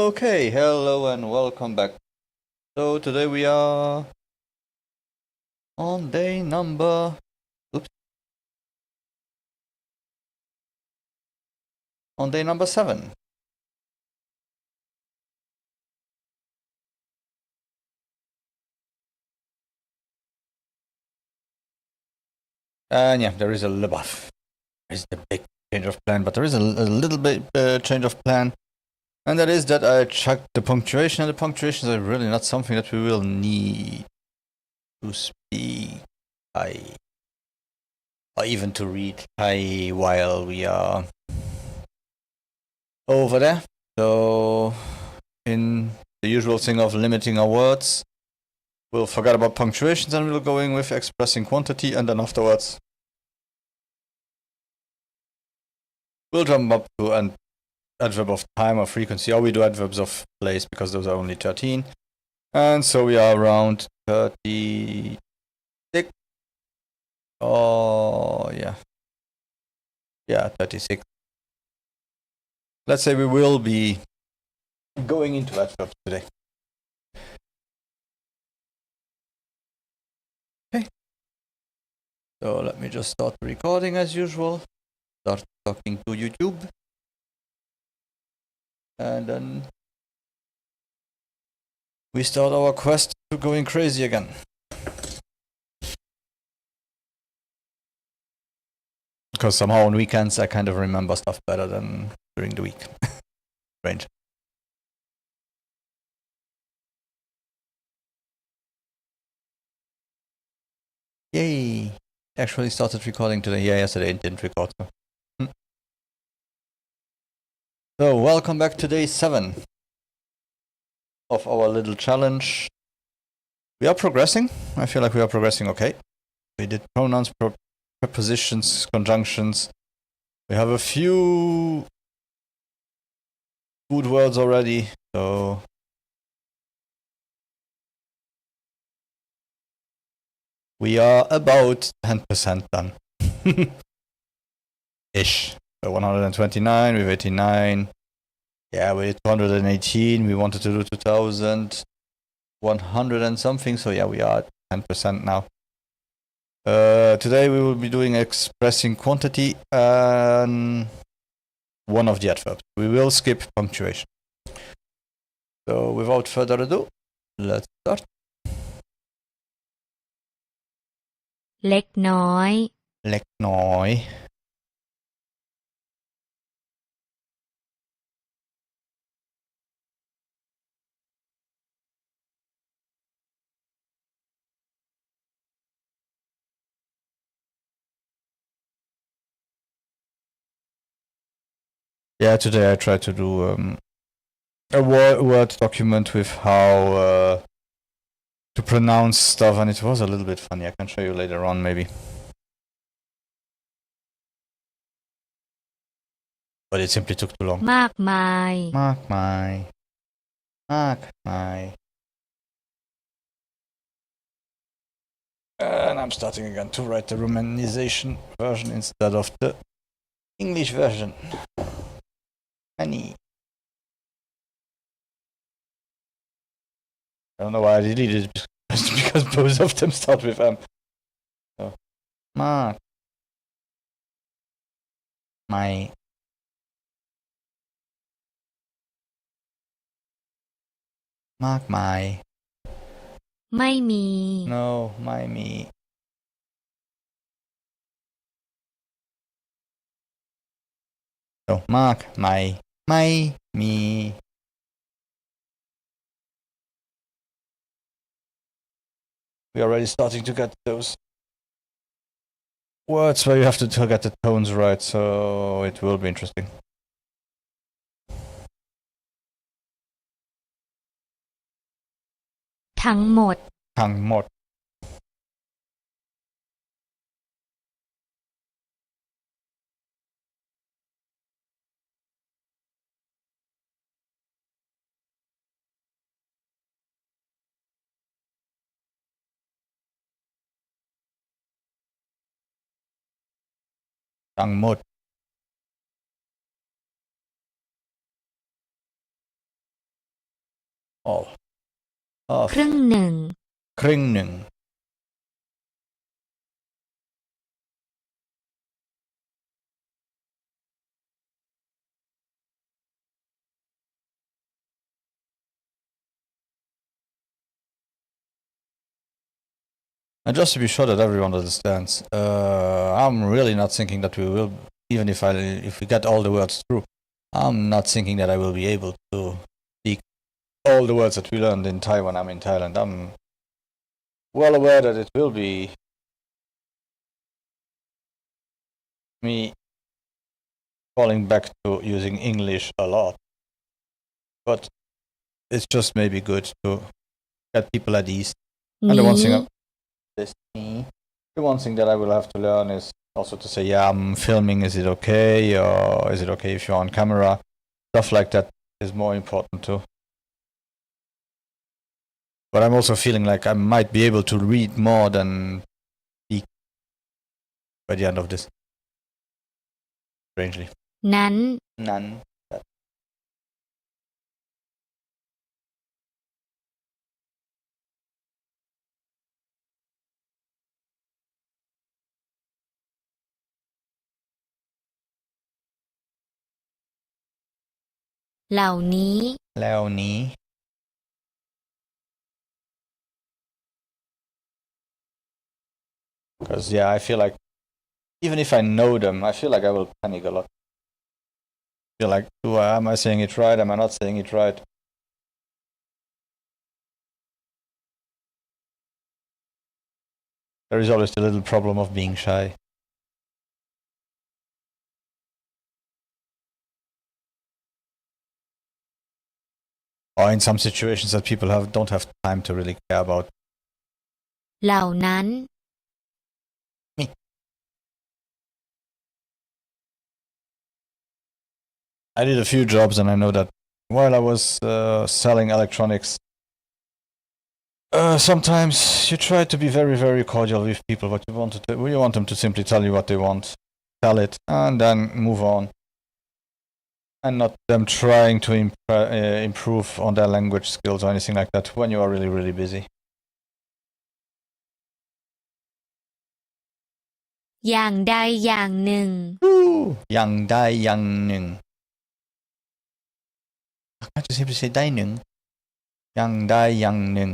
Okay, hello and welcome back. So today we are on day number oops, on day number 7. And yeah, there is a little there's the big change of plan, but there is a little bit change of plan. And that is that I checked the punctuation, and the punctuations are really not something that we will need to speak Thai or even to read Thai while we are over there. So in the usual thing of limiting our words, we'll forget about punctuations and we'll go in with expressing quantity, and then afterwards we'll jump up to an adverb of time or frequency, or we do adverbs of place because those are only 13. And so we are around 36. Oh, yeah. Yeah, 36. Let's say we will be going into adverbs today. Okay. So let me just start recording as usual. Start talking to YouTube. And then we start our quest to going crazy again. Because somehow on weekends I kind of remember stuff better than during the week. Strange. Yay! Actually started recording today. Yeah, yesterday it didn't record. So welcome back to day 7 of our little challenge. We are progressing. I feel like we are progressing okay. We did pronouns, prepositions, conjunctions. We have a few good words already. So we are about 10% done. Ish. So 129, we have 89. Yeah, we did 218. We wanted to do 2000. 100 and something. So yeah, we are at 10% now. Today we will be doing expressing quantity and one of the adverbs. We will skip punctuation. So without further ado, let's start. เล็กน้อย เล็กน้อย Yeah, today I tried to do a word document with how to pronounce stuff, and it was a little bit funny. I can show you later on, maybe. But it simply took too long. มากมาย มากมาย มากมาย And I'm starting again to write the romanization version instead of the English version. Many. I don't know why I deleted it, because both of them start with M. So, มากมาย มากมาย ไม่มี No, ไม่มี So, มากมาย ไม่มี We're already starting to get those words where you have to get the tones right, so it will be interesting. ทั้งหมด ทั้งหมด ทั้งหมด all ครึ่งหนึ่ง ครึ่งหนึ่ง And just to be sure that everyone understands, I'm really not thinking that we will, even if we get all the words through, I'm not thinking that I will be able to speak all the words that we learned in Thai when I'm in Thailand. I'm well aware that it will be me falling back to using English a lot, but it's just maybe good to get people at ease. And the one นี้ thing the one thing that I will have to learn is also to say, yeah, I'm filming, is it okay? Or is it okay if you're on camera? Stuff like that is more important too. But I'm also feeling like I might be able to read more than speak by the end of this. Strangely. นั้น None. เหล่านี้ แล้วนี้ Because yeah, I feel like even if I know them, I feel like I will panic a lot. Feel like, am I saying it right? Am I not saying it right? There is always the little problem of being shy. Or in some situations that people don't have time to really care about. เหล่านั้น Me. I did a few jobs and I know that while I was selling electronics, sometimes you try to be very, very cordial with people, but you want them to simply tell you what they want, tell it, and then move on. And not them trying to improve on their language skills or anything like that when you are really, really busy. อย่างใดอย่างหนึ่ง อย่างใดอย่างหนึ่ง I can't just simply say ใดหนึ่ง อย่างใดอย่างหนึ่ง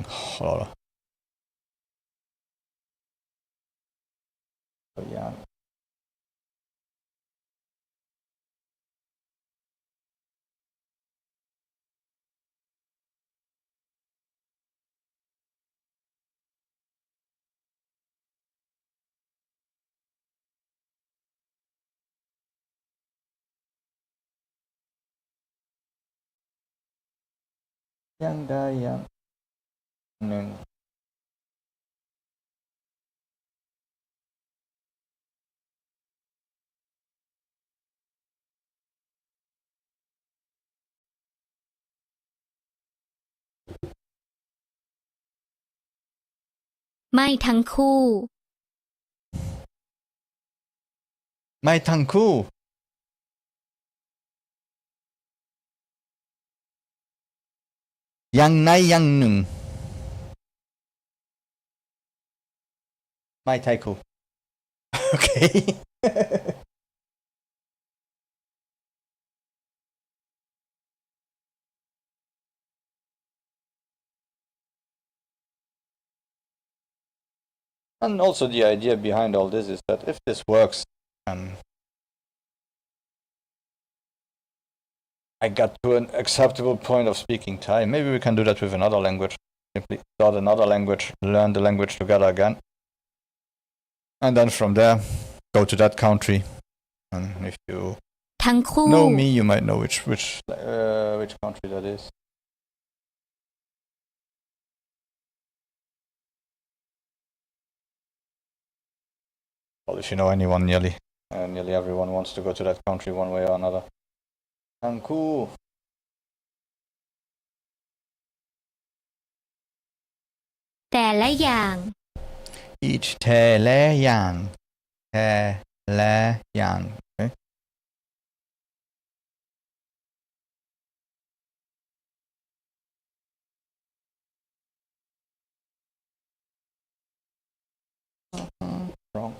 อย่าง อย่างใดอย่างหนึ่ง ไม่ทั้งคู่ ไม่ทั้งคู่ อย่างใดอย่างหนึ่ง ไม่ทั้งคู่ Okay. And also the idea behind all this is that if this works, I got to an acceptable point of speaking Thai, maybe we can do that with another language. Simply start another language, learn the language together again. And then from there, go to that country. And if you ทั้งคู่ know me, you might know which country that is. Well, if you know anyone, nearly everyone wants to go to that country one way or another. ทั้งคู่ แต่ละอย่าง each แต่ละอย่างแต่ละอย่าง okay? Wrong.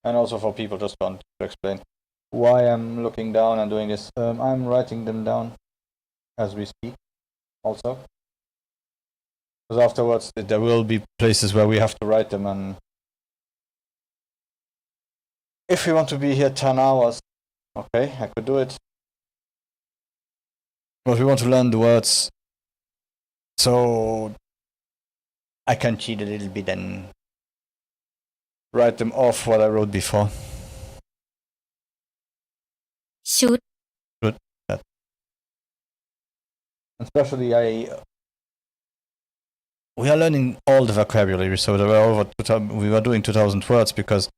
And also for people just want to explain why I'm looking down and doing this. I'm writing them down as we speak also. Because afterwards there will be places where we have to write them, and if we want to be here 10 hours, okay, I could do it. But we want to learn the words, so I can cheat a little bit and write them off what I wrote before. ชุด Good. That. Especially we are learning all the vocabulary, so there were over 2000, we were doing 2,000 words because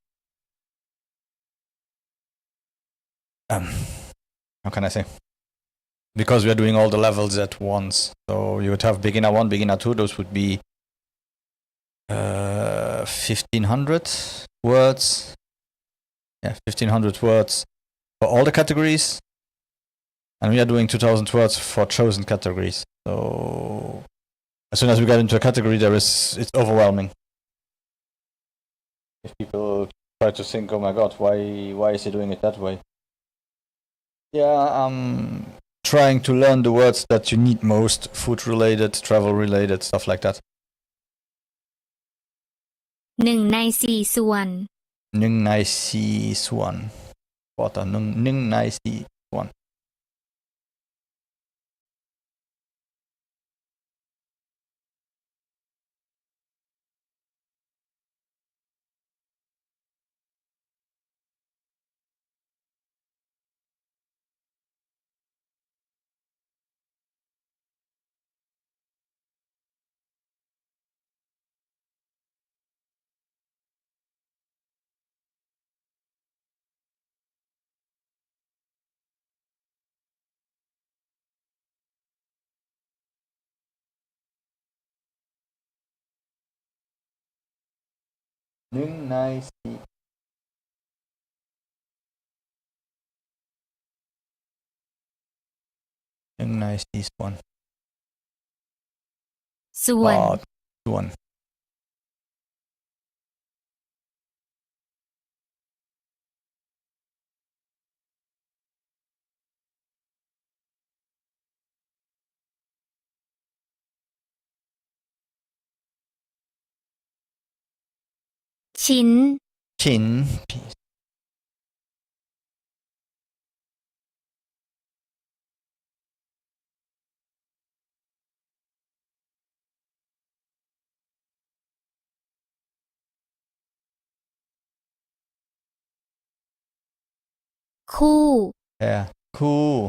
how can I say? Because we are doing all the levels at once. So you would have beginner 1, beginner 2, those would be 1,500 words. Yeah, 1,500 words for all the categories. And we are doing 2,000 words for chosen categories. So as soon as we get into a category, it's overwhelming. If people try to think, oh my god, why is he doing it that way? Yeah, I'm trying to learn the words that you need most, food related, travel related, stuff like that. 1/4 ส่วน 1/4 ส่วน quarter 1/4 ส่วน 1/4 1/4ส่วน ส่วน ส่วน ชิ้น ชิ้น คู่ yeah, cool.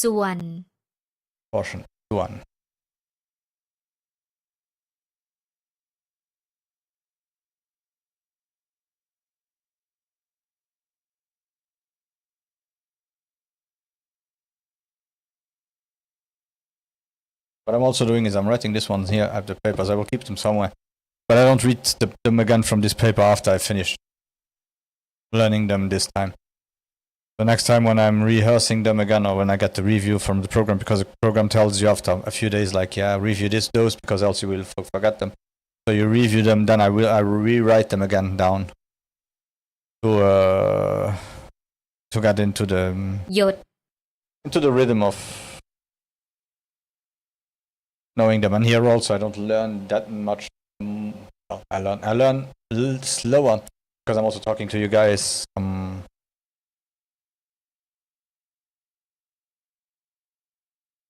ส่วน portion ส่วน What I'm also doing is I'm writing this one here. I have the papers. I will keep them somewhere. But I don't read them again from this paper after I finish learning them this time. The next time when I'm rehearsing them again, or when I get the review from the program, because the program tells you after a few days, like, yeah, review those, because else you will forget them. So you review them, then I will rewrite them again down to get into the หยด into the rhythm of knowing them. And here also I don't learn that much. I learn a little slower because I'm also talking to you guys.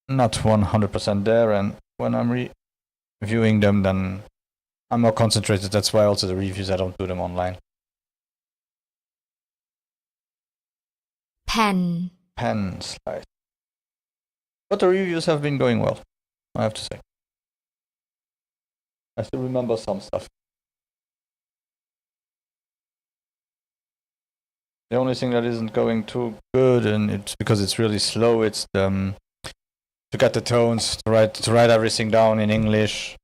Not 100% there, and when I'm reviewing them, then I'm more concentrated. That's why also the reviews, I don't do them online. แผ่น Pen slide. But the reviews have been going well, I have to say. I still remember some stuff. The only thing that isn't going too good, and it's because it's really slow, it's to get the tones, to write everything down in English.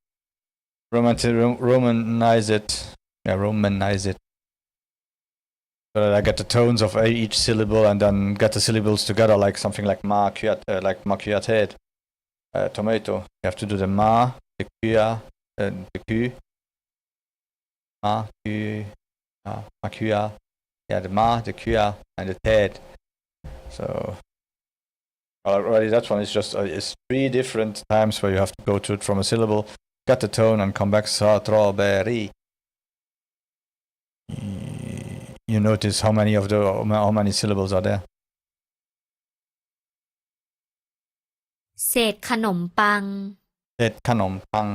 romanize it. Yeah, romanize it. So that I get the tones of each syllable and then get the syllables together, like something like makuyatet, tomato. You have to do the ma, the kuya, the ku, ma, ku, makuya. Yeah, the ma, the kuya, and the ted. So already that one is just it's 3 different times where you have to go to it from a syllable, get the tone, and come back. Strawberry. You notice how many syllables are there? เศษขนมปัง เศษขนมปัง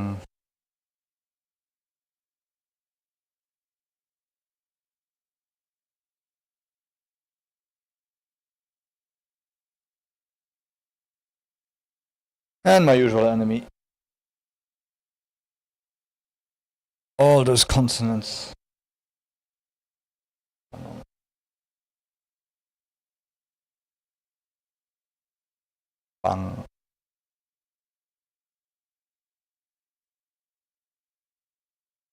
and my usual enemy, all those consonants. Bang.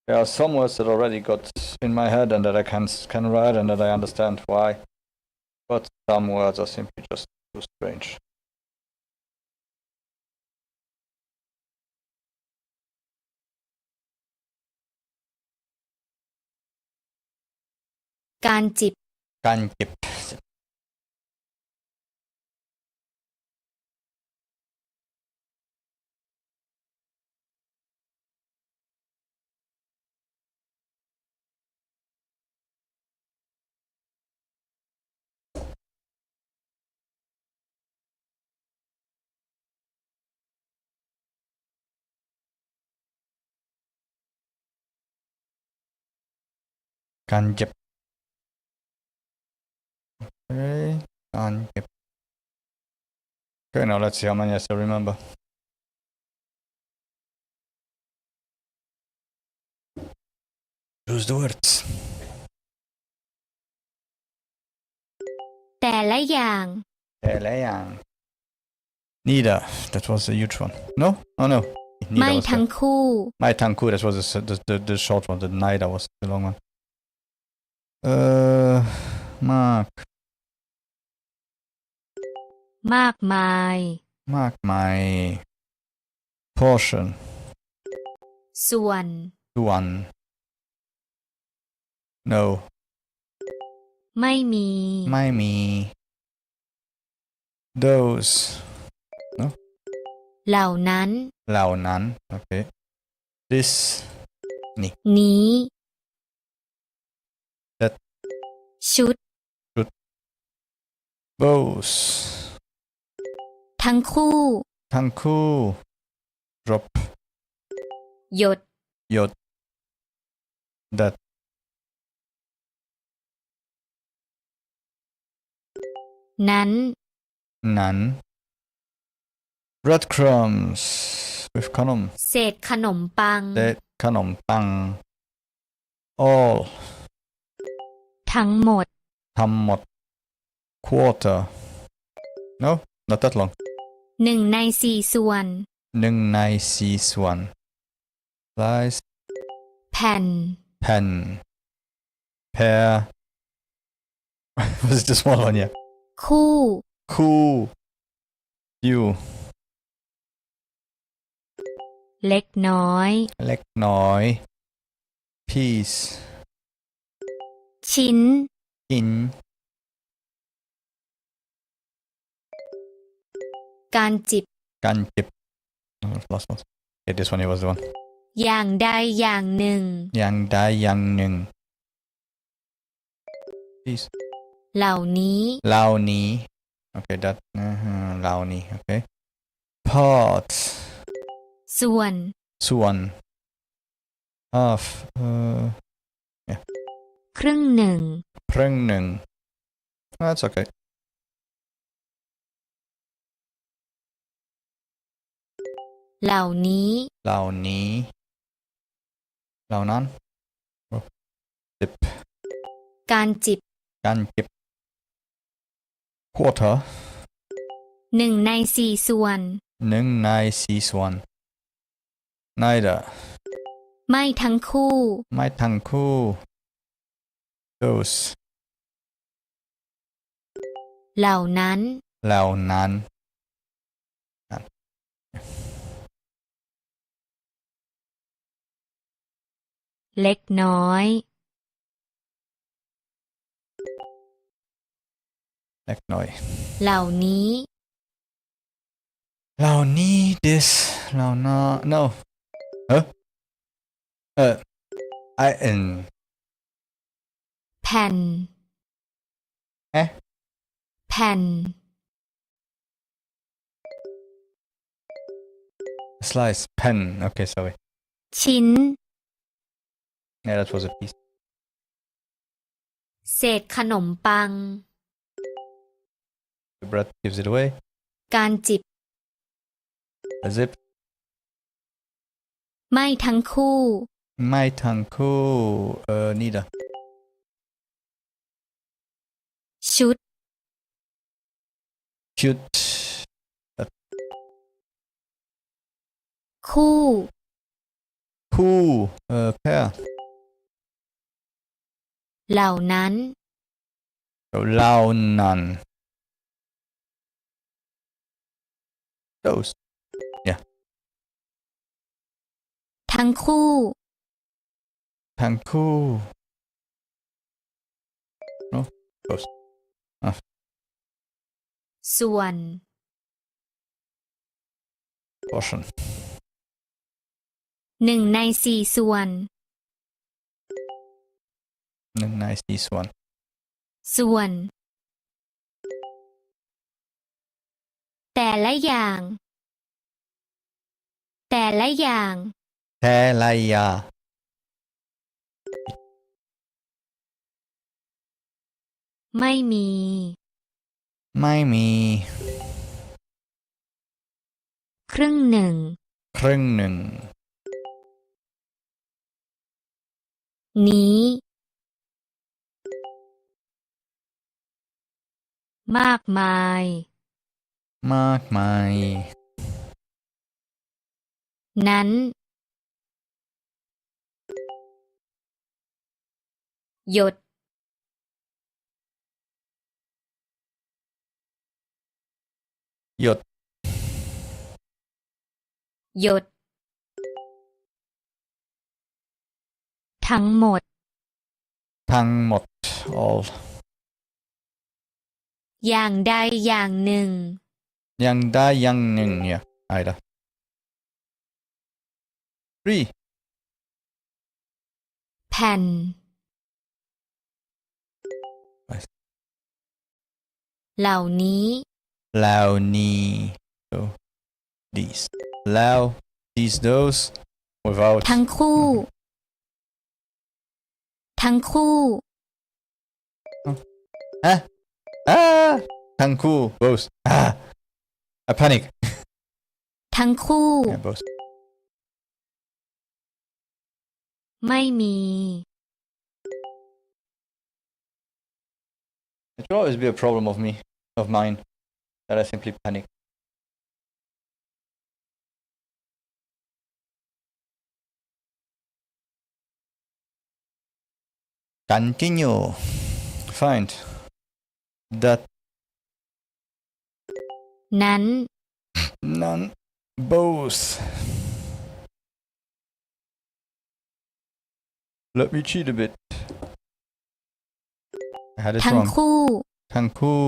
There are some words that already got in my head and that I can write and that I understand why, but some words are simply just too strange. การจิบ การจิบ การจิบ Okay, การจิบ Okay, now let's see how many I still remember. Choose the words. แต่ละอย่าง แต่ละอย่าง Neither. That was a huge one. No? Oh no. Neither ไม่ was ทั้ง the, คู่ ไม่ทั้งคู่ that was the short one. The neither was the long one. มาก มากมาย มากมาย portion ส่วน ส่วน no ไม่มี ไม่มี those เหล่านั้น เหล่านั้น okay this นี้ that ชุด those ทั้งคู่ ทั้งคู่ drop หยด หยด that นั้น นั้น breadcrumbs with ขนม เศษขนมปัง เศษขนมปัง all ทั้งหมด ทั้งหมด quarter no not that long 1 ใน 4 ส่วน 1 ใน 4 ส่วน slice แผ่น pen pear was it the small one yeah คู่ cool you เล็กน้อย เล็กน้อย piece ชิ้น กิน การจิบ การจิบ last one okay this one here was the one อย่างใดอย่างหนึ่ง อย่างใดอย่างหนึ่ง piece เหล่านี้ เหล่านี้ okay that เหล่านี้ okay part ส่วน ส่วน half ครึ่งหนึ่ง ครึ่งหนึ่ง that's okay เหล่านี้ เหล่านี้ เหล่านั้น จิบ การจิบ การจิบ quarter 1 ใน 4 ส่วน 1 ใน 4 ส่วน neither ไม่ทั้งคู่ ไม่ทั้งคู่ those เหล่านั้น เหล่านั้น เล็กน้อย เล็กน้อย เหล่านี้ เหล่านี้ this เหล่านั้น no I n แผ่น แผ่น slice pen okay sorry ชิ้น yeah that was a piece เศษขนมปัง the bread gives it away การจิบ a zip ไม่ทั้งคู่ ไม่ทั้งคู่neither ชุด cute คู่ คู่pair เหล่านั้น เหล่านั้น those yeah ทั้งคู่ ทั้งคู่ no those ส่วน portion 1/4 ส่วน nice this one ส่วน แต่ละอย่าง แต่ละอย่าง แต่ละอย่าง ไม่มี ไม่มี ครึ่งหนึ่ง ครึ่งหนึ่ง นี้ มากมาย มากมาย นั้น หยด หยด หยด ทั้งหมด ทั้งหมด all อย่างใดอย่างหนึ่ง อย่างใดอย่างหนึ่งเนี่ยeither 3 แผ่น เหล่านี้ เหล่านี้ so these แล้ว these those without ทั้งคู่ ทั้งคู่ ทั้งคู่ both I panic ทั้งคู่ yeah, both ไม่มี it will always be a problem of mine that I simply panic continue find that นั้น none both let me cheat a bit I had it ทั้ง wrong คู่ ทั้งคู่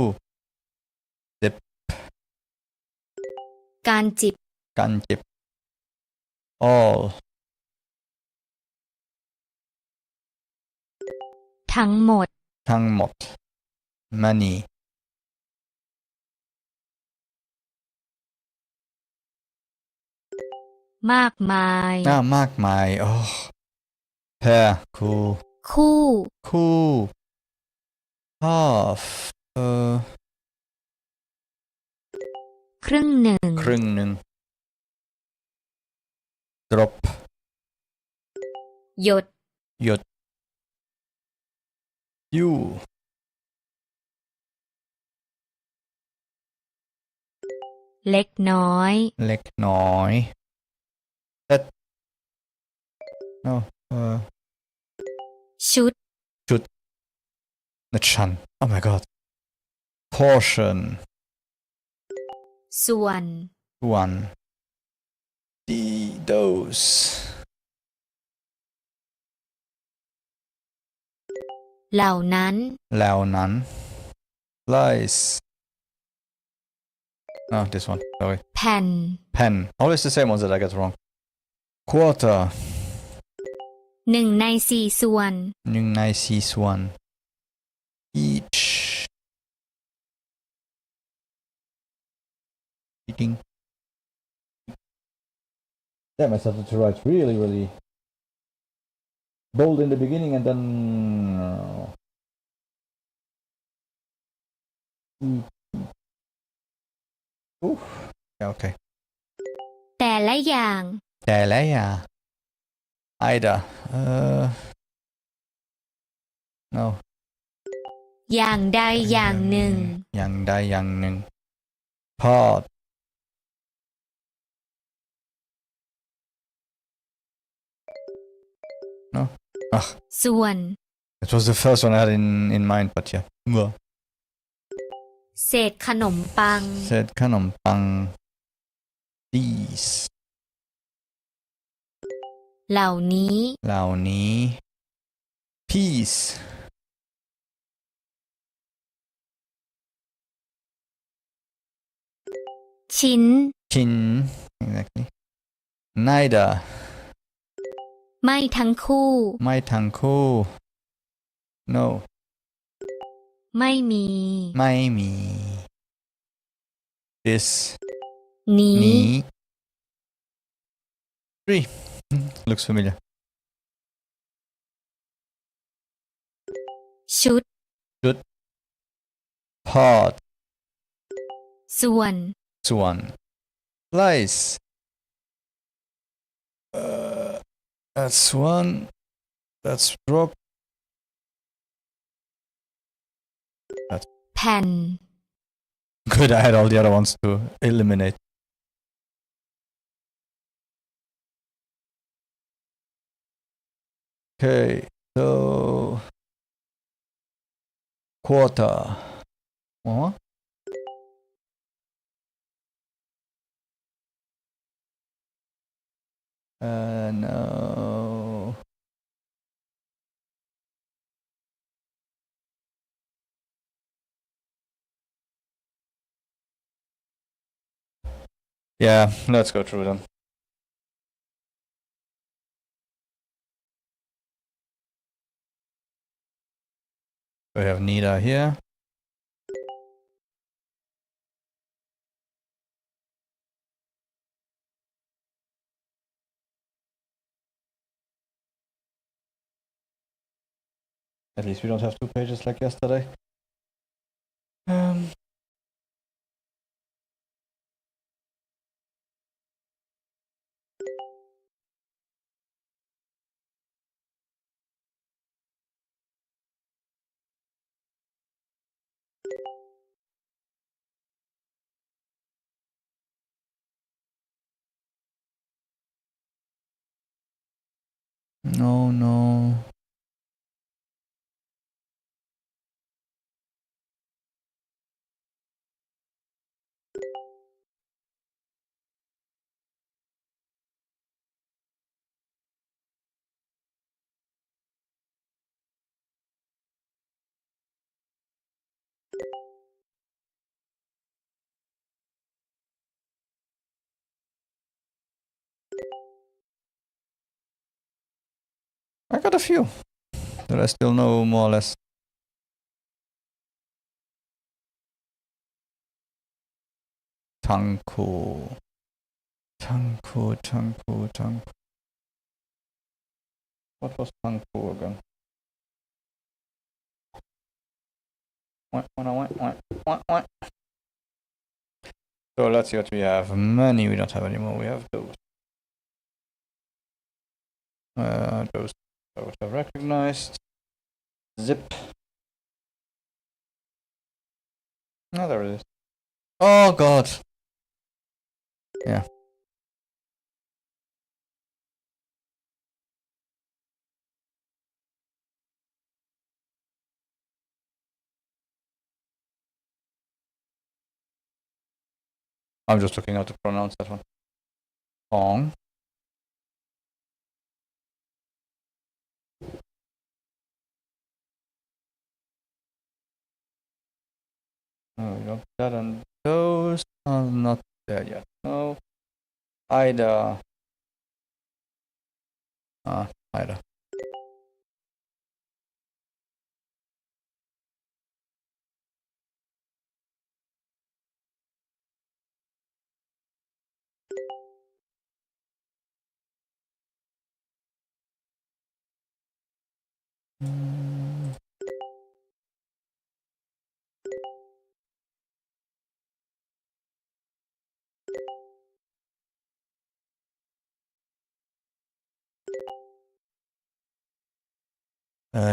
การจิบ การจิบ all ทั้งหมด ทั้งหมด many มากมาย มากมาย oh pair คู่ คู่ คู่ half ครึ่งหนึ่ง ครึ่งหนึ่ง drop หยด หยด you เล็กน้อย เล็กน้อย that No. ชุด The chan. Oh my god. Portion. ส่วน One. Dose. เหล่านั้น Lao nan. Lies. No, this one. Sorry. แผ่น Pen. Always the same ones that I get wrong. Quarter. 1/4 ส่วน 1/6 one. Each. Eating. Damn, I started to write really bold in the beginning and then Oof. Yeah, okay. แต่ละอย่าง Dalaya. Ida. No. อย่างใดอย่างหนึ่ง Yang da yang ning. Part. No. Ach, ส่วน it was the first one I had in mind, but yeah. Well, เศษขนมปัง said kanom pang. These. เหล่านี้ Lao ni. Peace. ชิ้น Chin. Exactly. Neither. ไม่ทั้งคู่ Mai tangku. No. ไม่มี Mai mi. This. นี้ Ni. 3. Looks familiar. ชุด Part. ส่วน Swan. Lies. That's one. That's drop. แผ่น Good, I had all the other ones to eliminate. Okay, so quarter. What? No. Yeah, let's go through them. We have Nida here. At least we don't have 2 pages like yesterday. No. I got a few that I still know more or less. Tanku. What was Tanku again? What? So let's see what we have. Money we don't have anymore. We have those. Those which I've recognized. Zip. Oh, there it is. Oh god. Yeah. I'm just looking how to pronounce that one. Pong. No, we got that, and those are not there yet. No. Ida. Ida.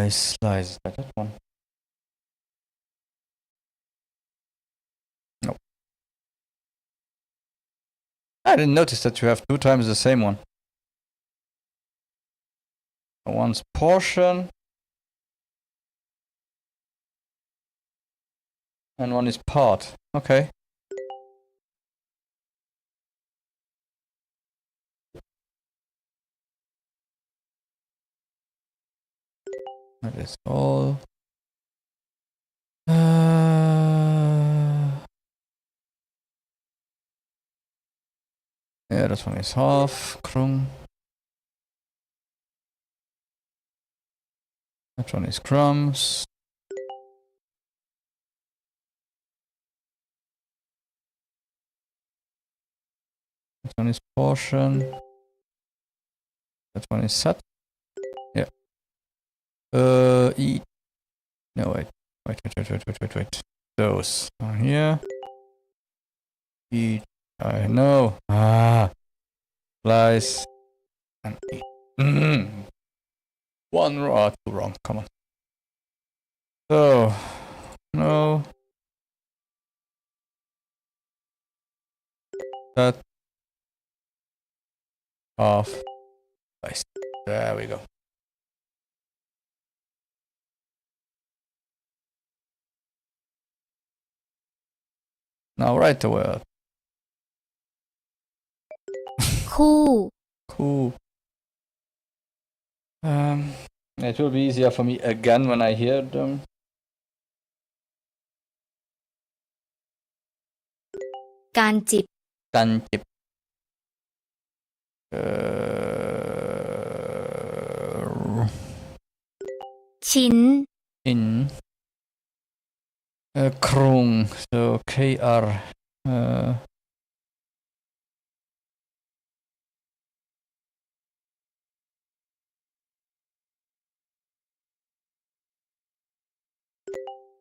Slice that one. No. I didn't notice that you have 2 times the same one. One's portion. And one is part. Okay. That is all. Yeah, that one is half. Krung. That one is crumbs. That one is portion. That one is set. Yeah. Eat. No, wait. Wait. Those are here. Eat. I know. Slice. And eat. One wrong. 2 wrong. Come on. So, no. That. Half. Slice. There we go. Now write the word. คู่ Cool. It will be easier for me again when I hear them. การจิบ กันจิบ ชิ้น in krung. So KR.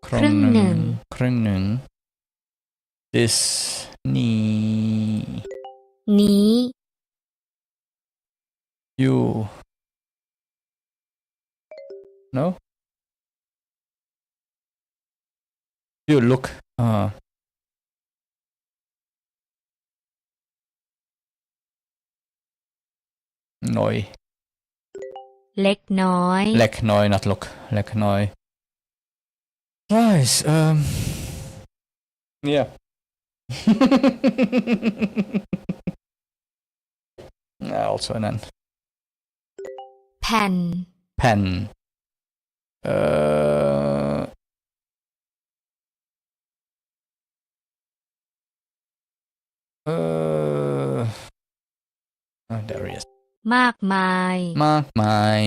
Krung. This นี้ นี้ you no you lookน้อย เล็กน้อย ล็กน้อย not look เล็กน้อย Nice. Yeah. Also an N. แผ่น Pen. There he is. มากมาย มากมาย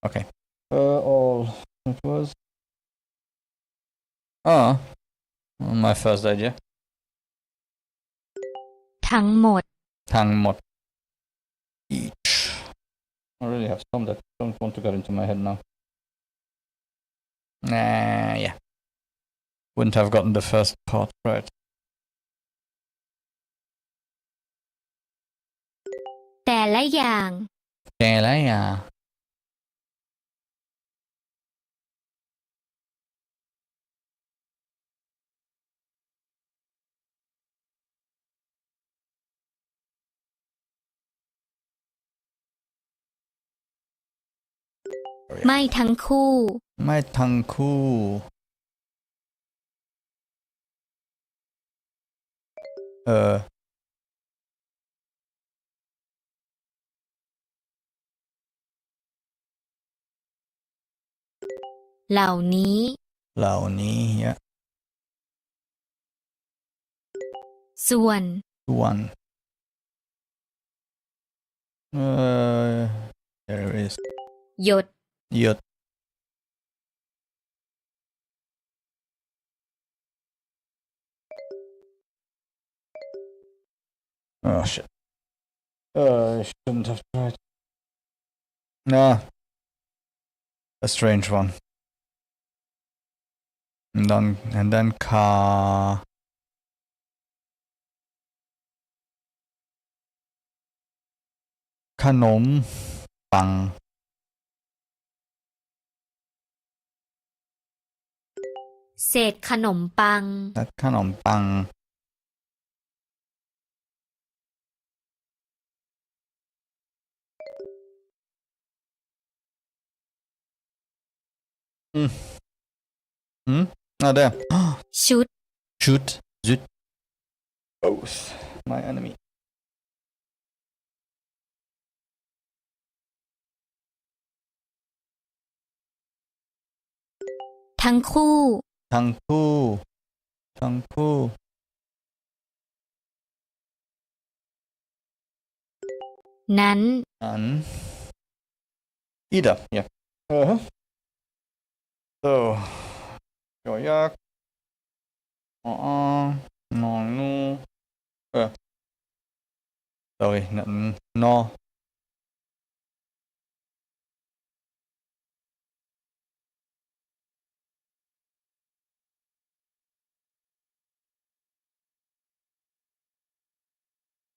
Okay. All it was. My first idea. ทั้งหมด ทั้งหมด each. I really have some that don't want to get into my head now. Yeah. Wouldn't have gotten the first part right. แต่ละอย่าง แต่ละอย่าง ไม่ทั้งคู่ ไม่ทั้งคู่ เหล่านี้ เหล่านี้เนี่ย ส่วน ส่วน there is หยด หยด oh shit I shouldn't have tried nah a strange one and then car ขนมปัง เศษขนมปัง และขนมปัง oh there ชุด shoot zut both my enemy ทั้งคู่ ทั้งคู่ทั้งคู่ นั้น นั้น either yeah so ยอยักษ์นอนนูsorry นั้นนอ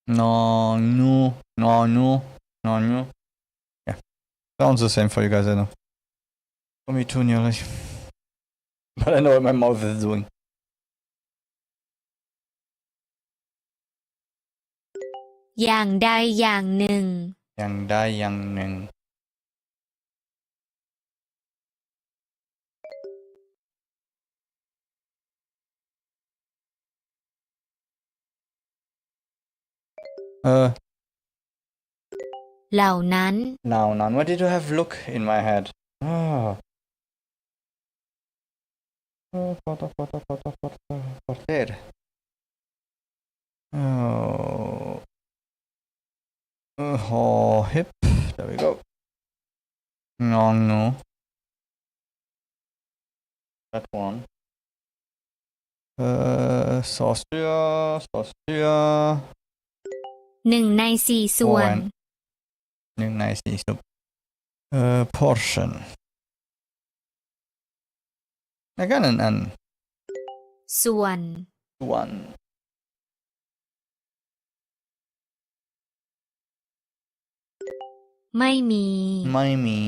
no no no no no no yeah sounds the same for you guys I know for me too nearly but I know what my mouth is doing อย่างใดอย่างหนึ่ง อย่างใดอย่างหนึ่ง เหล่านั้น now none what did you have look in my head porter hip there we go no no that one saucia หนึ่งในสี่ส่วน หนึ่งในสี่สุปportion again an ส่วน one ไม่มี ไม่มี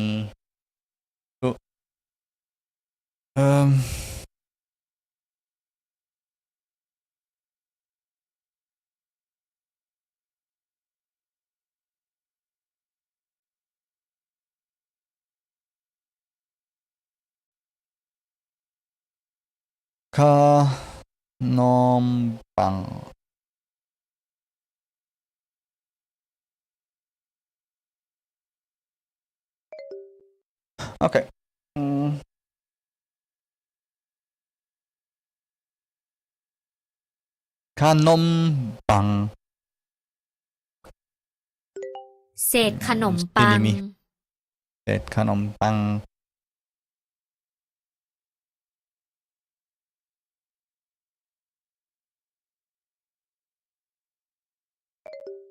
ขนมปัง okay ขนมปัง เศษขนมปัง เศษขนมปัง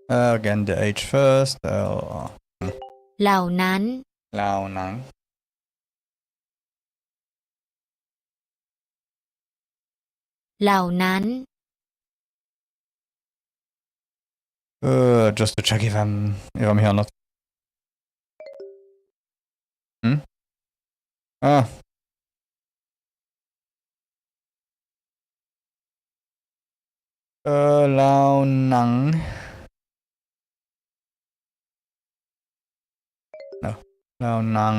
again the H first เหล่านั้น เหล่านั้น เหล่านั้น just to check if I'm here or not เหล่านั้น no เรานั่ง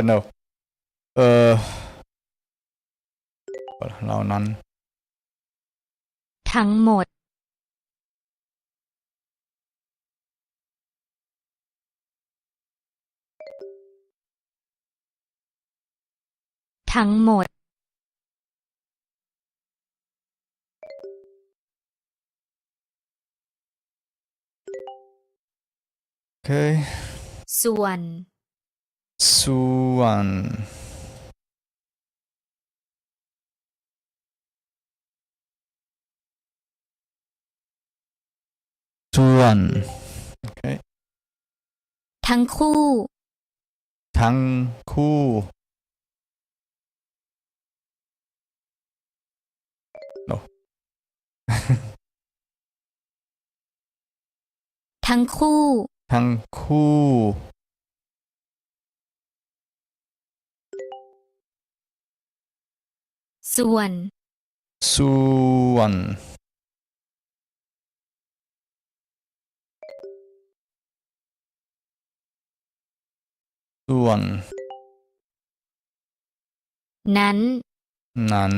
no เออเรานั้นทั้งหมดทั้งหมดโอเคส่วนส่วนส่วนโอเคทั้งคู่ทั้งคู่ no ทั้งคู่ทั้งคู่ส่วนส่วนส่วนนั้นนั้น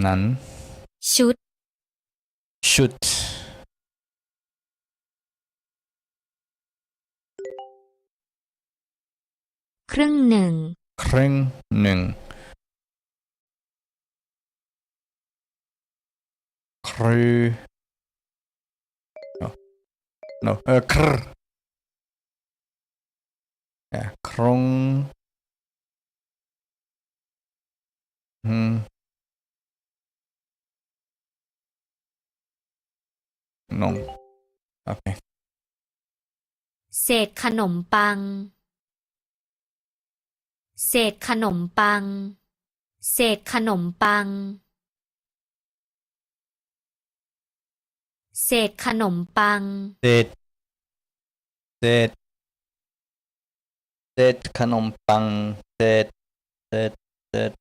นั้นชุด ชุดครึ่งหนึ่งครึ่งหนึ่งครือ no no ครครงอืม no โอเคเศษขนมปังเศษขนมปังเศษขนมปังเศษขนมปังเศษเศษเศษขนมปังเศษเศษเศษ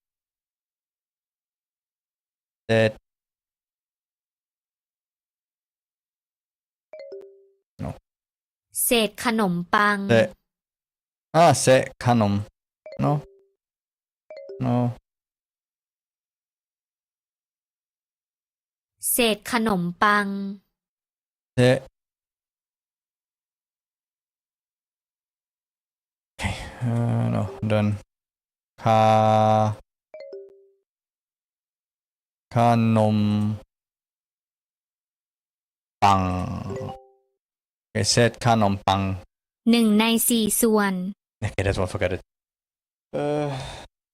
เศษ no เศษขนมปังเศษเศษขนม no no เศษขนมปังเศษno done ขขนมปังเศษขนมปังหนึ่งในสี่ส่วน okay that's one forget it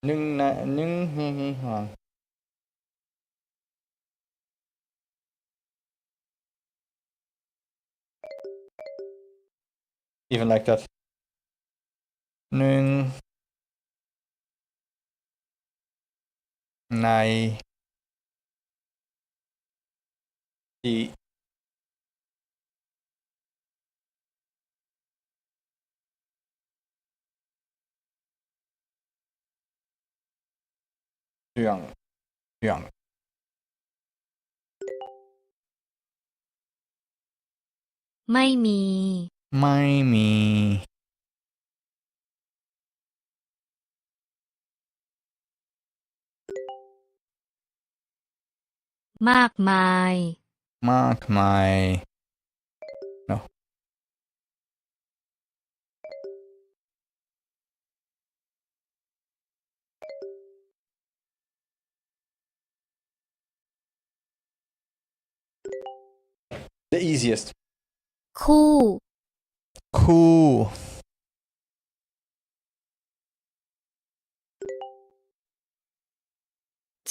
หนึ่งในหนึ่งeven like that หนึ่งในสี่เรื่องเรื่องไม่มี ไม่มีมากมาย มากมาย no the easiest คู่ คู่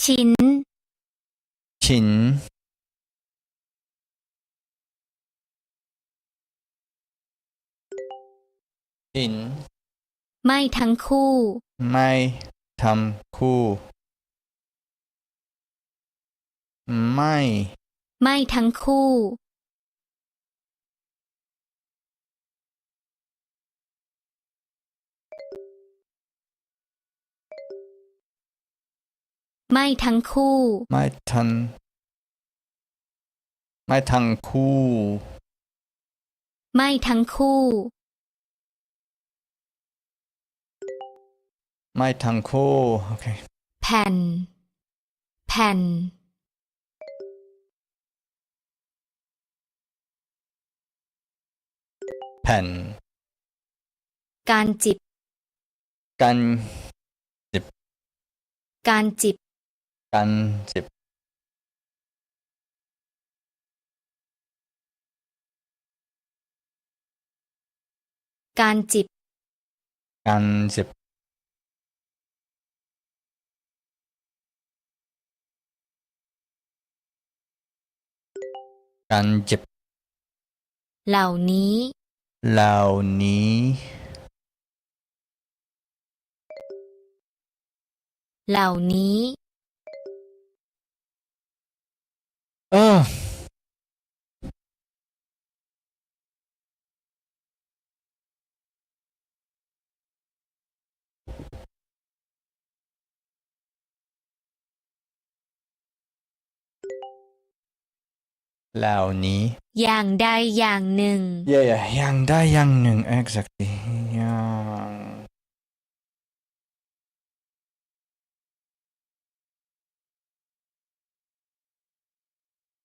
ชิ้น ชิ้นชิ้นไม่ทั้งคู่ ไม่ทำคู่ไม่ ไม่ทั้งคู่ ไม่ทั้งคู่ ไม่ทันไม่ทั้งคู่ ไม่ทั้งคู่ ไม่ทั้งคู่โอเคแผ่น แผ่น แผ่นการจิบ กันจิบการจิบ กันจิบการจิบ กันจิบกันจิบเหล่านี้ เหล่านี้ เหล่านี้ เออเหล่านี้อย่างใดอย่างหนึ่ง อย่างใดอย่างหนึ่ง exactly อย่าง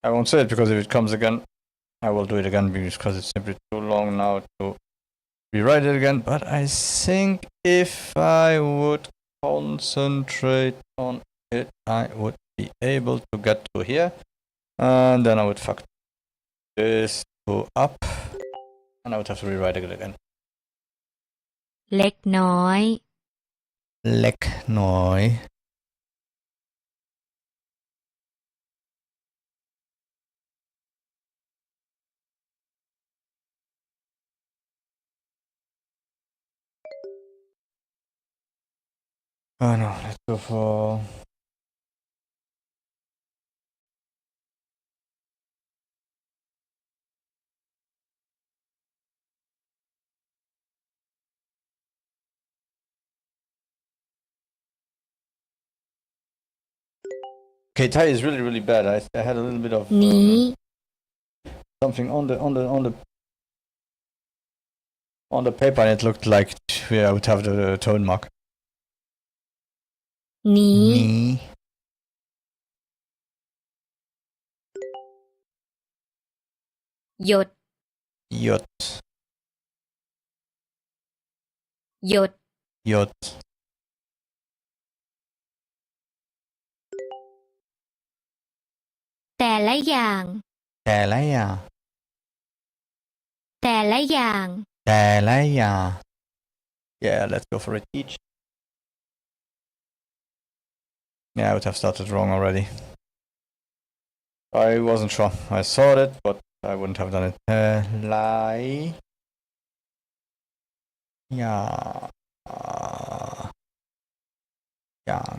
I won't say it because if it comes again I will do it again because it's simply too long now to rewrite it again, but I think if I would concentrate on it I would be able to get to here, and then I would fuck this to up and I would have to rewrite it again. เล็กน้อย เล็กน้อย Oh no, let's go for okay, Thai is really bad. I had a little bit of นี้ something on the paper and it looked like I would have the tone mark. นี้ นี้ หยด หยด หยด หยด แต่ละอย่าง แต่ละอย่าง แต่ละอย่าง แต่ละอย่าง Yeah, let's go for it each. Yeah, I would have started wrong already. I wasn't sure. I saw it, but I wouldn't have done it. หลายอย่างอย่าง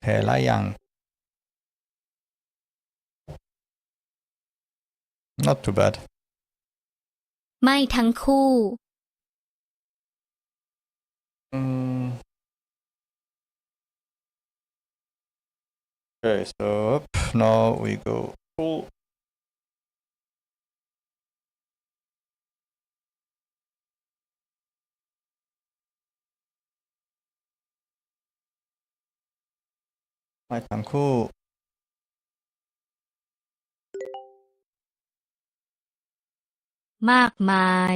แต่ละอย่าง Not too bad. ไม่ทั้งคู่ Okay, so up. Now we go full. ไม่ทั้งคู่ มากมาย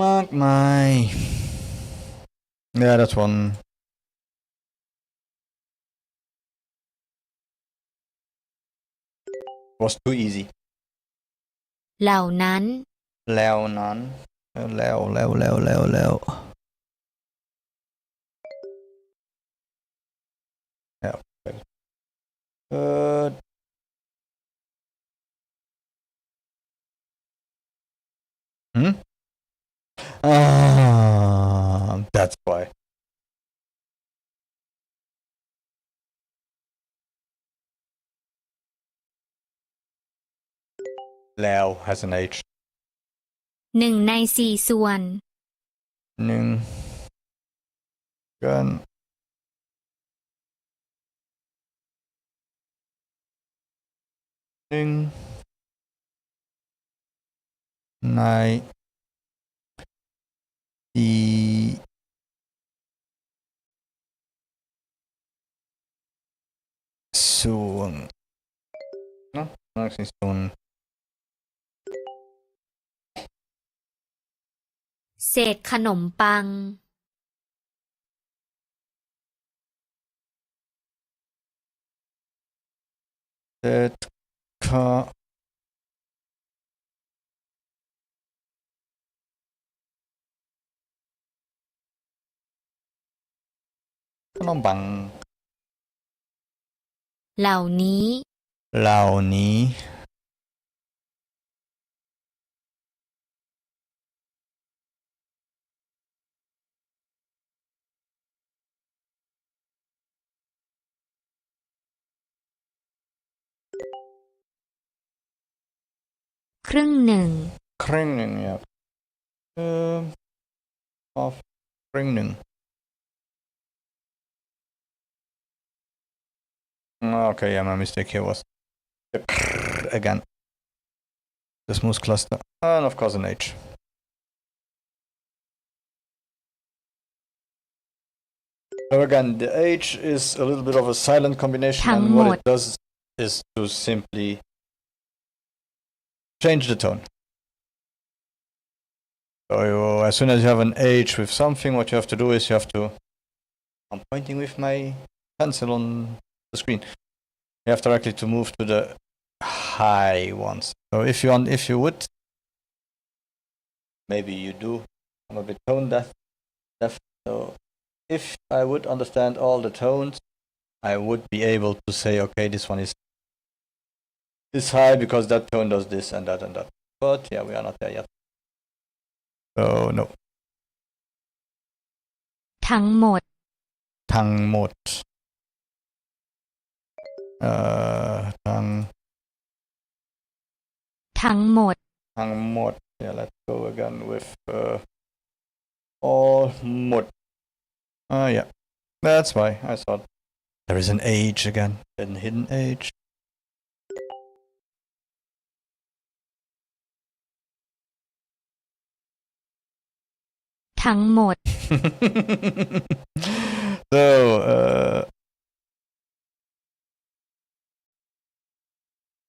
มากมาย Yeah, that one. Was too easy. เหล่านั้น แล้วนั้นแล้ว Yeah. Uh, hmm? That's why. แล้ว has an H. หนึ่งในสี่ส่วน หนึ่งกัน 1 ใน4ส่วนเนาะส่วน เศษขนมปัง เศษขนมปังเหล่านี้ เหล่านี้ครึ่งหนึ่ง ครึ่งหนึ่งครับof ครึ่งหนึ่งokay, yeah, my mistake here was the again. The smooth cluster. And of course an H. So again, the H is a little bit of a silent combination, and what it does is to simply change the tone. So as soon as you have an H with something, what you have to do is you have to, I'm pointing with my pencil on the screen, you have directly to move to the high ones. So if you would, maybe you do, I'm a bit tone deaf. So if I would understand all the tones, I would be able to say, okay, this one is high because that tone does this and that and that. But yeah, we are not there yet. So no. ทั้งหมด ทั้งหมดทั้ง ทั้งหมด ทั้งหมด yeah, let's go again with all หมด yeah, that's why I thought there is an H again, a hidden H.ทั้งหมด So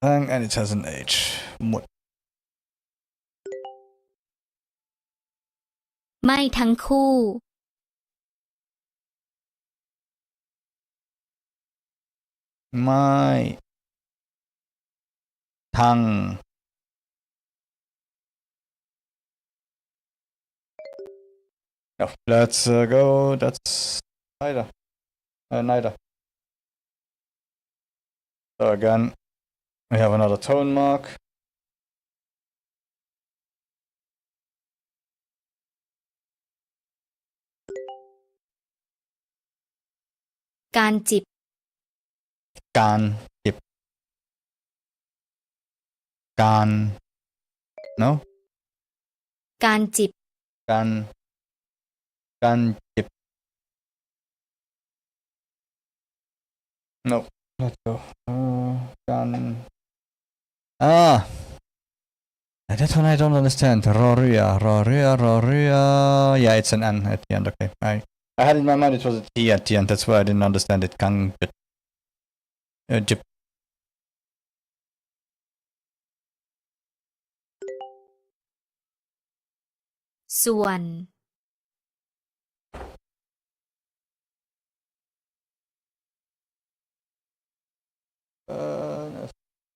and it has an H. หมด ไม่ทั้งคู่ ไม่ทั้ง No, let's go. That's neither. Neither. So again, we have another tone mark. การจิบ การจิบการ no การจิบ การจิบ no, let's go. การthat one I don't understand. Roria. Yeah, it's an N at the end. Okay, I had in my mind it was a T at the end. That's why I didn't understand it. Kang jip. ส่วน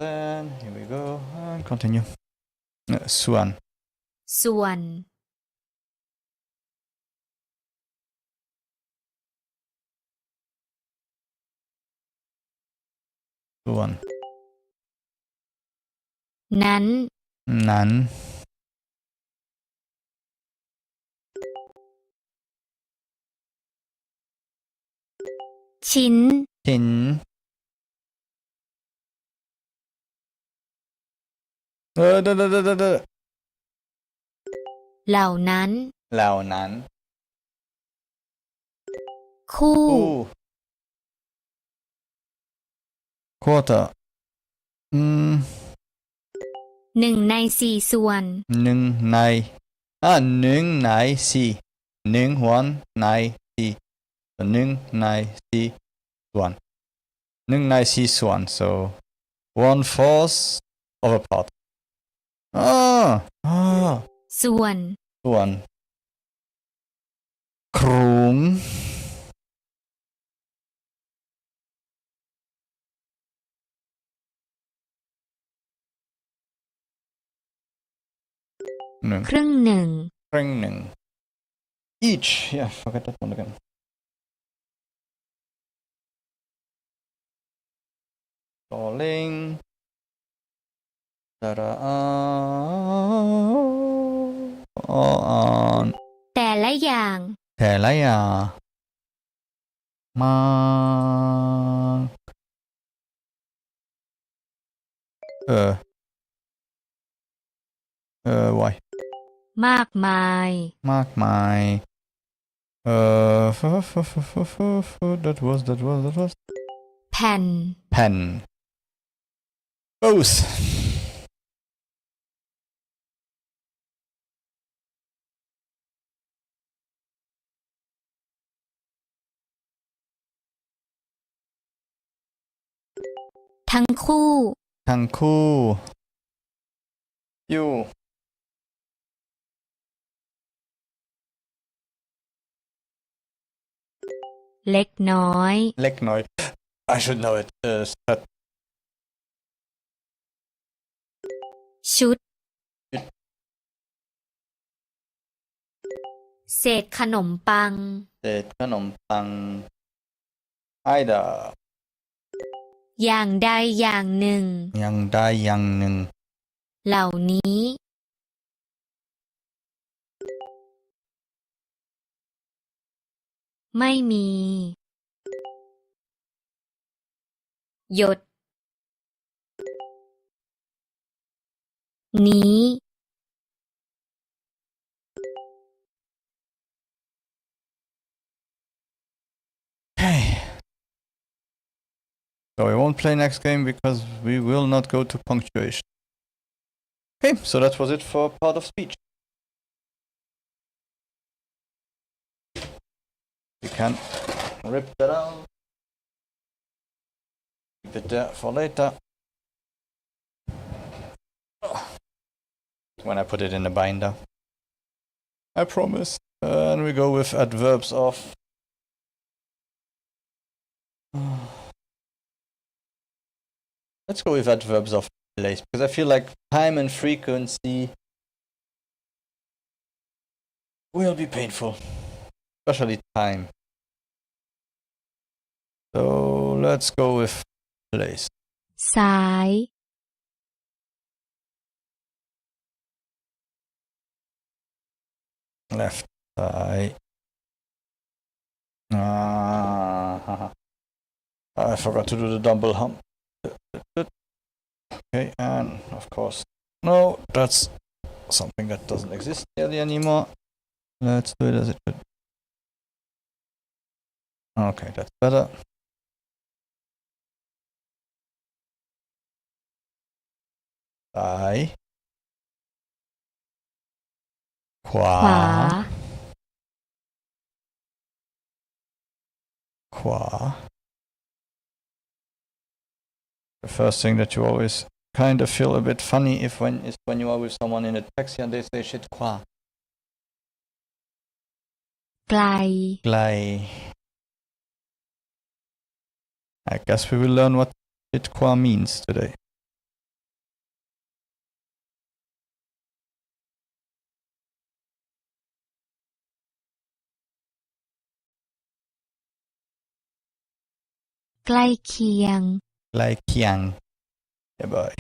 Then here we go and continue. Suan. ส่วน Suan. นั้น Nan. ชิ้น Tin. เหล่านั้น เหล่านั้น คู่ quarter หนึ่งในสี่ส่วน หนึ่งในหนึ่งในสี่หนึ่งoneในสี่หนึ่งในสี่ส่วนหนึ่งในสี่ส่วน so 1/4 of a pot ส่วน ส่วนครุงหนึ่ง ครึ่งหนึ่ง ครึ่งหนึ่ง each yeah forget that one again falling on แต่ละอย่าง แต่ละอย่างมาwhy มากมาย มากมายthat was แผ่น pen both ทั้งคู่ ทั้งคู่ you เล็กน้อย เล็กน้อย I should know it ชุด เศษขนมปัง เศษขนมปัง either อย่างใดอย่างหนึ่ง อย่างใดอย่างหนึ่ง เหล่านี้ ไม่มี หยด นี้ Okay. So we won't play next game because we will not go to punctuation. Okay, so that was it for part of speech. You can rip that out. Keep it there for later. When I put it in the binder. I promise. And we go with adverbs of let's go with adverbs of place because I feel like time and frequency will be painful, especially time. So let's go with place. ซ้าย Left side. I forgot to do the double hump. Okay, and of course, no, that's something that doesn't exist nearly anymore. Let's do it as it should. Okay, that's better. Thigh. ขวา ขวา ขวา The first thing that you always kind of feel a bit funny is when you are with someone in a taxi and they say shit ขวา ไกล ไกล I guess we will learn what shit ขวา means today.ใกล้เคียง ใกล้เคียง Yeah, bye.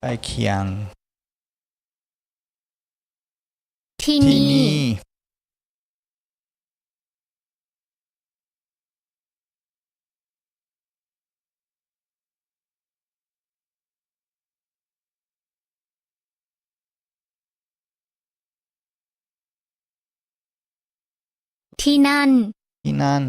ใกล้เคียง ที่ ที่ นี่ นี่ ที่นั่น ที่นั่น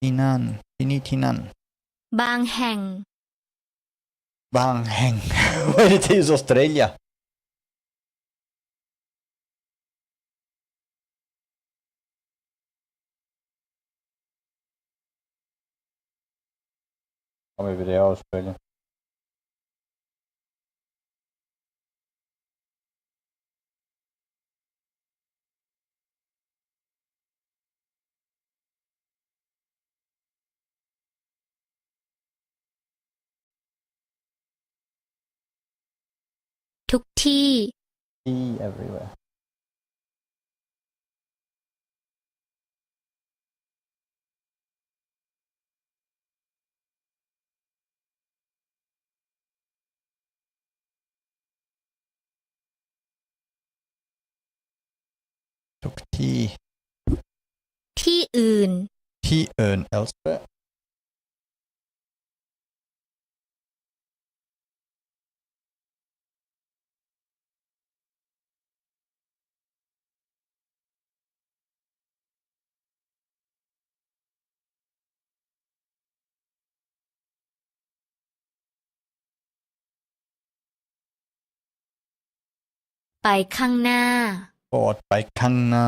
ที่นั่น ที่นี่ที่นั่น บางแห่ง บางแห่ง Where it is Australia เอาไปเดียว Australia ทุกที่ ที่ everywhere ทุกที่ ที่อื่น ที่อื่น elsewhere ไปข้างหน้า forward ไปข้างหน้า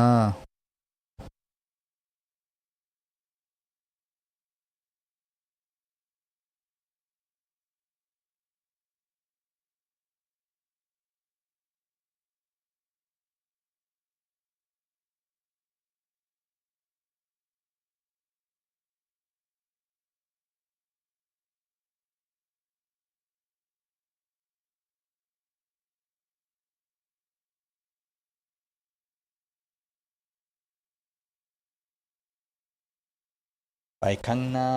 ไปข้างหน้า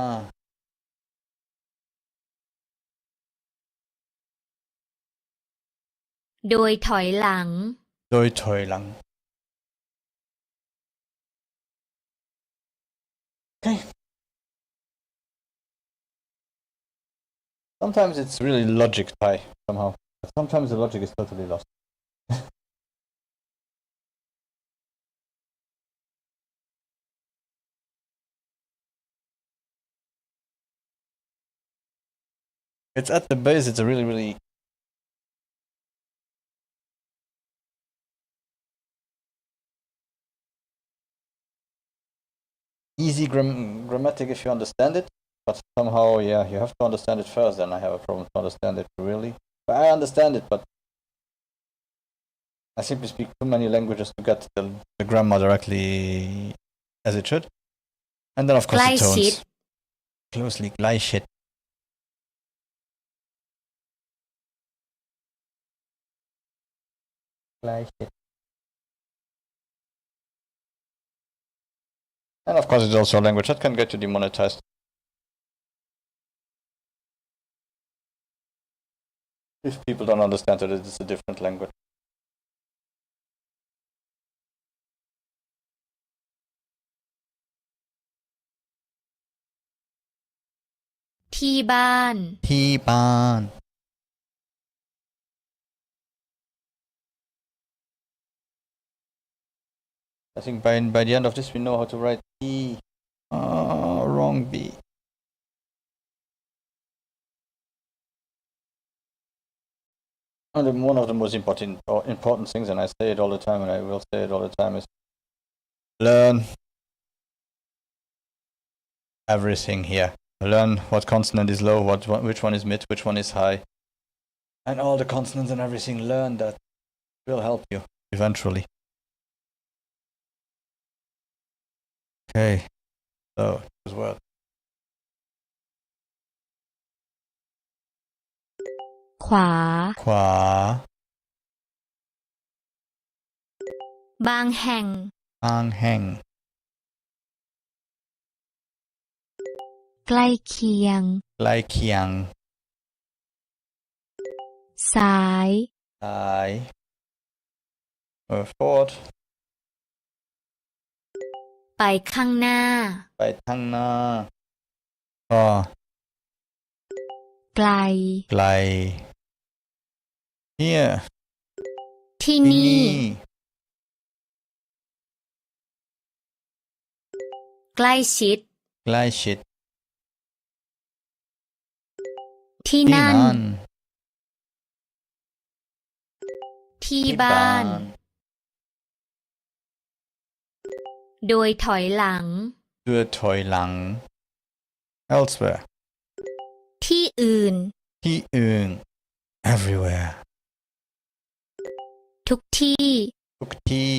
โดยถอยหลัง โดยถอยหลัง Okay. Sometimes it's really logic Thai somehow. But sometimes the logic is totally lost. It's at the base, it's a really, really easy grammatic if you understand it. But somehow, yeah, you have to understand it first, and I have a problem to understand it really. But I understand it, but I simply speak too many languages to get the grammar directly as it should. And then, of ใก course, ล้ the ชิด tones. Closely, gleich shit. Gleich shit. And of course, it's also a language that can get you demonetized. If people don't understand that it's a different language. ที่บ้าน ที่บ้าน I think by the end of this we know how to write T. Wrong B. And one of the most important things, and I say it all the time, and I will say it all the time, is learn everything here. Learn what consonant is low, which one is mid, which one is high, and all the consonants and everything. Learn that will help you eventually. Okay, so this word. ขวา ขวา บางแห่ง บางแห่ง ใกล้เคียง ใกล้เคียง ซ้าย ซ้าย forward ไปข้างหน้า ไปข้างหน้าก็ ไกล ไกล here ที่ ที่ นี่ นี่ ใกล้ชิด ใกล้ชิด ที่ ที่ นั่น นั่น ที่ ที่ บ้า บ้าน น โดยถอยหลัง เพื่อถอยหลัง elsewhere ที่อื่น ที่อื่น everywhere ทุกที่ ทุกที่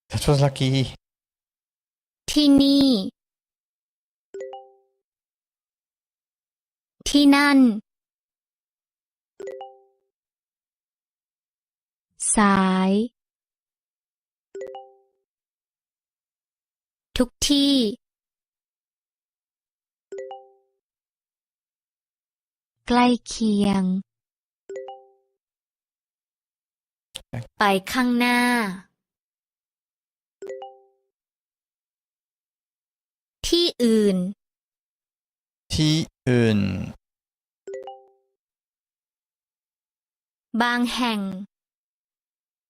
that was lucky ที่นี่ ที่นั่น ซ้าย ทุกที่ ใกล้เคียง ไปข้างหน้า ที่อื่น ที่อื่น บางแห่ง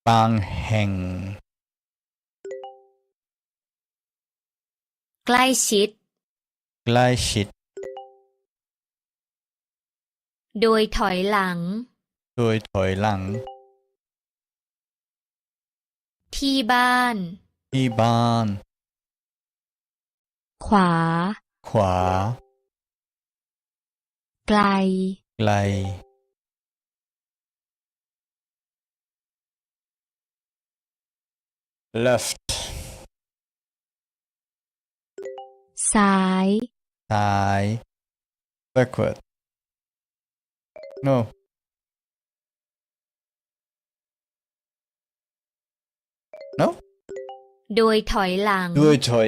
บางแห่ง ใกล้ชิด ใกล้ชิด โดยถอยหลัง โดยถอยหลัง ที่บ้าน ที่บ้าน ขวา ขวา ไกล ไกล left ซ้าย ซ้าย backward no no โดยถอยหลัง ด้วยถอย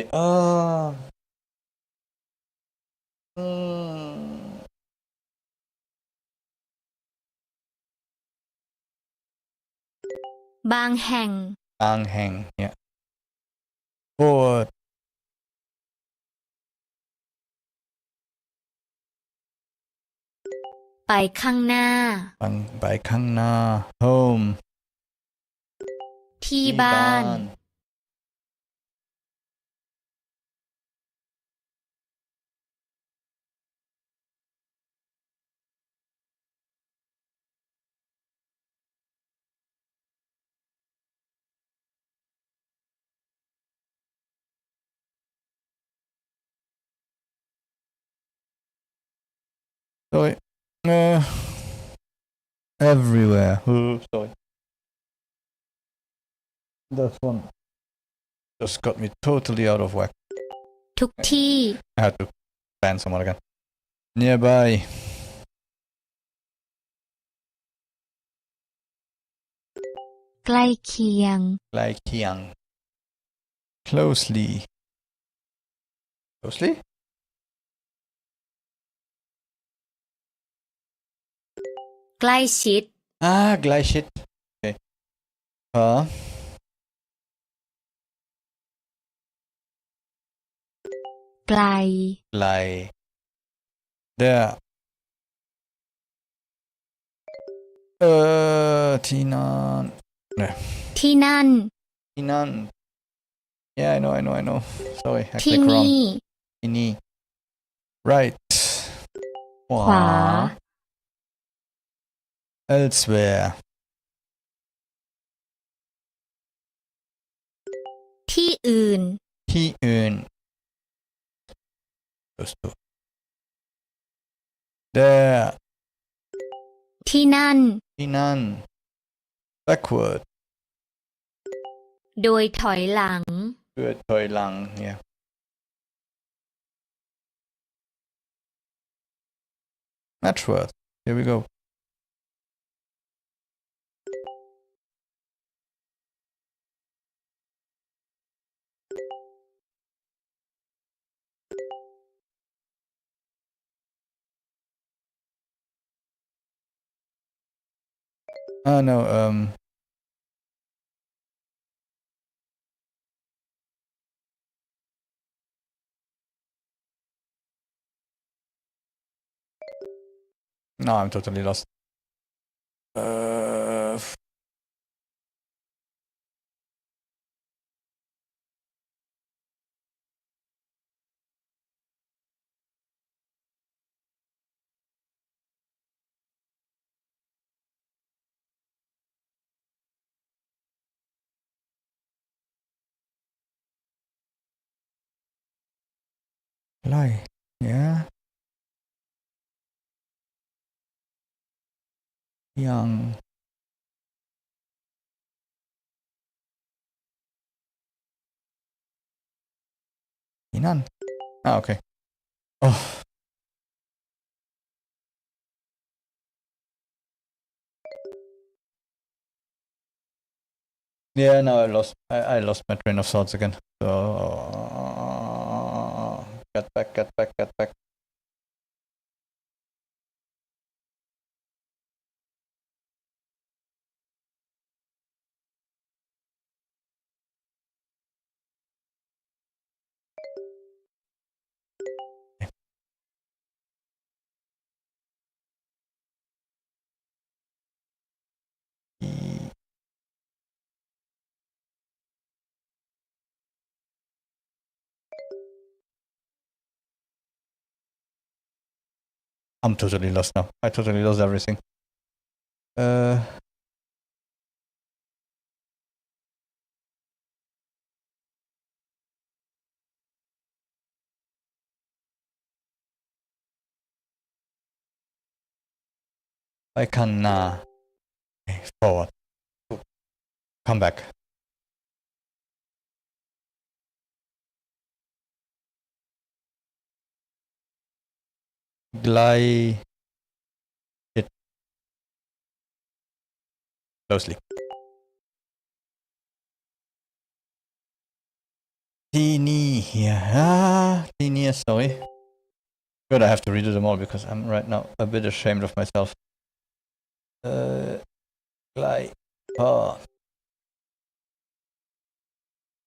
บางแห่ง บางแห่ง yeah forward ไปข้างหน้า ไปข้างหน้า home ที่บ้าน sorry everywhere sorry that one just got me totally out of whack ทุกที่ I had to plan someone again nearby ใกล้เคียง ใกล้เคียง closely ใกล้ชิด ใกล้ชิด okay ไกล ไกล there ที่นั่น ที่นั่น ที่นั่น yeah I know sorry I ที่ clicked wrong นี่ ที่นี่ right ข ขวา elsewhere ที่อื่น ที่อื่น those two there ที่นั่น ที่นั่น backward โดยถอยหลัง เพื่อถอยหลัง yeah Match words. Here we go. Oh no, no, I'm totally lost. Lie. Yeah. Young. Inan. Ah, okay. Oh. Yeah, no, I lost my train of thoughts again. So get back. I'm totally lost now. I totally lost everything. I can forward. Come back. Glide it closely. Teeny here. Teeny, sorry. Good, I have to redo them all because I'm right now a bit ashamed of myself. Glide. Oh.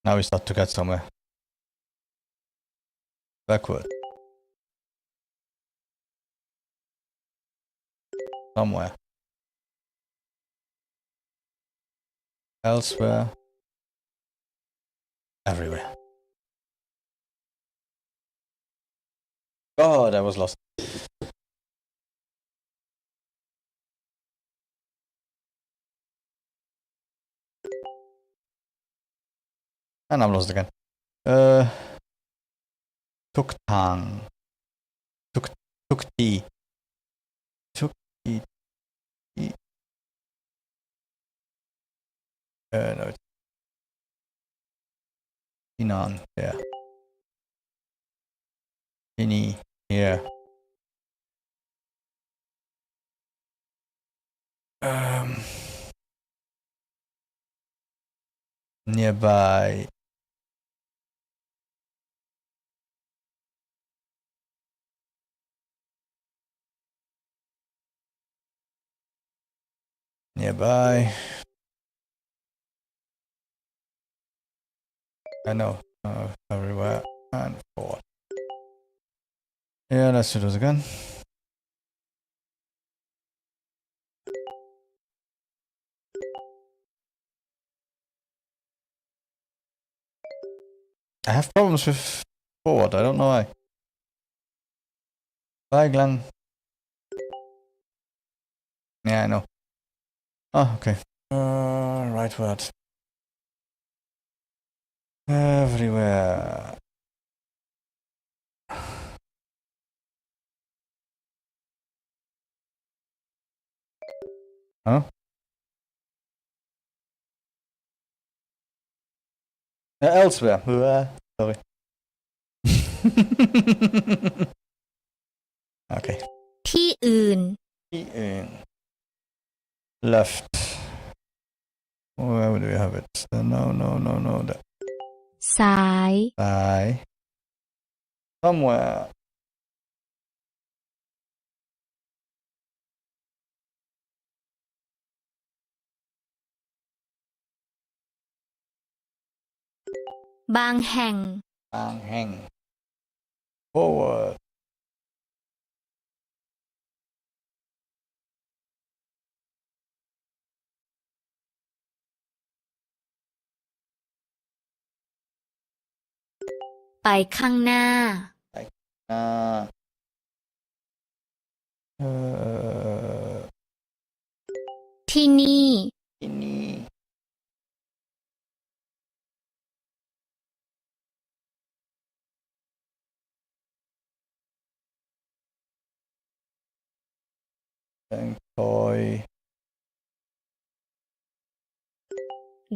Now we start to get somewhere. Backward. Somewhere. Elsewhere. Everywhere. God, I was lost. And I'm lost again. Tuk tang. Tuk ti. Tuk ti. No, it's Inan. Yeah. Ini. Yeah. Nearby. Nearby. I know. Everywhere. And forward. Yeah, let's do this again. I have problems with forward. I don't know why. Bye, Glenn. Yeah, I know. Oh, okay. Right word. Everywhere. Huh? Elsewhere. Sorry. Okay. ที่อื่น ที่อื่น left where do we have it no that ซ้าย ซ้าย somewhere บางแห่ง บางแห่ง forward ไปข้างหน้า หน้าเอ่อ ที่นี่ ที่นี่แตงทอย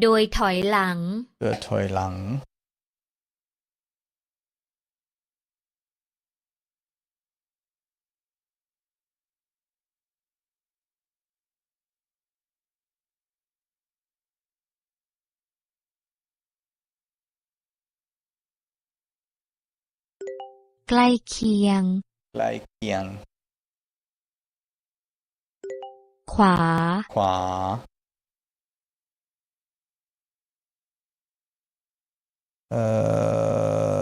โดยถอยหลัง เพื่อถอยหลัง ใกล้เคียง ใกล้เคียง ขวา ขวาเอ่อ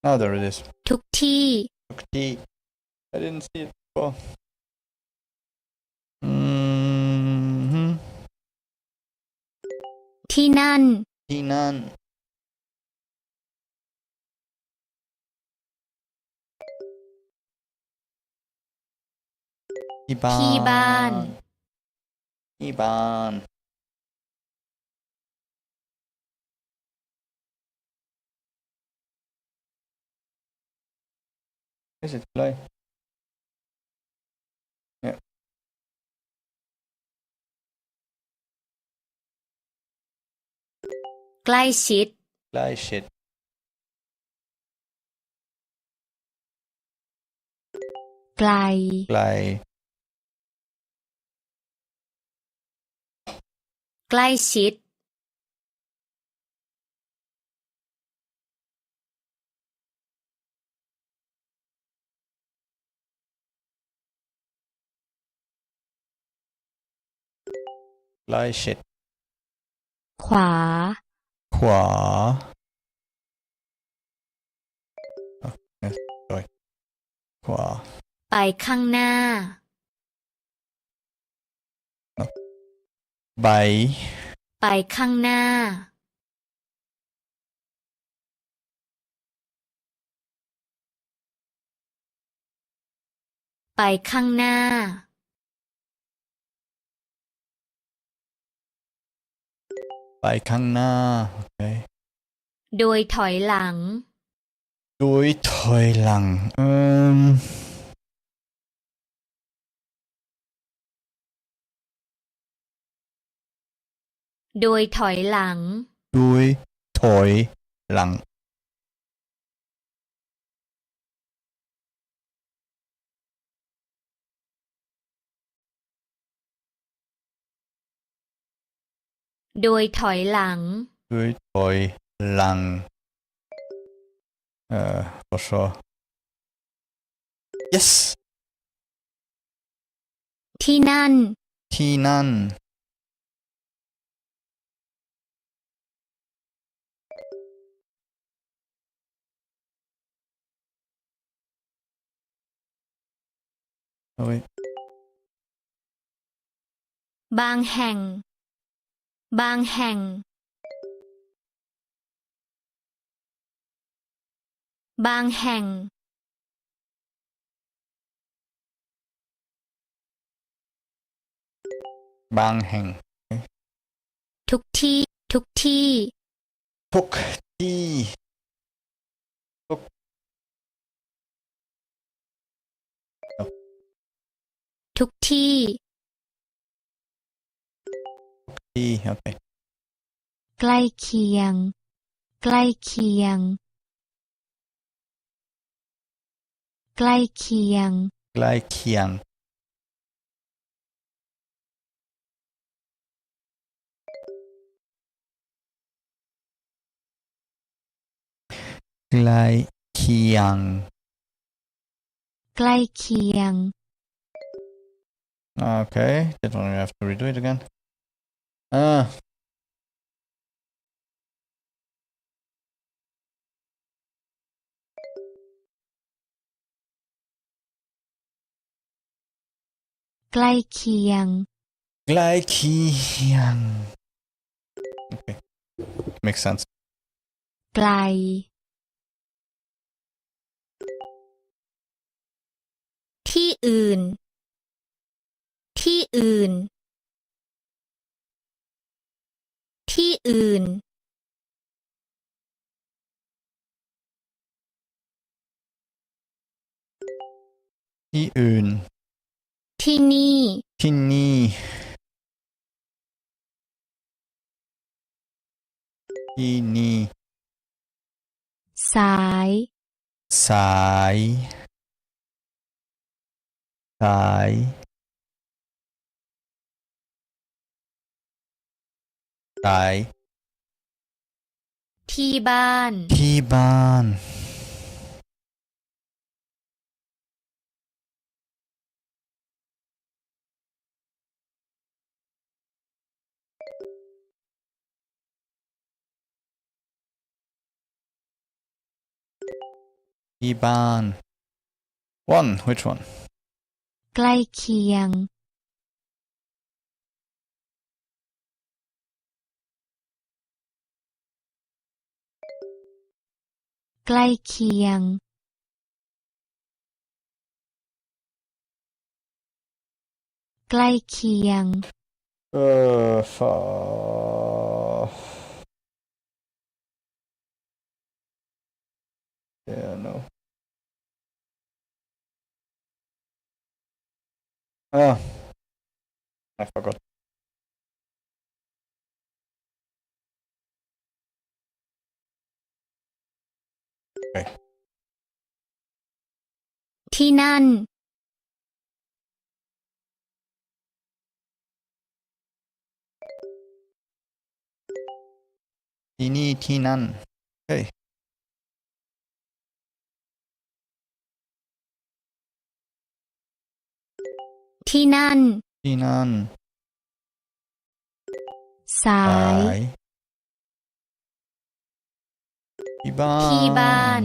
now there it is ทุกที่ ทุกที่ I didn't see it before ที่นั่น ที่นั่นที่บ้าน ที่บ้าน ที่บ้าน Is it play เนี่ย ใกล้ชิด ใกล้ชิด ไกล ไกล ใกล้ชิด ใกล้ชิด ขวา ขวา sorry ขวา ไปข้างหน้า ใบ ไปข้างหน้า ไปข้างหน้า ไปข้างหน้า โอเค โดยถอยหลัง โดยถอยหลังโดยถอยหลัง โดยถอยหลัง โดยถอยหลัง โดยถอยหลังfor sure yes ที่นั่น ที่นั่น oh wait บางแห่ง บางแห่ง บางแห่ง บางแห่งทุกที่ทุกที่ ทุกที่ทุกทุกที่ ที่โอเคใกล้เคียง ใกล้เคียง ใกล้เคียง ใกล้เคียงใกล้เคียง ใกล้เคียง okay that one we have to redo it again ใกล้เคียง ใกล้เคียง okay makes sense ไกล ที่อื่น ที่อื่น ที่อื่น ที่อื่นที่นี่ ที่นี่ที่นี่สาย สายสายสาย ที่บ้าน ที่บ้านที่บ้าน one which one ใกล้เคียง ใกล้เคียง ใกล้เคียง far yeah no I forgot okay ที่นั่น ที่นี่ที่นั่นเฮ้ย ที่นั่น ที่นั่นสา สาย ยที่บ้าน ที่บ้าน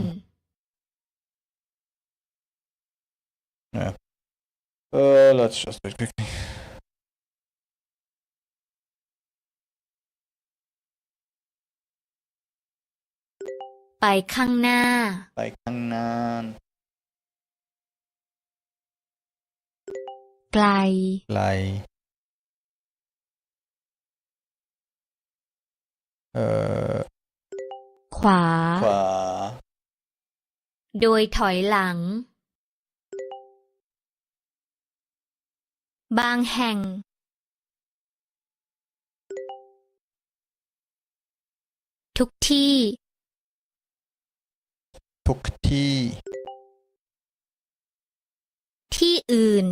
yeah let's just do it quickly ไปข้างหน้า ไปข้างหน้า ไกล ไกลขวา ขวา โดยถอยหลัง บางแห่ง ทุกที่ ทุกที่ ที่อื่น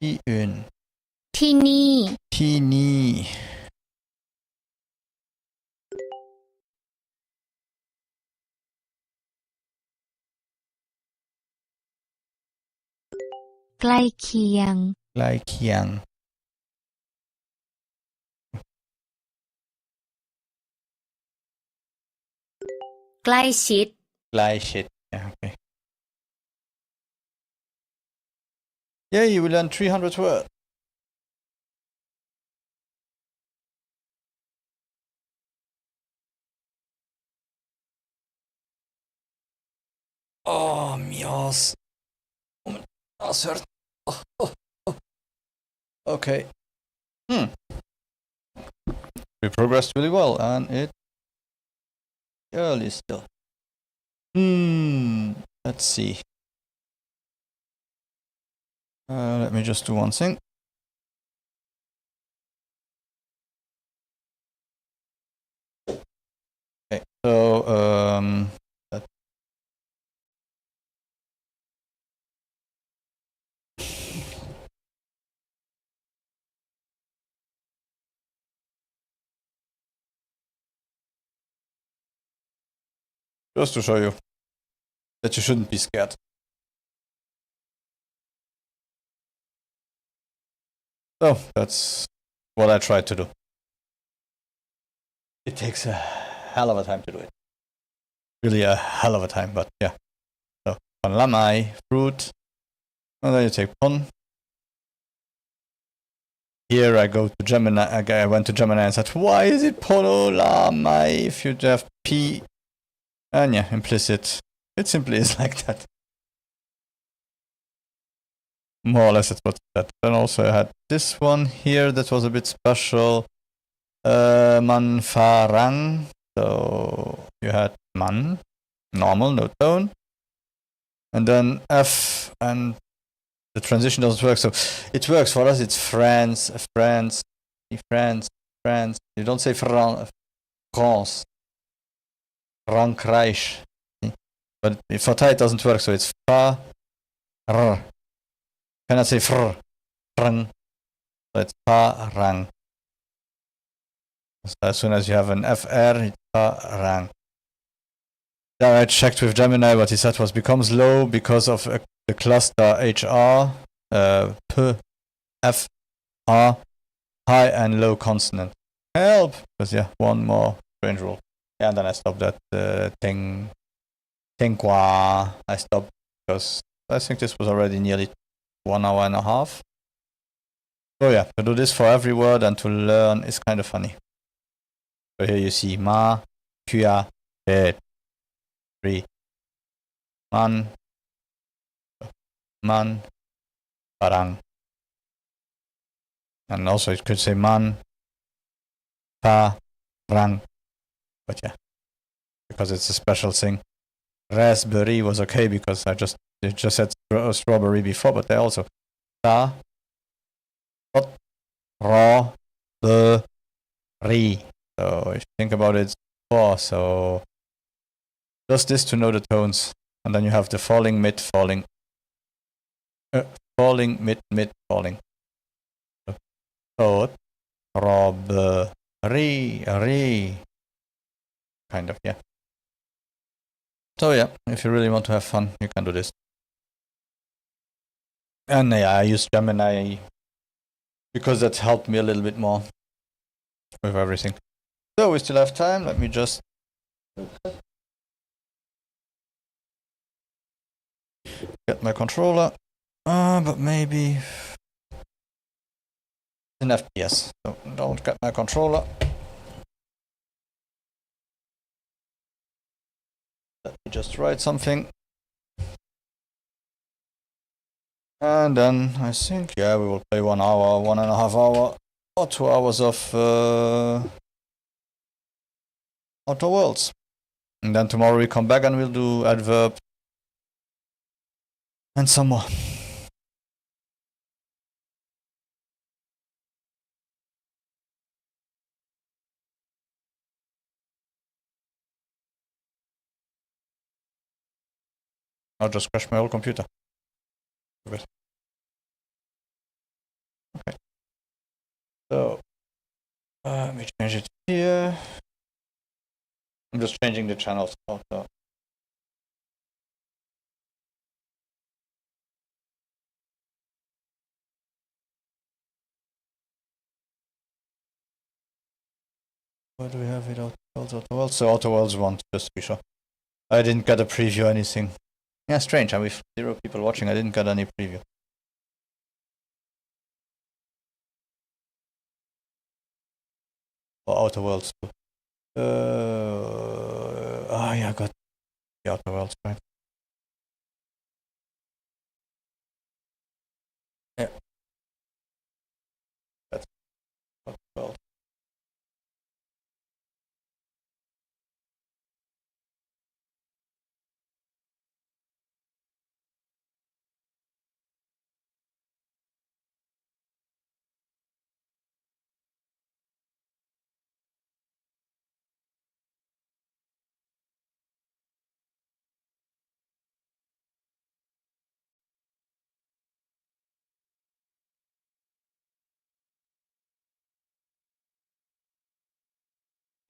ที่อื่น ที่นี่ ที่นี่ใกล้เคียง ใกล้เคียง ใกล้ชิด ใกล้ชิด yeah okay yeah you will learn 300 words Yes. Moment. Hört. Oh. Okay. We progressed really well, and it's early still. Let's see. Let me just do one thing. Okay, so just to show you that you shouldn't be scared. So that's what I tried to do. It takes a hell of a time to do it. Really a hell of a time, but yeah. So panlamai, fruit, and then you take pon. Here I go to Gemini. I went to Gemini and said, why is it ponolamai if you have p? And yeah, implicit. It simply is like that. More or less that's what that. Then also I had this one here that was a bit special. Man farang. So you had man, normal, no tone. And then F, and the transition doesn't work. So it works for us. It's France. You don't say France. Frankreich. But for Thai it doesn't work. So it's fa, r. Cannot say fr, frang. So it's fa, rang. So as soon as you have an FR, it's fa, rang. Yeah, I checked with Gemini. What he said was becomes low because of the cluster HR, P, F, R, high and low consonant. Help! Because yeah, one more strange rule. Yeah, and then I stopped at Tengqua. I stopped because I think this was already nearly 1 hour and a half. So yeah, to do this for every word and to learn is kind of funny. So here you see ma, pia, et, three, man, parang. And also it could say man, pa, rang. But yeah, because it's a special thing. Raspberry was okay because it just said strawberry before, but they also ta, pot, raw, the, ri. So if you think about it, it's four. So just this to know the tones, and then you have the falling, mid, falling, falling, mid, falling. Pot, rob, ri. Kind of, yeah. So yeah, if you really want to have fun, you can do this. And yeah, I use Gemini because that helped me a little bit more with everything. So we still have time. Let me just get my controller. But maybe in FPS. So don't get my controller. Let me just write something. And then I think, yeah, we will play 1 hour, 1.5 hour, or 2 hours of Outer Worlds. And then tomorrow we come back and we'll do adverb and some more. I'll just crash my whole computer. Okay. So let me change it here. I'm just changing the channels. Also. Where do we have it? Outer Worlds. So Outer Worlds 1, just to be sure. I didn't get a preview or anything. Yeah, strange. And with 0 people watching, I didn't get any preview. Or Outer Worlds 2. Yeah, I got the Outer Worlds, right?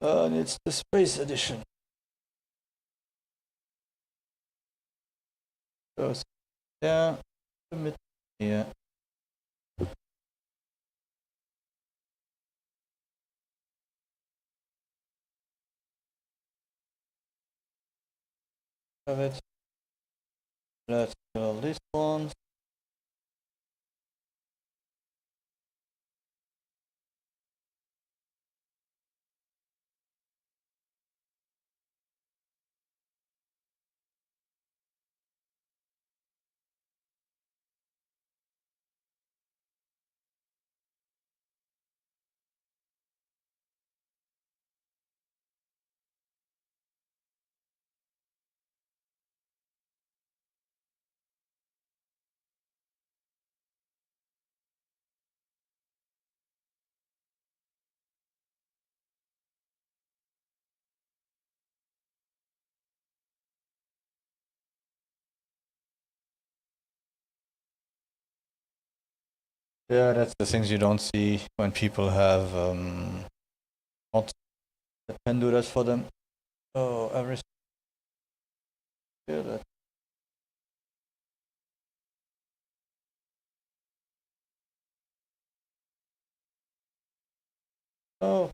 And it's the space edition. Goes there, submit here. Have it. Let's fill this one. Yeah, that's the things you don't see when people have not that can do that for them. Oh, everything. Yeah, that. Oh,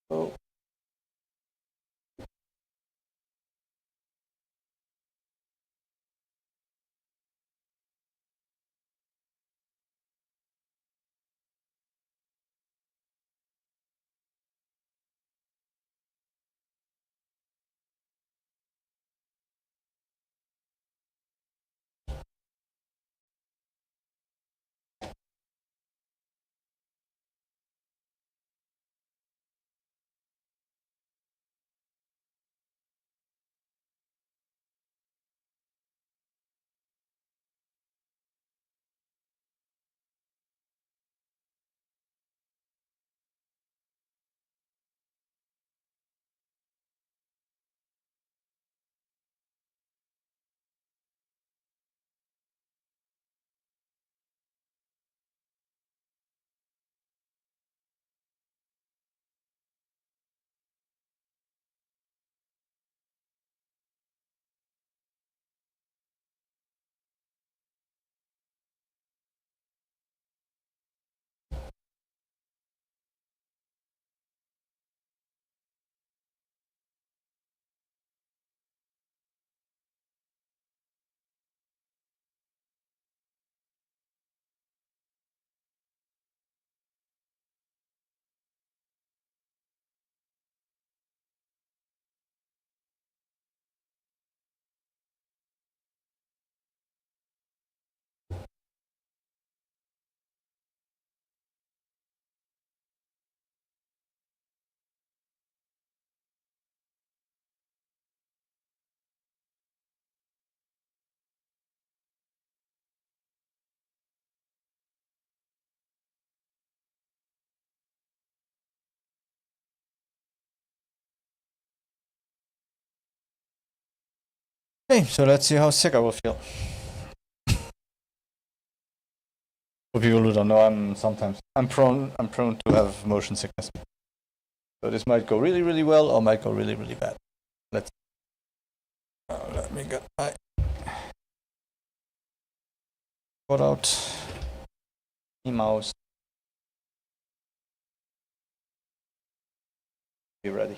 oh. Okay, so let's see how sick I will feel. For people who don't know, I'm prone to have motion sickness. So this might go really, really well, or might go really, really bad. Let me get my keyboard out. Mouse. Be ready.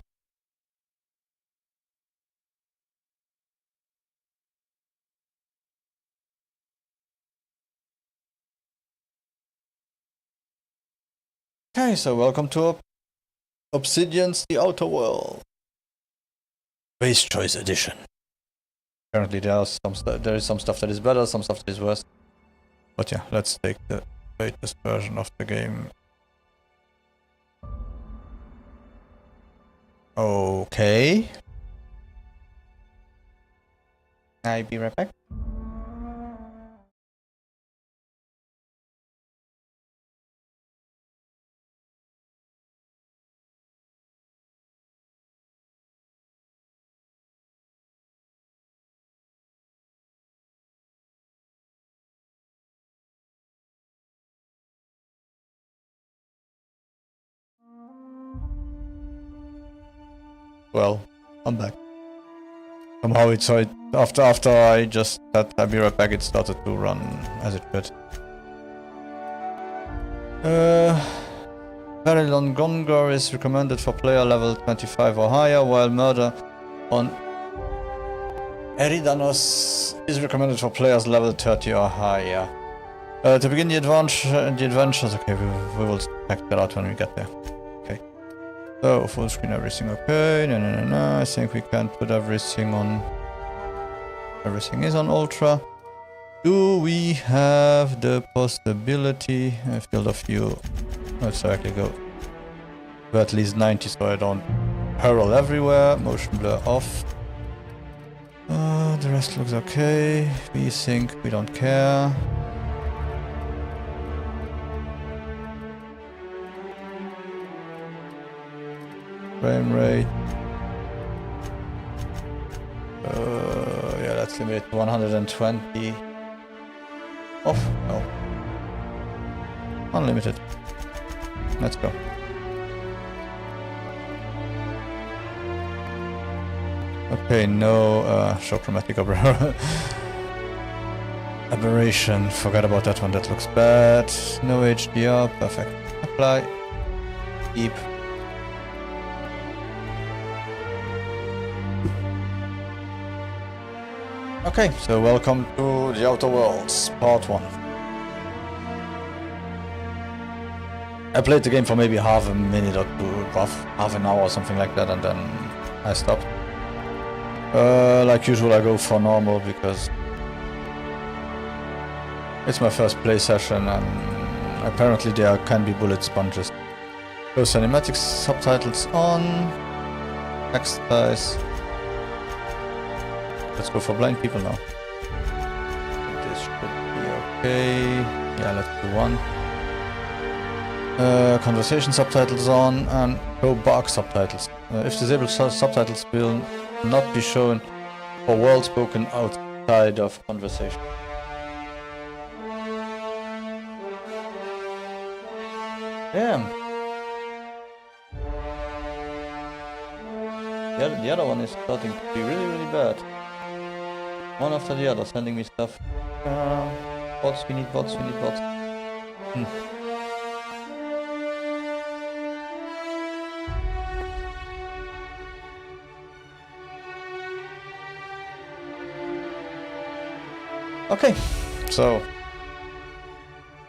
Okay, so welcome to Obsidian's The Outer World. Base Choice Edition. Apparently there is some stuff that is better, some stuff that is worse. But yeah, let's take the latest version of the game. Okay. I'll be right back. Well, I'm back. Somehow after I just said I'll be right back, it started to run as it should. Marilyn Gongor is recommended for player level 25 or higher, while Murder on Eridanos is recommended for players level 30 or higher. To begin the adventures, okay, we will check that out when we get there. Okay. So, full screen, everything okay. No. I think we can put everything on. Everything is on ultra. Do we have the possibility? Field of view. Let's actually go to at least 90 so I don't hurl everywhere. Motion blur off. The rest looks okay. We think we don't care. Frame rate. Yeah, let's limit it to 120. Off? No. Unlimited. Let's go. Okay, no show chromatic aberration. Forgot about that one, that looks bad. No HDR, perfect. Apply. Keep. Okay, so welcome to the Outer Worlds, part 1. I played the game for maybe half a minute or two, half an hour or something like that, and then I stopped. Like usual, I go for normal because it's my first play session, and apparently there can be bullet sponges. So cinematics subtitles on, text size. Let's go for blind people now. This should be okay. Yeah, let's do one. Conversation subtitles on and show bark subtitles. If disabled, subtitles will not be shown for words spoken outside of conversation. Damn. The other one is starting to be really bad. One after the other, sending me stuff. Bots, we need bots. Okay, so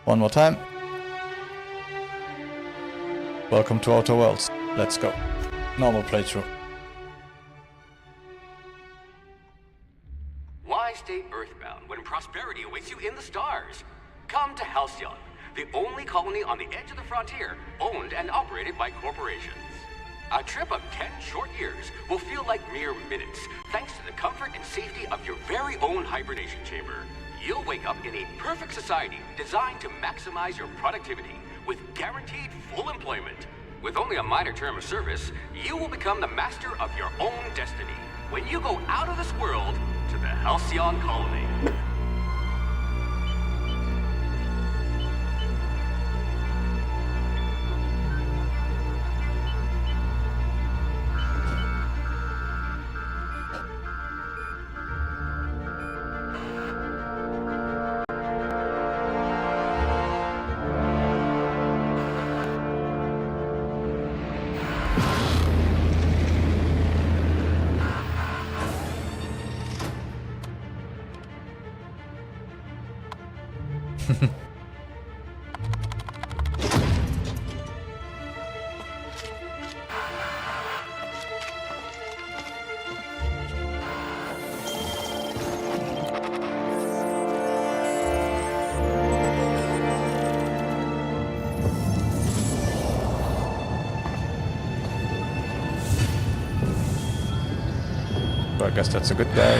one more time. Welcome to Outer Worlds. Let's go. Normal playthrough. Why stay earthbound when prosperity awaits you in the stars? Come to Halcyon, the only colony on the edge of the frontier, owned and operated by corporations. A trip of 10 short years will feel like mere minutes, thanks to the comfort and safety of your very own hibernation chamber. You'll wake up in a perfect society designed to maximize your productivity with guaranteed full employment. With only a minor term of service, you will become the master of your own destiny when you go out of this world to the Halcyon colony. So I guess that's a good guy.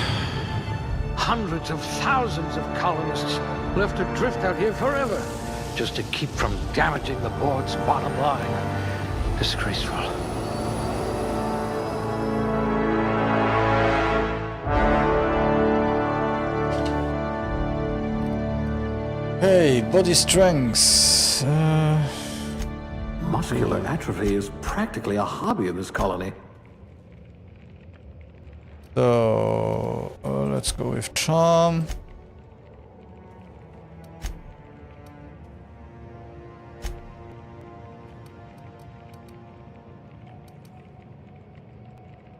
Hundreds of thousands of colonists will have to drift out here forever just to keep from damaging the board's bottom line. Disgraceful. Hey, body strength. Muscular atrophy is practically a hobby in this colony. So let's go with charm.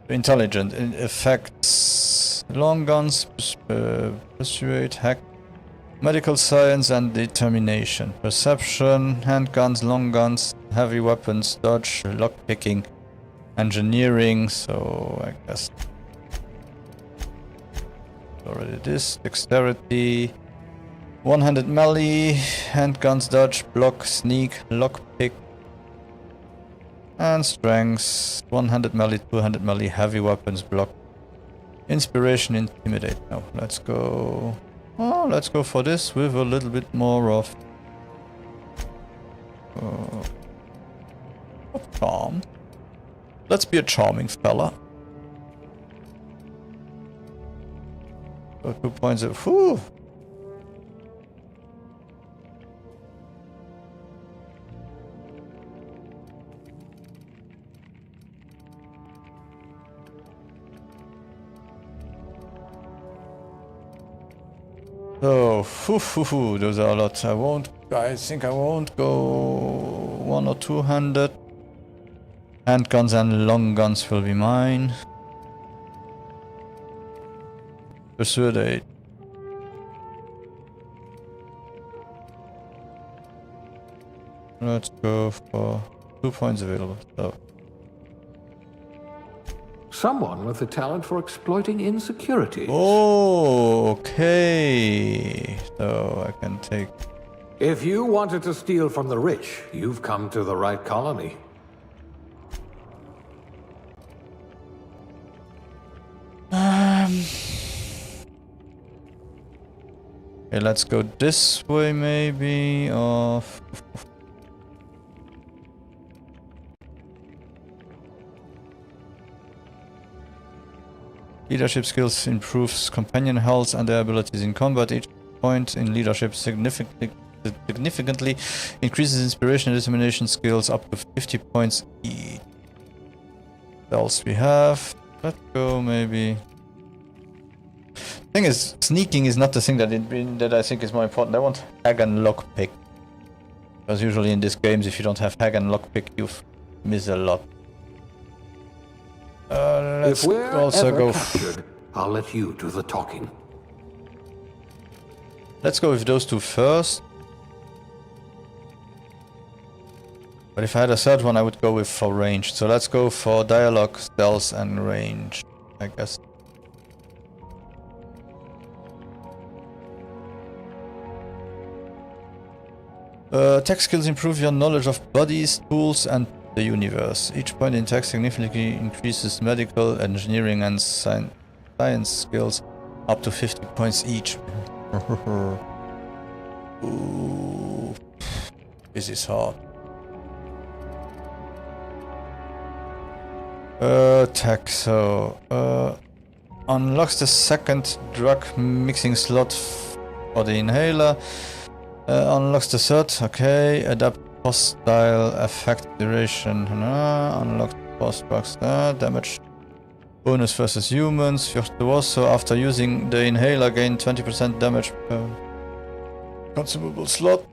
Intelligent. It affects long guns, persuade, hack, medical science and determination. Perception, handguns, long guns, heavy weapons, dodge, lockpicking, engineering, so I guess already this. Dexterity, one-handed melee, handguns, dodge, block, sneak, lockpick, and strength, one-handed melee, two-handed melee, heavy weapons, block, inspiration, intimidate. No, let's go. Oh, let's go for this with a little bit more of charm. Let's be a charming fella. So 2 points of whew. So, those are a lot. I think I won't go 1 or 200. Handguns and long guns will be mine. Persuade. Let's go for 2 points available. So. Someone with the talent for exploiting insecurities. Oh, okay. So I can take. If you wanted to steal from the rich, you've come to the right colony. Okay, let's go this way maybe. Or leadership skills improves companion health and their abilities in combat. Each point in leadership significantly increases inspiration and determination skills up to 50 points each. What else we have? Let's go maybe. Thing is, sneaking is not the thing that I think is more important. I want hag and lockpick. Because usually in these games, if you don't have hag and lockpick, you miss a lot. Let's If we're also ever go. captured, I'll let you do the talking. Let's go with those two first. But if I had a third one, I would go with for range. So let's go for dialogue, stealth, and range, I guess. Tech skills improve your knowledge of bodies, tools, and the universe. Each point in tech significantly increases medical, engineering, and science skills up to 50 points each. Ooh, this is hard. Tech, so unlocks the second drug mixing slot for the inhaler. Unlocks the third, okay. Adapt hostile effect duration. Unlocked boss drugs. Damage bonus versus humans. Virtuoso, after using the inhaler, gain 20% damage per consumable slot.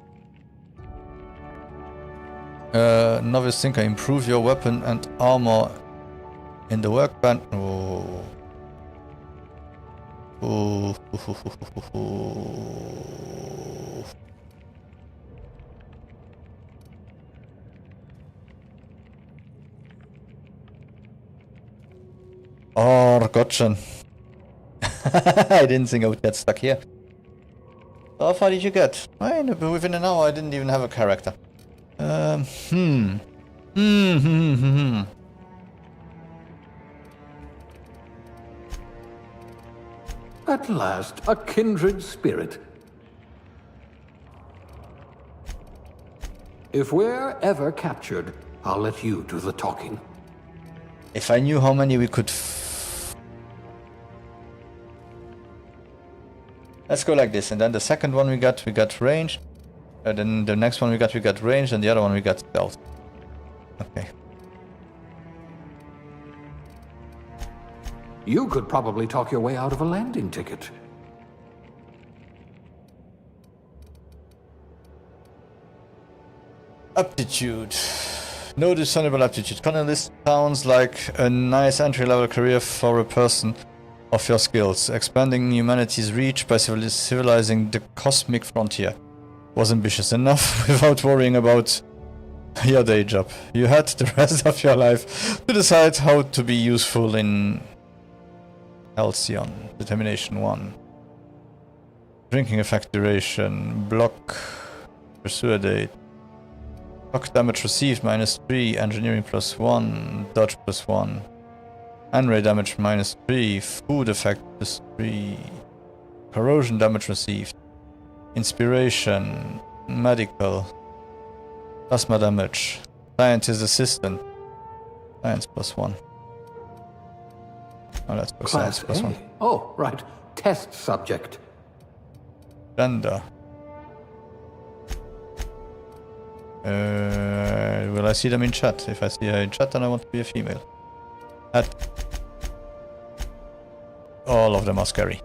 Novice Thinker, improve your weapon and armor in the workbench. Oh. Oh. Oh, gotcha. I didn't think I would get stuck here. How far did you get? Within an hour I didn't even have a character. At last, a kindred spirit. If we're ever captured, I'll let you do the talking. If I knew how many we could... Let's go like this, and then the second one we got ranged. Then the next one we got ranged, and the other one we got stealth. Okay. You could probably talk your way out of a landing ticket. Aptitude. No discernible aptitude. Colonist sounds like a nice entry-level career for a person of your skills. Expanding humanity's reach by civilizing the cosmic frontier was ambitious enough without worrying about your day job. You had the rest of your life to decide how to be useful in Halcyon. Determination 1. Drinking effect duration. Block. Persuadate. Block damage received -3, engineering +1, dodge +1, N-ray damage -3, food effect +3, corrosion damage received, inspiration, medical, plasma damage, scientist assistant, science +1. Oh, that's Class science +1. Oh, right. Test subject. Gender. Will I see them in chat? If I see her in chat, then I want to be a female. All of them are scary.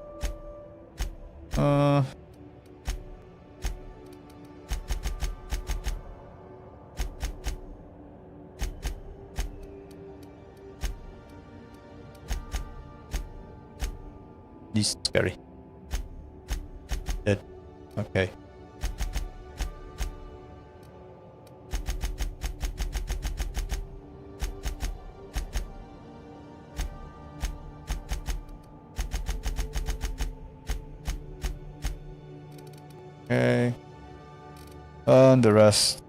Least scary. Dead. Okay. Okay. And the rest.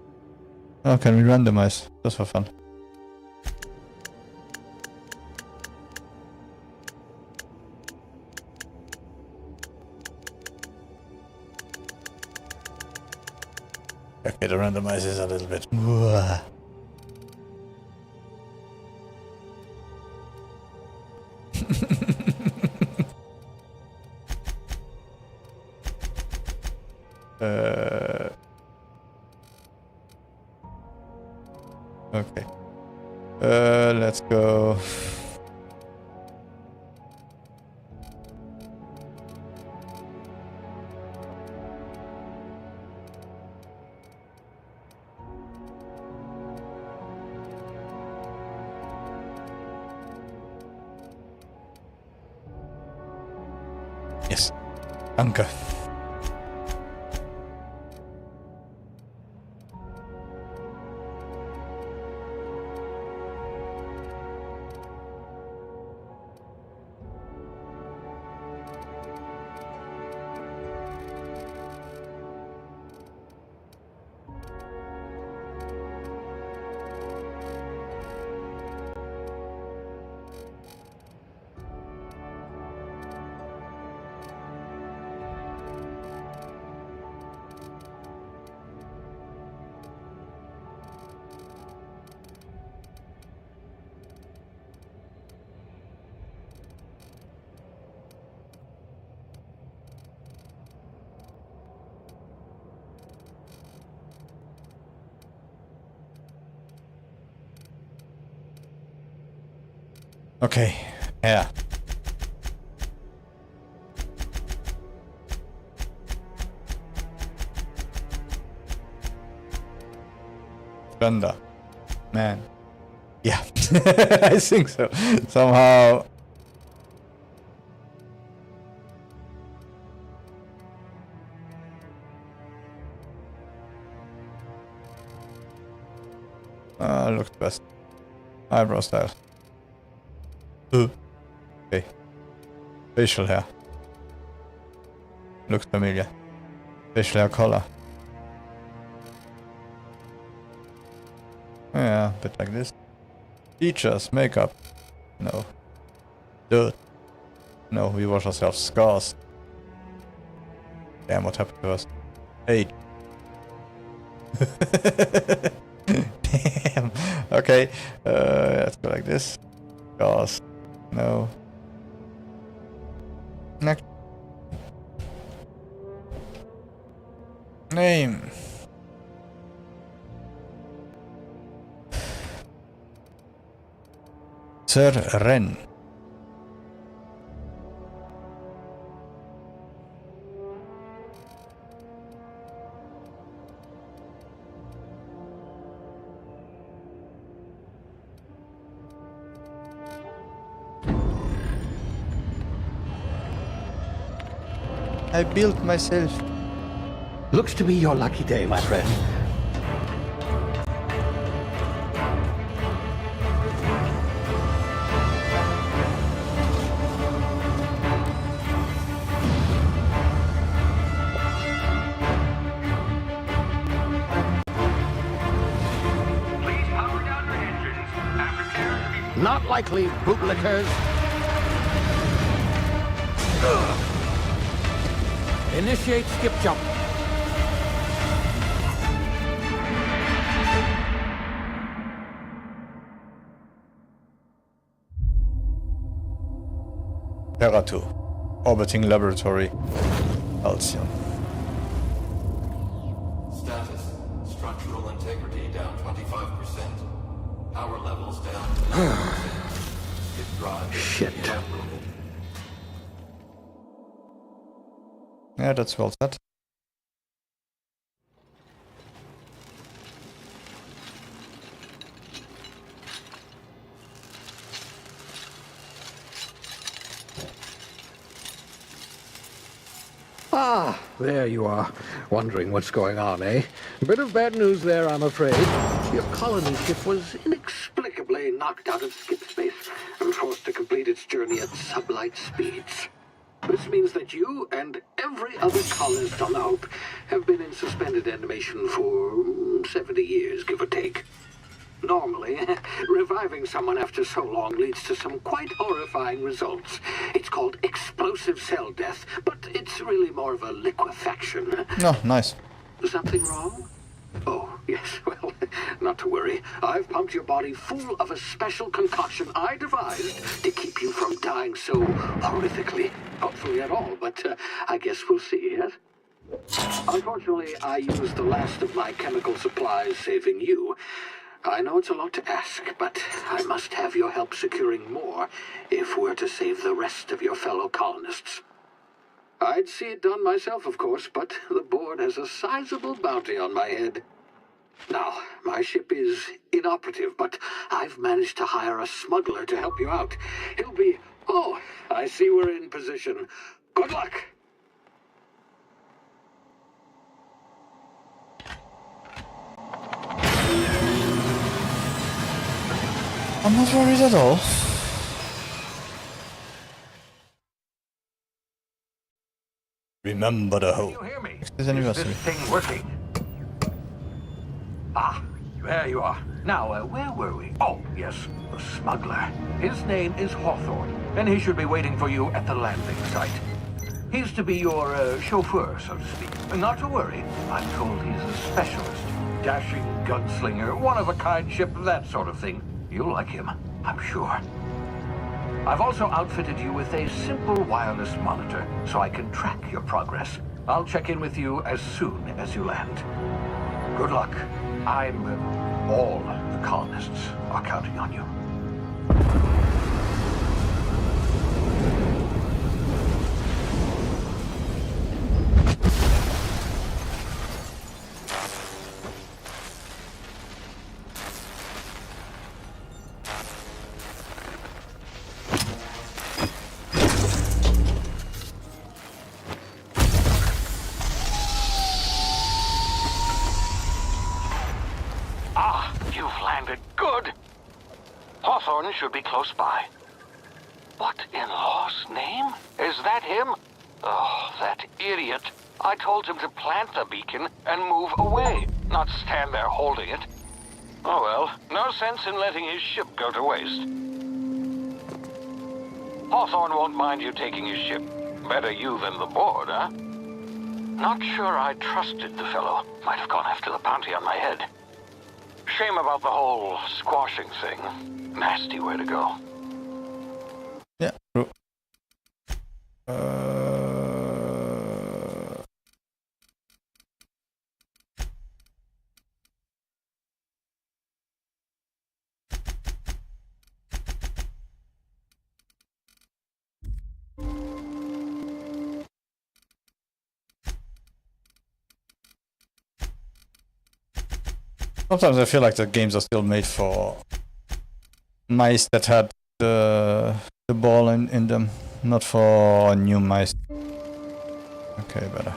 Oh, can we randomize? Just for fun. Okay, the randomize is a little bit. Okay. Let's go. Yes. Anchor. Okay, yeah. Thunder. Man. Yeah. I think so. Somehow. Looks best. Eyebrow style. Okay. Facial hair. Looks familiar. Facial hair color. Yeah, a bit like this. Features, makeup. No. Dirt. No, we wash ourselves. Scars. Damn, what happened to us? Hey. Damn. Okay. Let's go like this. Scars. No. Next. Name. Sir Ren. I built myself. Looks to be your lucky day, my friend. Please power down your engines and prepare to be... Not likely, bootlickers. Initiate skip jump. Terra 2. Orbiting laboratory. Halcyon. Status. Structural integrity down 25%. Power levels down to 90%. Skip drive. Shit. Yeah, that's well said. Ah, there you are. Wondering what's going on, eh? Bit of bad news there, I'm afraid. Your colony ship was inexplicably knocked out of skip space and forced to complete its journey at sublight speeds. This means that you and every other colonist on the Hope have been in suspended animation for 70 years, give or take. Normally, reviving someone after so long leads to some quite horrifying results. It's called explosive cell death, but it's really more of a liquefaction. Oh, nice. Something wrong? Oh, yes, well, not to worry. I've pumped your body full of a special concoction I devised to keep you from dying so horrifically. Hopefully at all, but I guess we'll see, yes? Unfortunately, I used the last of my chemical supplies saving you. I know it's a lot to ask, but I must have your help securing more if we're to save the rest of your fellow colonists. I'd see it done myself, of course, but the board has a sizable bounty on my head. Now, my ship is inoperative, but I've managed to hire a smuggler to help you out. He'll be... Oh, I see we're in position. Good luck! I'm not worried at all. Remember the hope. You hear me? Next is Is anniversary. this thing working? Ah, there you are. Now, where were we? Oh, yes, the smuggler. His name is Hawthorne, and he should be waiting for you at the landing site. He's to be your chauffeur, so to speak. Not to worry, I'm told he's a specialist. Dashing gunslinger, one-of-a-kind ship, that sort of thing. You'll like him, I'm sure. I've also outfitted you with a simple wireless monitor, so I can track your progress. I'll check in with you as soon as you land. Good luck. All the colonists are counting on you. Hawthorne should be close by. What in law's name? Is that him? Oh, that idiot. I told him to plant the beacon and move away, not stand there holding it. Oh well, no sense in letting his ship go to waste. Hawthorne won't mind you taking his ship. Better you than the board, huh? Not sure I trusted the fellow. Might have gone after the bounty on my head. Shame about the whole squashing thing. Nasty way to go. Yeah, true. Sometimes I feel like the games are still made for mice that had the ball in them, not for new mice. Okay, better.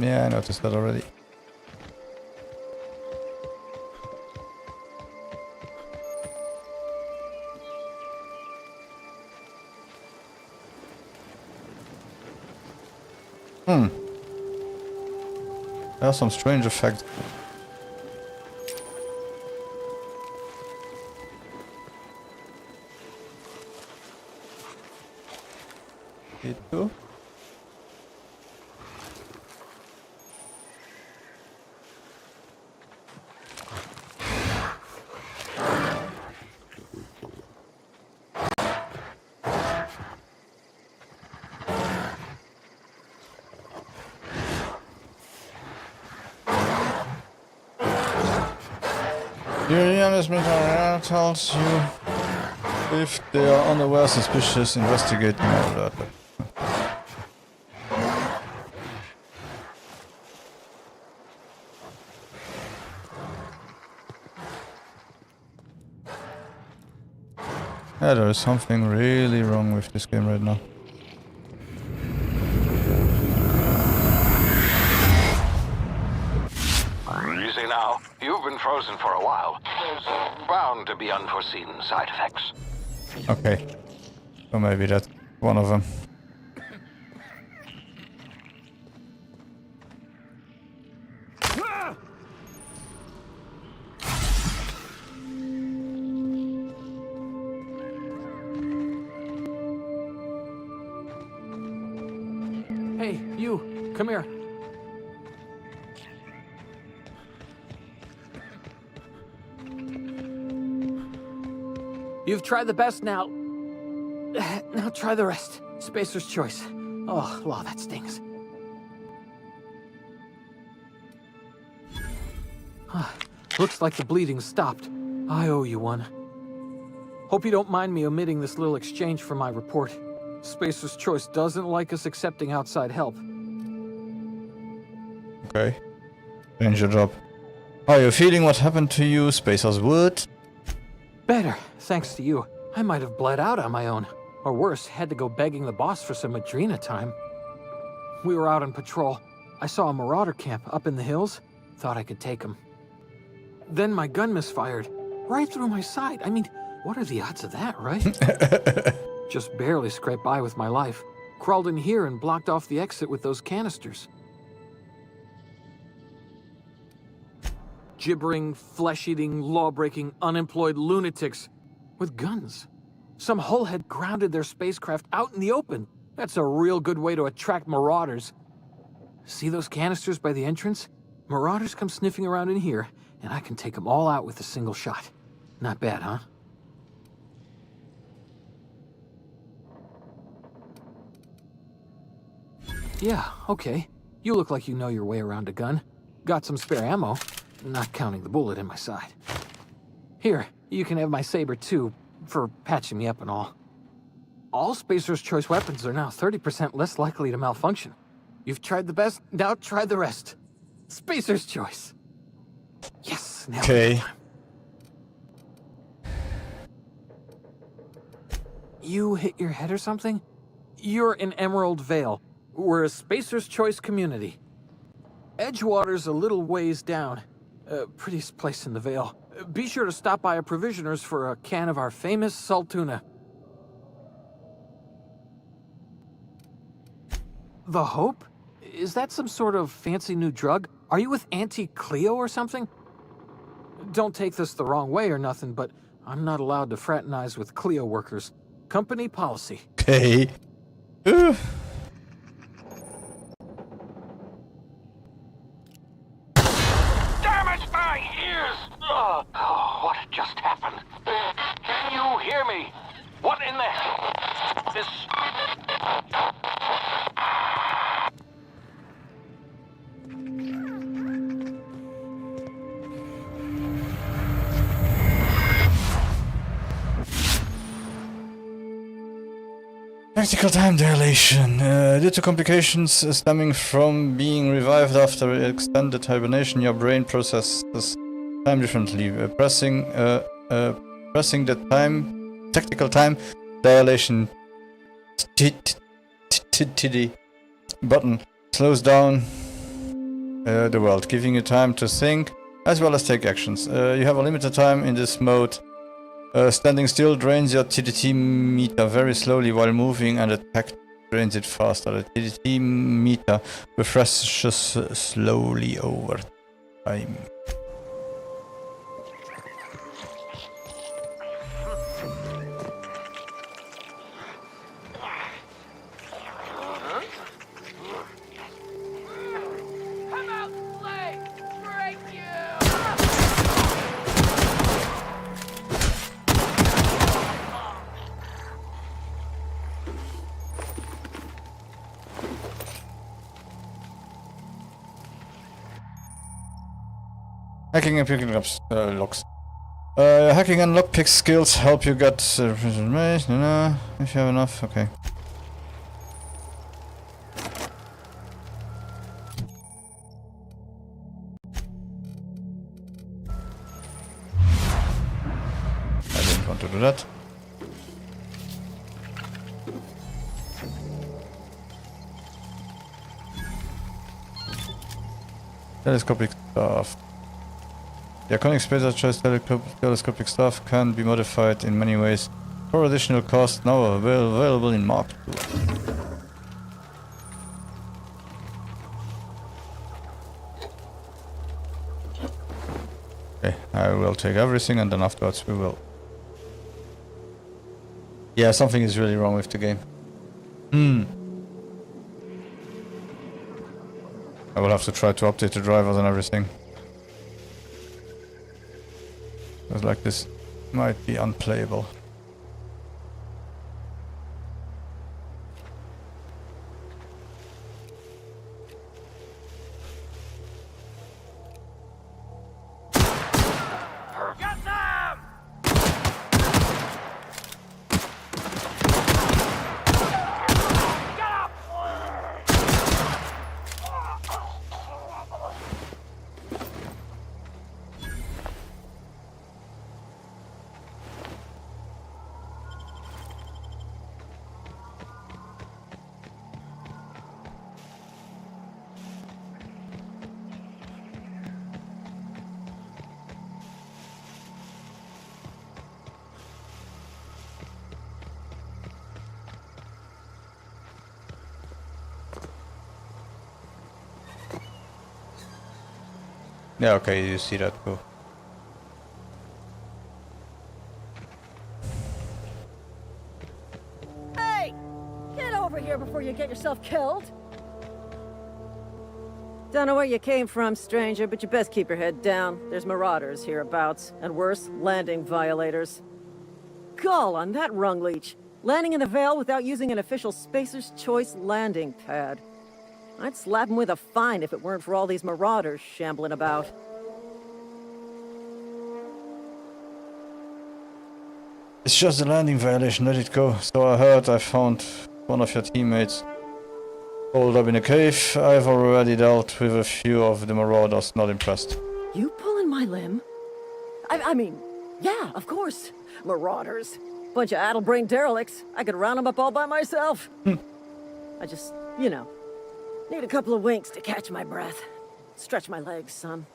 Yeah, I noticed that already. There are some strange effects. It too? Your management tells you if they are unaware, suspicious, investigate and all that. Yeah, there is something really wrong with this game right now. Easy now. You've been frozen for a while. There's bound to be unforeseen side effects. Okay. So maybe that's one of them. Hey, you, come here. You've tried the best now. Now try the rest. Spacer's choice. Oh, wow, that stings. Looks like the bleeding stopped. I owe you one. Hope you don't mind me omitting this little exchange from my report. Spacer's choice doesn't like us accepting outside help. Okay. Change your job. Are you feeling what happened to you, Spacers would? Better, thanks to you. I might have bled out on my own. Or worse, had to go begging the boss for some Adrena time. We were out on patrol. I saw a marauder camp up in the hills. Thought I could take him. Then my gun misfired. Right through my side. I mean, what are the odds of that, right? Just barely scraped by with my life. Crawled in here and blocked off the exit with those canisters. Gibbering, flesh-eating, law-breaking, unemployed lunatics with guns. Some hullhead grounded their spacecraft out in the open. That's a real good way to attract marauders. See those canisters by the entrance? Marauders come sniffing around in here, and I can take them all out with a single shot. Not bad, huh? Yeah, okay. You look like you know your way around a gun. Got some spare ammo, not counting the bullet in my side. Here, you can have my saber too, for patching me up and all. All Spacer's Choice weapons are now 30% less likely to malfunction. You've tried the best, now try the rest. Spacer's Choice. Yes, now Okay. You hit your head or something? You're in Emerald Vale. We're a Spacer's Choice community. Edgewater's a little ways down. Prettiest place in the Vale. Be sure to stop by a provisioner's for a can of our famous salt tuna. The Hope? Is that some sort of fancy new drug? Are you with Auntie Cleo or something? Don't take this the wrong way or nothing, but I'm not allowed to fraternize with Cleo workers. Company policy. Okay. Damn it, my ears! Oh, what just happened? Can you hear me? What in the hell? This... Tactical time dilation. Due to complications stemming from being revived after extended hibernation, your brain processes time differently. Pressing the tactical time dilation button slows down the world, giving you time to think as well as take actions. You have a limited time in this mode. Standing still drains your TDT meter very slowly while moving, and attack drains it faster. The TDT meter refreshes slowly over time. Hacking and picking up locks. Hacking and lockpick skills help you get if you have enough. Okay. I didn't want to do that. Telescopic stuff. The iconic space choice telescopic staff can be modified in many ways for additional cost, now available in Mark II. Okay, I will take everything and then afterwards we will. Yeah, something is really wrong with the game. I will have to try to update the drivers and everything. Because like this might be unplayable. Yeah, okay, you see that, cool. Hey! Get over here before you get yourself killed! Don't know where you came from, stranger, but you best keep your head down. There's marauders hereabouts, and worse, landing violators. Gall on that rung leech! Landing in the Vale without using an official Spacer's Choice landing pad. I'd slap him with a fine if it weren't for all these marauders shambling about. It's just a landing violation, let it go. So I heard I found one of your teammates holed up in a cave. I've already dealt with a few of the marauders, not impressed. You pulling my limb? I mean, yeah, of course. Marauders. Bunch of addle-brained derelicts. I could round them up all by myself. I just, you know, need a couple of winks to catch my breath. Stretch my legs, son.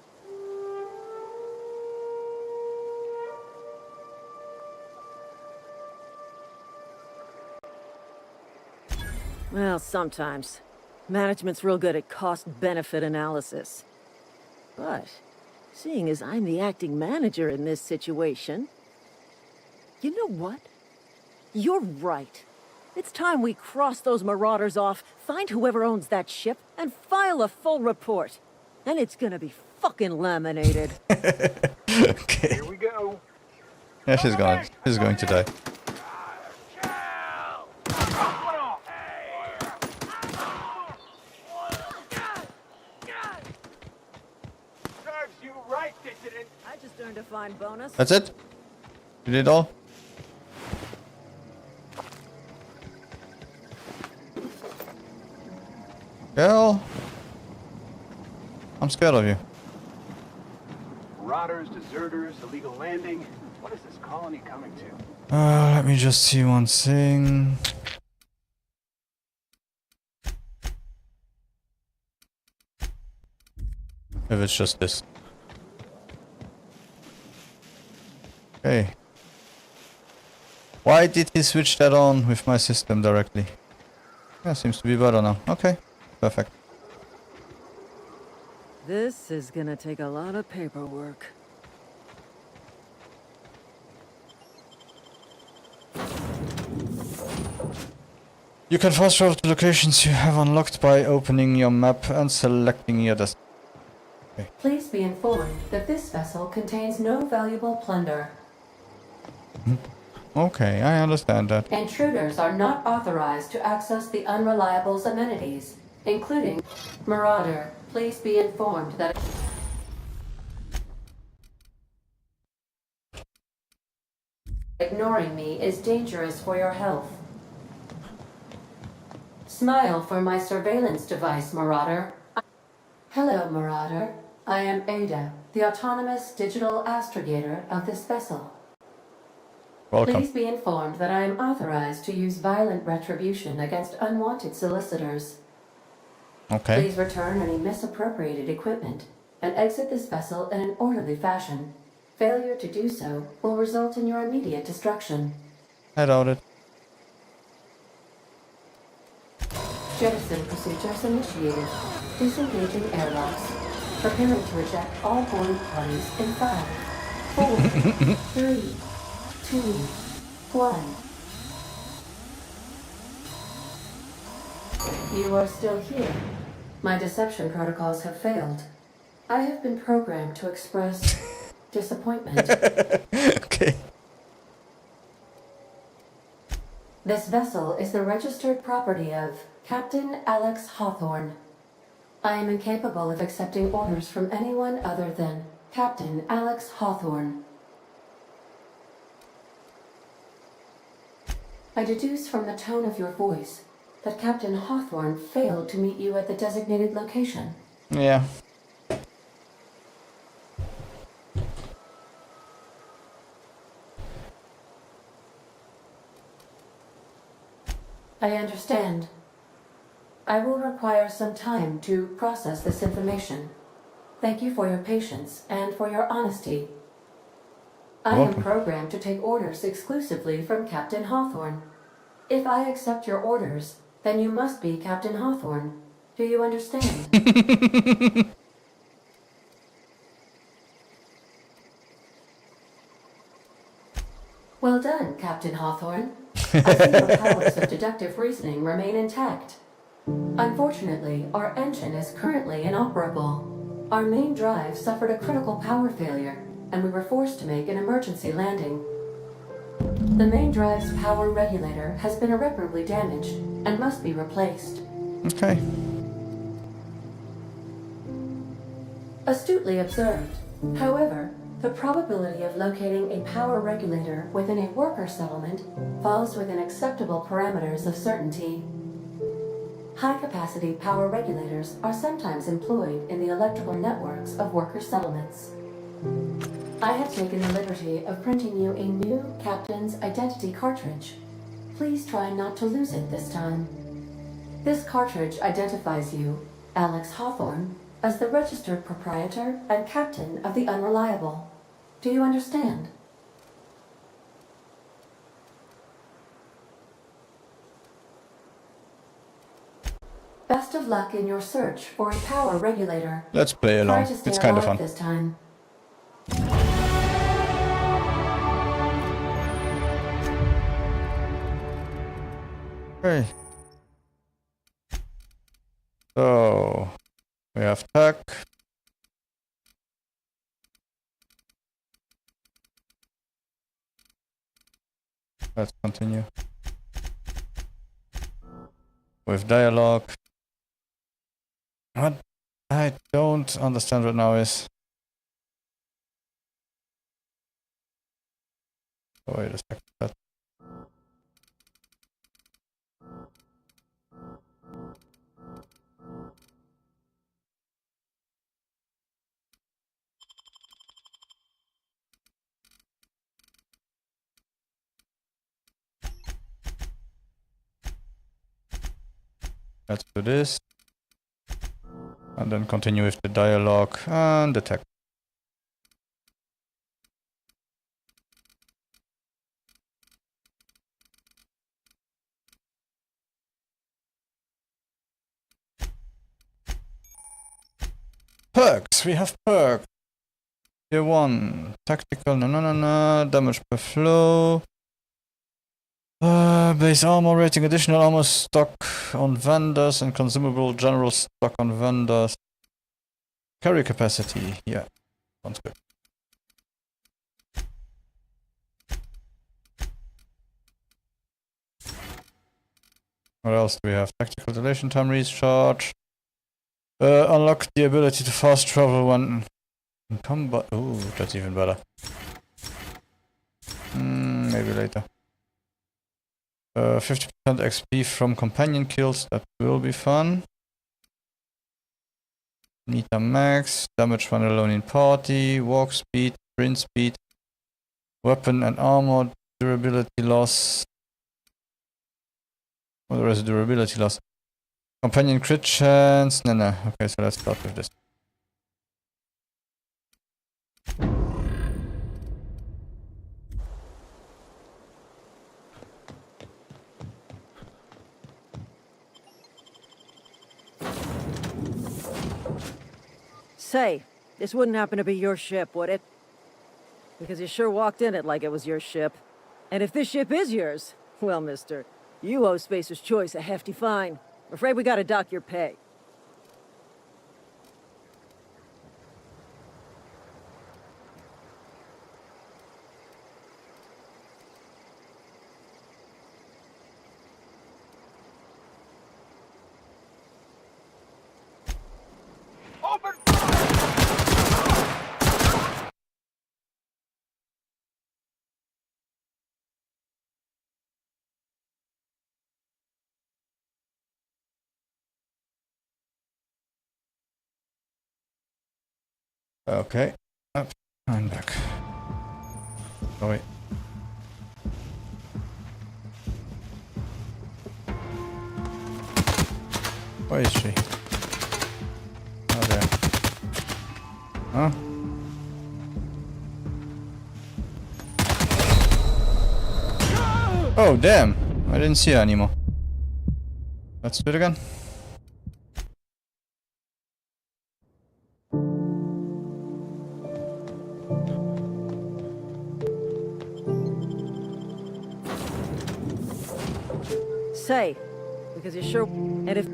Well, sometimes. Management's real good at cost-benefit analysis. But, seeing as I'm the acting manager in this situation... You know what? You're right. It's time we cross those marauders off, find whoever owns that ship, and file a full report. And it's gonna be fucking laminated. Okay. Here we go. Yeah, she's going to die. Serves you right, dissident. I just earned a fine bonus. That's it? You did all? Girl, I'm scared of you. Marauders, deserters, illegal landing. What is this colony coming to? Let me just see one thing. If it's just this. Okay. Why did he switch that on with my system directly? Yeah, seems to be better now. Okay, perfect. This is gonna take a lot of paperwork. You can fast travel to locations you have unlocked by opening your map and selecting your destination. Please be informed that this vessel contains no valuable plunder. Okay, I understand that. Intruders are not authorized to access the Unreliable's amenities, including Marauder. Please be informed that ignoring me is dangerous for your health. Smile for my surveillance device, Marauder. Hello, Marauder. I am Ada, the autonomous digital astrogator of this vessel. Welcome. Please be informed that I am authorized to use violent retribution against unwanted solicitors. Okay. Please return any misappropriated equipment and exit this vessel in an orderly fashion. Failure to do so will result in your immediate destruction. I doubt it. Jettison procedures initiated. Disengaging airlocks. Preparing to reject all boarding parties in 5, 4, 3, 2, 1. You are still here. My deception protocols have failed. I have been programmed to express disappointment. Okay. This vessel is the registered property of Captain Alex Hawthorne. I am incapable of accepting orders from anyone other than Captain Alex Hawthorne. I deduce from the tone of your voice that Captain Hawthorne failed to meet you at the designated location. Yeah. I understand. I will require some time to process this information. Thank you for your patience and for your honesty. I am programmed to take orders exclusively from Captain Hawthorne. If I accept your orders, then you must be Captain Hawthorne. Do you understand? Well done, Captain Hawthorne. I see your powers of deductive reasoning remain intact. Unfortunately, our engine is currently inoperable. Our main drive suffered a critical power failure, and we were forced to make an emergency landing. The main drive's power regulator has been irreparably damaged and must be replaced. Okay. Astutely observed. However, the probability of locating a power regulator within a worker settlement falls within acceptable parameters of certainty. High-capacity power regulators are sometimes employed in the electrical networks of worker settlements. I have taken the liberty of printing you a new Captain's Identity cartridge. Please try not to lose it this time. This cartridge identifies you, Alex Hawthorne, as the registered proprietor and captain of the Unreliable. Do you understand? Best of luck in your search for a power regulator. Let's play along. Try to stay It's kind of alive fun. this time. Okay. So we have tech. Let's continue with dialogue. What I don't understand right now is. Oh, wait a second. Let's do this. And then continue with the dialogue and the text. Perks! We have perks! Tier 1. Tactical, damage per flow. Base armor rating, additional armor stock on vendors and consumable general stock on vendors. Carry capacity, yeah, sounds good. What else do we have? Tactical dilation time recharge. Unlock the ability to fast travel when in combat. Ooh, that's even better. Maybe later. 50% XP from companion kills, that will be fun. Nita max, damage when alone in party, walk speed, sprint speed, weapon and armor, durability loss. Well, there is a durability loss. Companion crit chance, no. Okay, so let's start with this. Say, this wouldn't happen to be your ship, would it? Because you sure walked in it like it was your ship. And if this ship is yours, well, mister, you owe Spacer's Choice a hefty fine. I'm afraid we gotta dock your pay. Okay, up and back. Oh wait. Where is she? Oh, there. Huh? Oh, damn! I didn't see her anymore. Let's do it again. Say, because you sure... And if...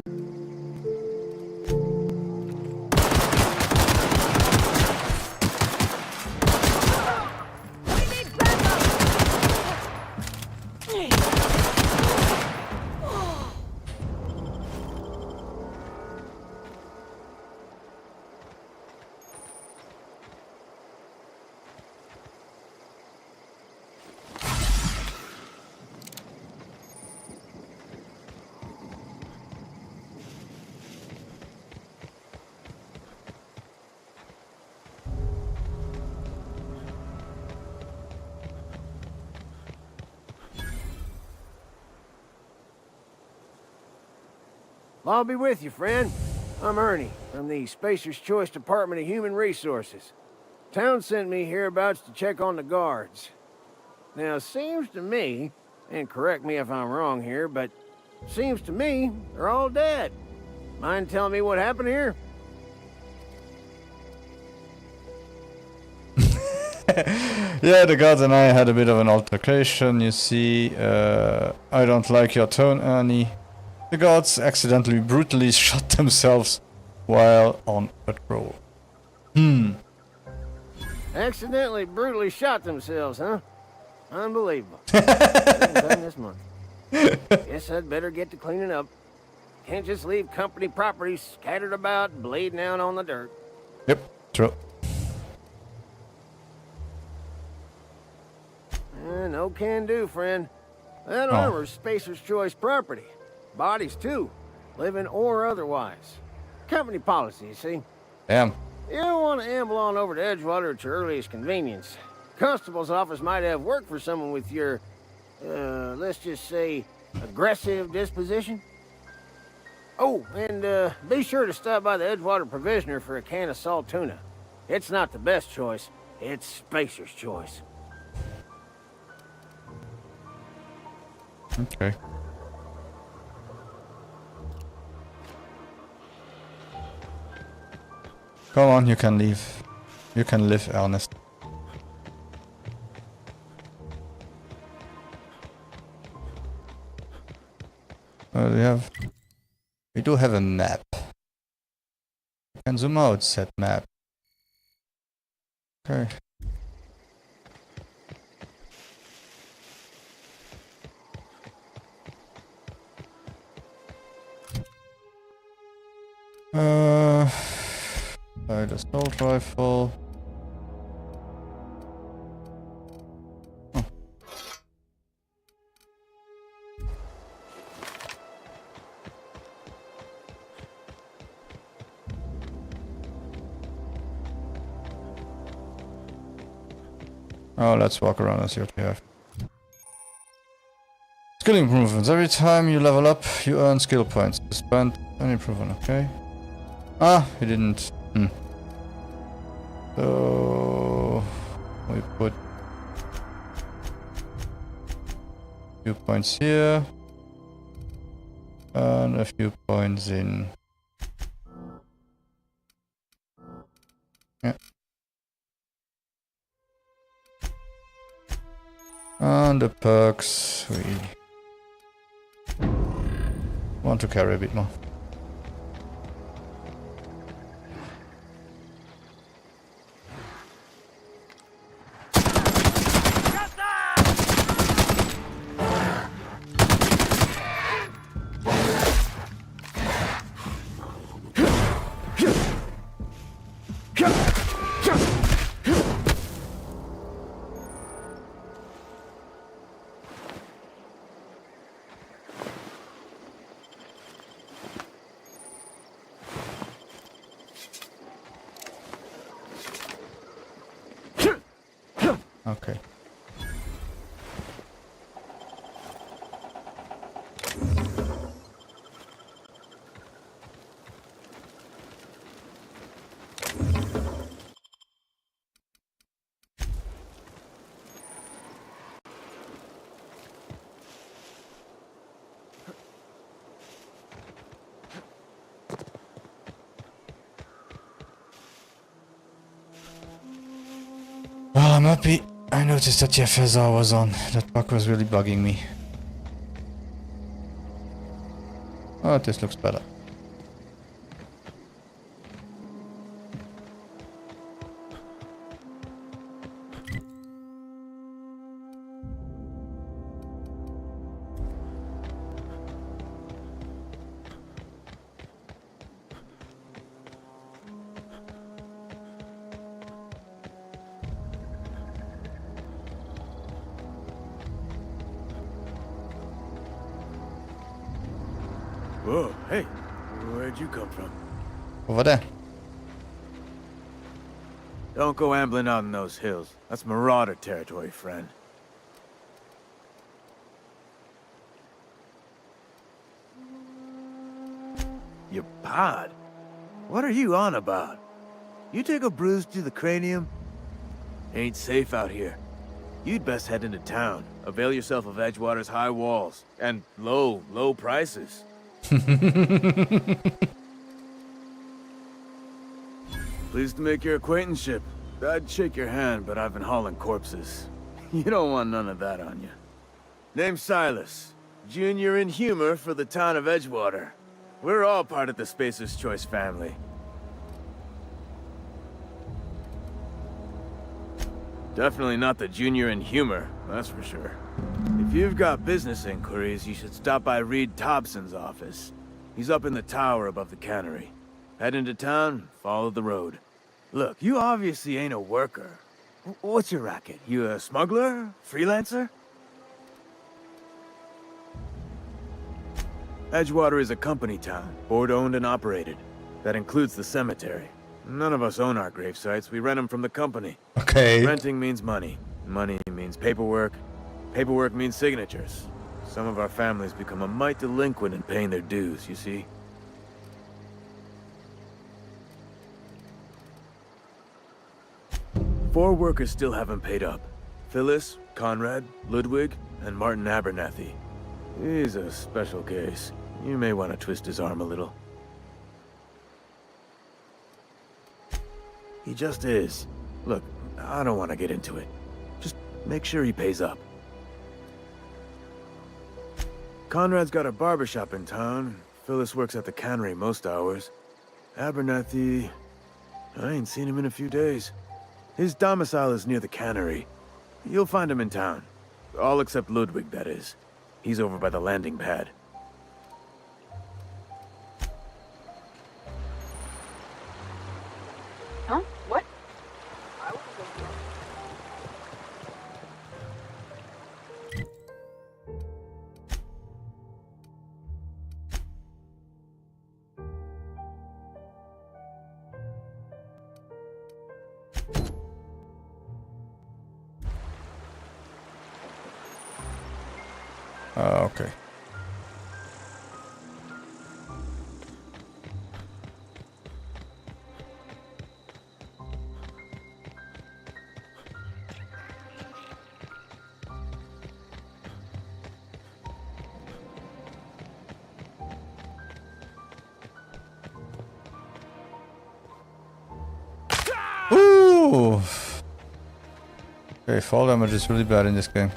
I'll be with you, friend. I'm Ernie, from the Spacer's Choice Department of Human Resources. Town sent me hereabouts to check on the guards. Now, it seems to me, and correct me if I'm wrong here, but seems to me they're all dead. Mind telling me what happened here? Yeah, the guards and I had a bit of an altercation, you see. I don't like your tone, Ernie. The guards accidentally brutally shot themselves while on patrol. Accidentally brutally shot themselves, huh? Unbelievable. Done this month. Guess I'd better get to cleaning up. Can't just leave company property scattered about, bleeding out on the dirt. Yep, true. No can do, friend. That armor's Spacer's Choice property. Bodies, too. Living or otherwise. Company policy, you see. Damn. You don't want to amble on over to Edgewater at your earliest convenience. Constable's office might have work for someone with your, let's just say, aggressive disposition. Oh, and be sure to stop by the Edgewater Provisioner for a can of salt tuna. It's not the best choice. It's Spacer's Choice. Okay. Come on, you can leave. You can live, Ernest. We do have a map. You can zoom out, said map. Okay. The assault rifle. Oh. Oh, let's walk around and see what we have. Skill improvements. Every time you level up, you earn skill points. To spend an improvement, okay? Ah, he didn't. So we put a few points here and a few points in. Yeah. And the perks, we want to carry a bit more. Okay. Well, I'm happy. I noticed that Jeffezar was on. That bug was really bugging me. Oh, this looks better. Whoa, hey, where'd you come from? Over there. Don't go ambling out in those hills. That's marauder territory, friend. Your pod? What are you on about? You take a bruise to the cranium? Ain't safe out here. You'd best head into town. Avail yourself of Edgewater's high walls. And low prices. Pleased to make your acquaintanceship. I'd shake your hand, but I've been hauling corpses. You don't want none of that on you. Name's Silas. Junior in humor for the town of Edgewater. We're all part of the Spacer's Choice family. Definitely not the junior in humor, that's for sure. If you've got business inquiries, you should stop by Reed Thompson's office. He's up in the tower above the cannery. Head into town, follow the road. Look, you obviously ain't a worker. What's your racket? You a smuggler? Freelancer? Edgewater is a company town, board-owned and operated. That includes the cemetery. None of us own our grave sites. We rent them from the company. Okay. Renting means money. Money means paperwork. Paperwork means signatures. Some of our families become a mite delinquent in paying their dues, you see? Four workers still haven't paid up. Phyllis, Conrad, Ludwig, and Martin Abernathy. He's a special case. You may want to twist his arm a little. He just is. Look, I don't want to get into it. Just make sure he pays up. Conrad's got a barbershop in town. Phyllis works at the cannery most hours. Abernathy... I ain't seen him in a few days. His domicile is near the cannery. You'll find him in town. All except Ludwig, that is. He's over by the landing pad. Huh? What? Okay. Ooh. Okay, fall damage is really bad in this game.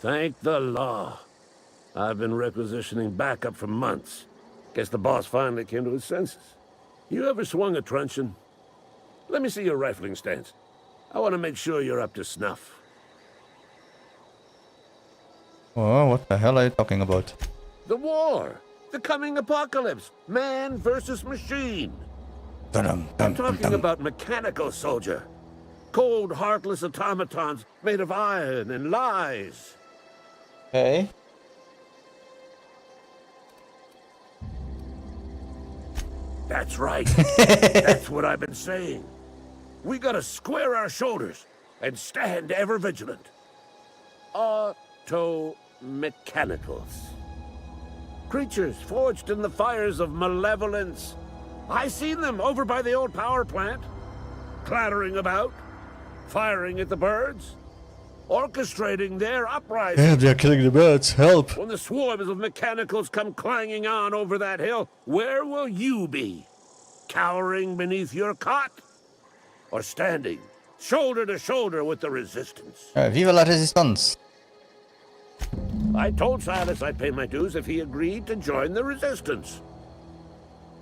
Thank the law. I've been requisitioning backup for months. Guess the boss finally came to his senses. You ever swung a truncheon? Let me see your rifling stance. I want to make sure you're up to snuff. Oh, what the hell are you talking about? The war! The coming apocalypse! Man versus machine! I'm talking about mechanical soldier. Cold, heartless automatons made of iron and lies. Okay. That's right. That's what I've been saying. We gotta square our shoulders and stand ever vigilant. Auto-mechanicals. Creatures forged in the fires of malevolence. I seen them over by the old power plant. Clattering about, firing at the birds, orchestrating their uprising. Yeah, they're killing the birds. Help! When the swarms of mechanicals come clanging on over that hill, where will you be? Cowering beneath your cot? Or standing, shoulder to shoulder with the resistance? Viva la resistance! I told Silas I'd pay my dues if he agreed to join the resistance.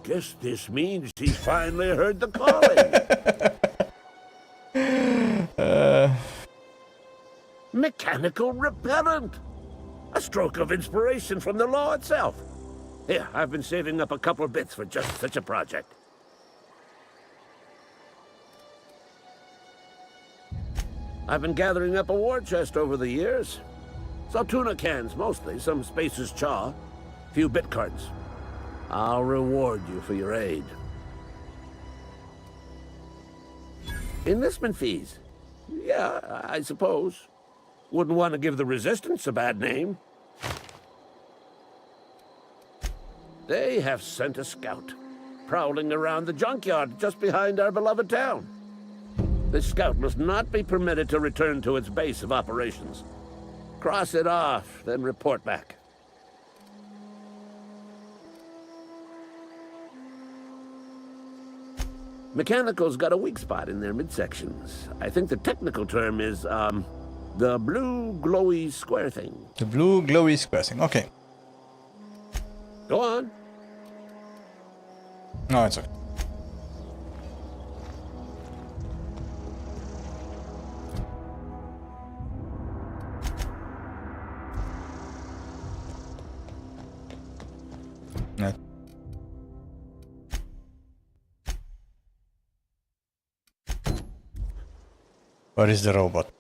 Guess this means he's finally heard the calling. Mechanical repellent! A stroke of inspiration from the law itself. Here, I've been saving up a couple of bits for just such a project. I've been gathering up a war chest over the years. Some tuna cans, mostly. Some Spacer's chaw. Few bit cartons. I'll reward you for your aid. Enlistment fees. Yeah, I suppose. Wouldn't want to give the Resistance a bad name. They have sent a scout, prowling around the junkyard just behind our beloved town. This scout must not be permitted to return to its base of operations. Cross it off, then report back. Mechanical's got a weak spot in their midsections. I think the technical term is, the blue glowy square thing. The blue glowy square thing. Okay. Go on. No, it's okay. Yeah. Where is the robot?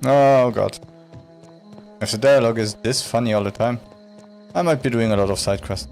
Oh god. If the dialogue is this funny all the time, I might be doing a lot of side quests.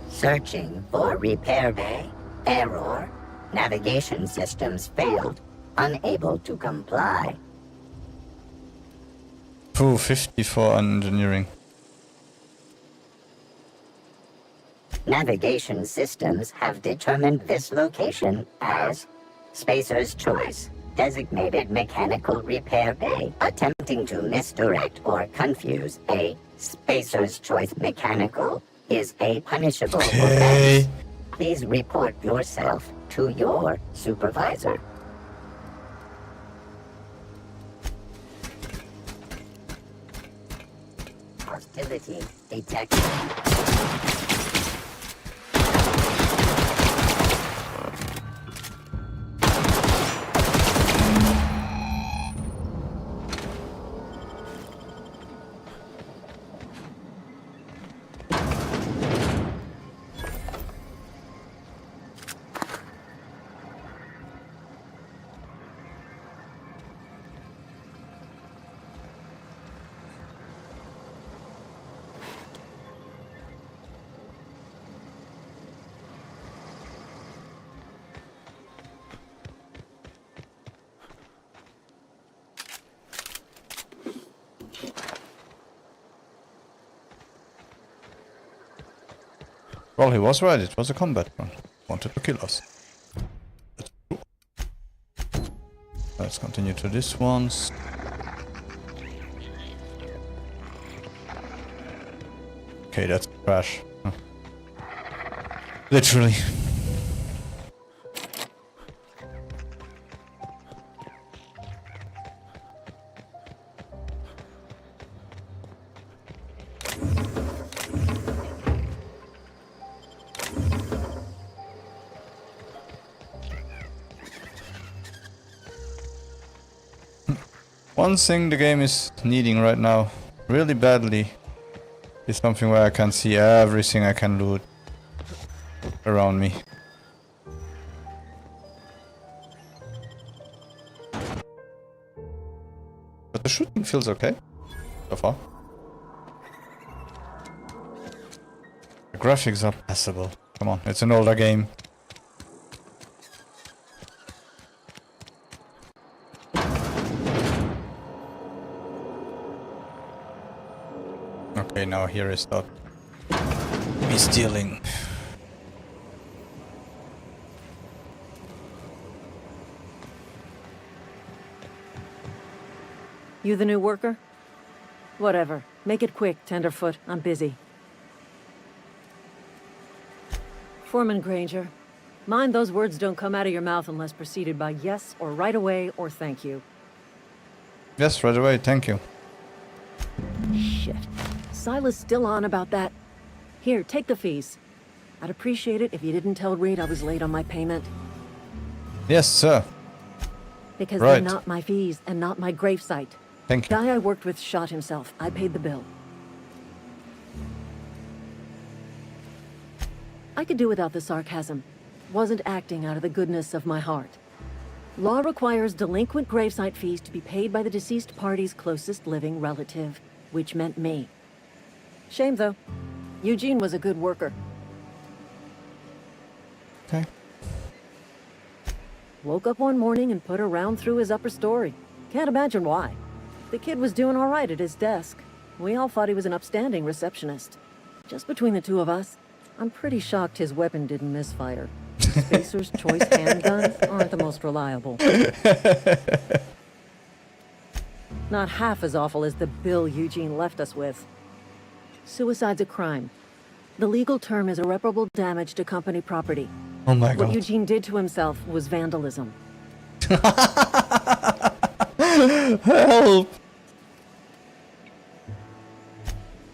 Searching for repair bay. Error. Navigation systems failed. Unable to comply. 50 for engineering. Navigation systems have determined this location as Spacer's Choice, designated mechanical repair bay. Attempting to misdirect or confuse a Spacer's Choice mechanical is a punishable offense. Please report yourself to your supervisor. Hostility detected. Well, he was right. It was a combat one. Wanted to kill us. Let's continue to this ones. Okay, that's trash. Huh. Literally. One thing the game is needing right now, really badly, is something where I can see everything I can loot around me. But the shooting feels okay, so far. The graphics are passable. Come on, it's an older game. Okay, now here is that me stealing. You the new worker? Whatever. Make it quick, Tenderfoot. I'm busy. Foreman Granger, mind those words don't come out of your mouth unless preceded by yes or right away or thank you. Yes, right away, thank you. Shit. Silas still on about that. Here, take the fees. I'd appreciate it if you didn't tell Reed I was late on my payment. Yes, sir. Because Right. they're not my fees and not my gravesite. Thank The you. guy I worked with shot himself. I paid the bill. I could do without the sarcasm. Wasn't acting out of the goodness of my heart. Law requires delinquent gravesite fees to be paid by the deceased party's closest living relative, which meant me. Shame, though. Eugene was a good worker. Okay. Woke up one morning and put a round through his upper story. Can't imagine why. The kid was doing all right at his desk. We all thought he was an upstanding receptionist. Just between the two of us, I'm pretty shocked his weapon didn't misfire. Spacer's choice handguns aren't the most reliable. Not half as awful as the bill Eugene left us with. Suicide's a crime. The legal term is irreparable damage to company property. Oh my What god. Eugene did to himself was vandalism. Help!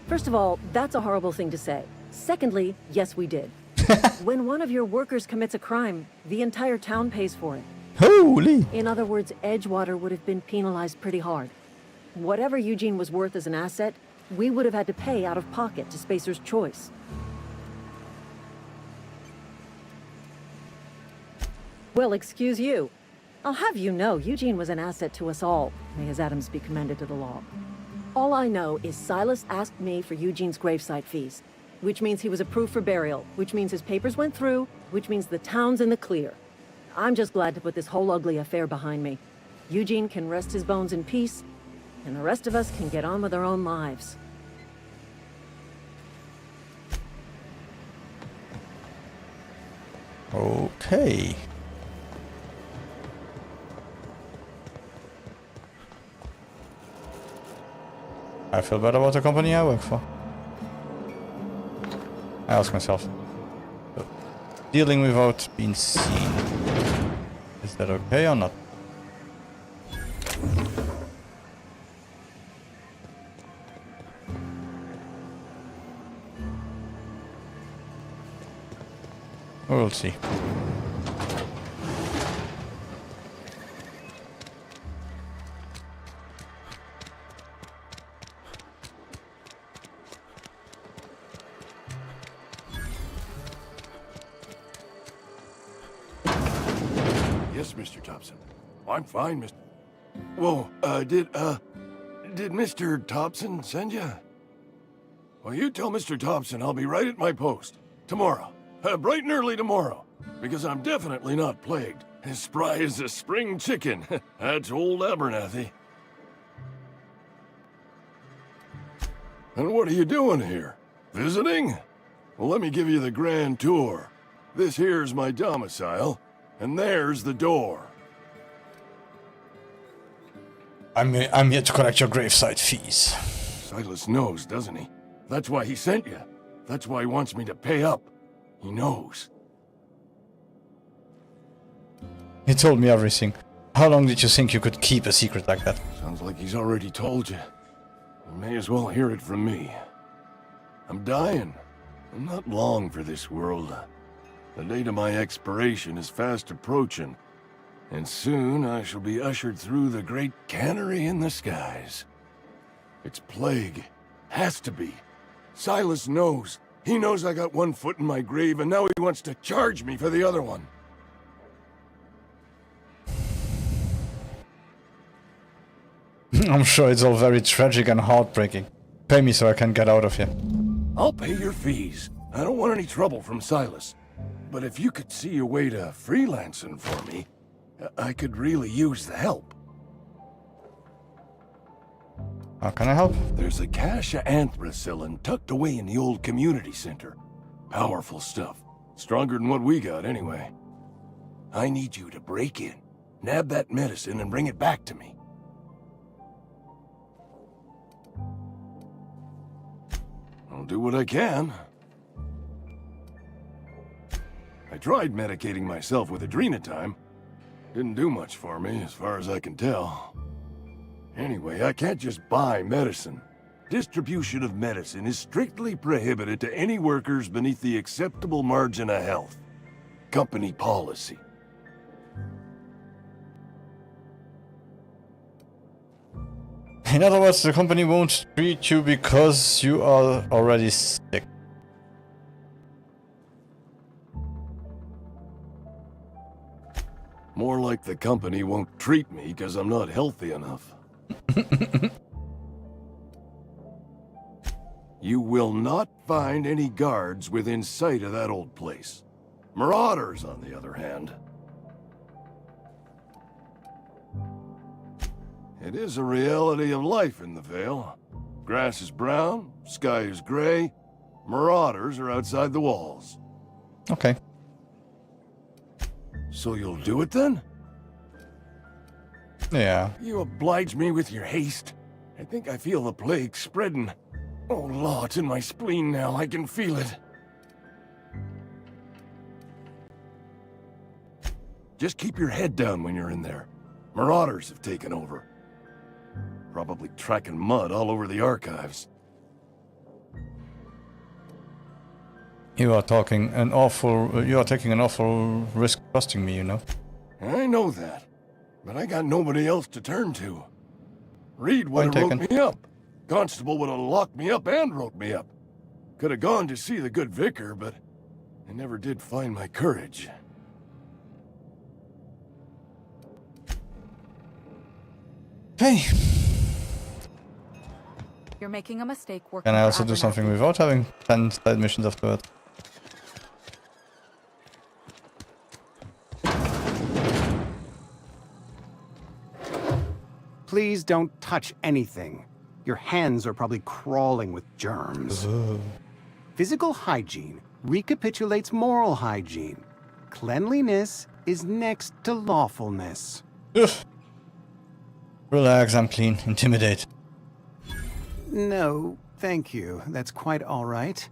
First of all, that's a horrible thing to say. Secondly, yes, we did. When one of your workers commits a crime, the entire town pays for it. Holy! In other words, Edgewater would have been penalized pretty hard. Whatever Eugene was worth as an asset, we would have had to pay out of pocket to Spacer's choice. Well, excuse you. I'll have you know, Eugene was an asset to us all. May his atoms be commended to the law. All I know is Silas asked me for Eugene's gravesite fees, which means he was approved for burial, which means his papers went through, which means the town's in the clear. I'm just glad to put this whole ugly affair behind me. Eugene can rest his bones in peace, and the rest of us can get on with our own lives. Okay. I feel better about the company I work for. I ask myself. Dealing without being seen. Is that okay or not? We'll see. Yes, Mr. Thompson. I'm fine, Mr. Whoa, did Mr. Thompson send you? Well, you tell Mr. Thompson I'll be right at my post. Tomorrow. Bright and early tomorrow. Because I'm definitely not plagued. As spry as a spring chicken. That's old Abernathy. And what are you doing here? Visiting? Well, let me give you the grand tour. This here's my domicile, and there's the door. I'm here to collect your gravesite fees. Silas knows, doesn't he? That's why he sent you. That's why he wants me to pay up. He knows. He told me everything. How long did you think you could keep a secret like that? Sounds like he's already told you. You may as well hear it from me. I'm dying. I'm not long for this world. The date of my expiration is fast approaching, and soon I shall be ushered through the great cannery in the skies. It's plague. Has to be. Silas knows. He knows I got one foot in my grave, and now he wants to charge me for the other one. I'm sure it's all very tragic and heartbreaking. Pay me so I can get out of here. I'll pay your fees. I don't want any trouble from Silas. But if you could see a way to freelancing for me, I could really use the help. How can I help? There's a cache of anthracillin tucked away in the old community center. Powerful stuff. Stronger than what we got, anyway. I need you to break in, nab that medicine, and bring it back to me. I'll do what I can. I tried medicating myself with adrenatime. Didn't do much for me, as far as I can tell. Anyway, I can't just buy medicine. Distribution of medicine is strictly prohibited to any workers beneath the acceptable margin of health. Company policy. In other words, the company won't treat you because you are already sick. More like the company won't treat me because I'm not healthy enough. You will not find any guards within sight of that old place. Marauders, on the other hand. It is a reality of life in the Vale. Grass is brown, sky is gray, marauders are outside the walls. Okay. So you'll do it then? Yeah. You oblige me with your haste. I think I feel the plague spreading. Oh, Law, it's in my spleen now. I can feel it. Just keep your head down when you're in there. Marauders have taken over. Probably tracking mud all over the archives. You are taking an awful risk trusting me, you know. I know that, but I got nobody else to turn to. Reed would have wrote me up. Constable would have locked me up and wrote me up. Could have gone to see the good vicar, but I never did find my courage. Hey. You're making a mistake working. Can I also do something without having 10 side missions afterward? Please don't touch anything. Your hands are probably crawling with germs. Physical hygiene recapitulates moral hygiene. Cleanliness is next to lawfulness. Ugh. Relax, I'm clean. Intimidate. No, thank you. That's quite all right.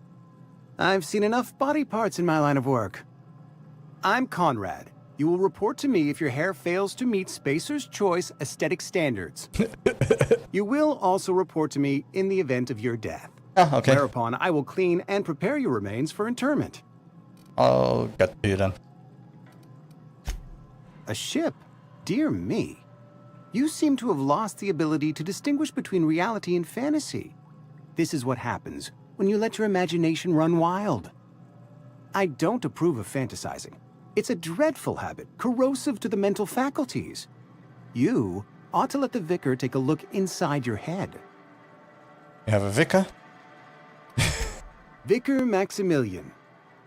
I've seen enough body parts in my line of work. I'm Conrad. You will report to me if your hair fails to meet Spacer's Choice aesthetic standards. You will also report to me in the event of your death. Ah, okay. Whereupon I will clean and prepare your remains for interment. I'll get to you then. A ship? Dear me. You seem to have lost the ability to distinguish between reality and fantasy. This is what happens when you let your imagination run wild. I don't approve of fantasizing. It's a dreadful habit, corrosive to the mental faculties. You ought to let the vicar take a look inside your head. You have a vicar? Vicar Maximilian,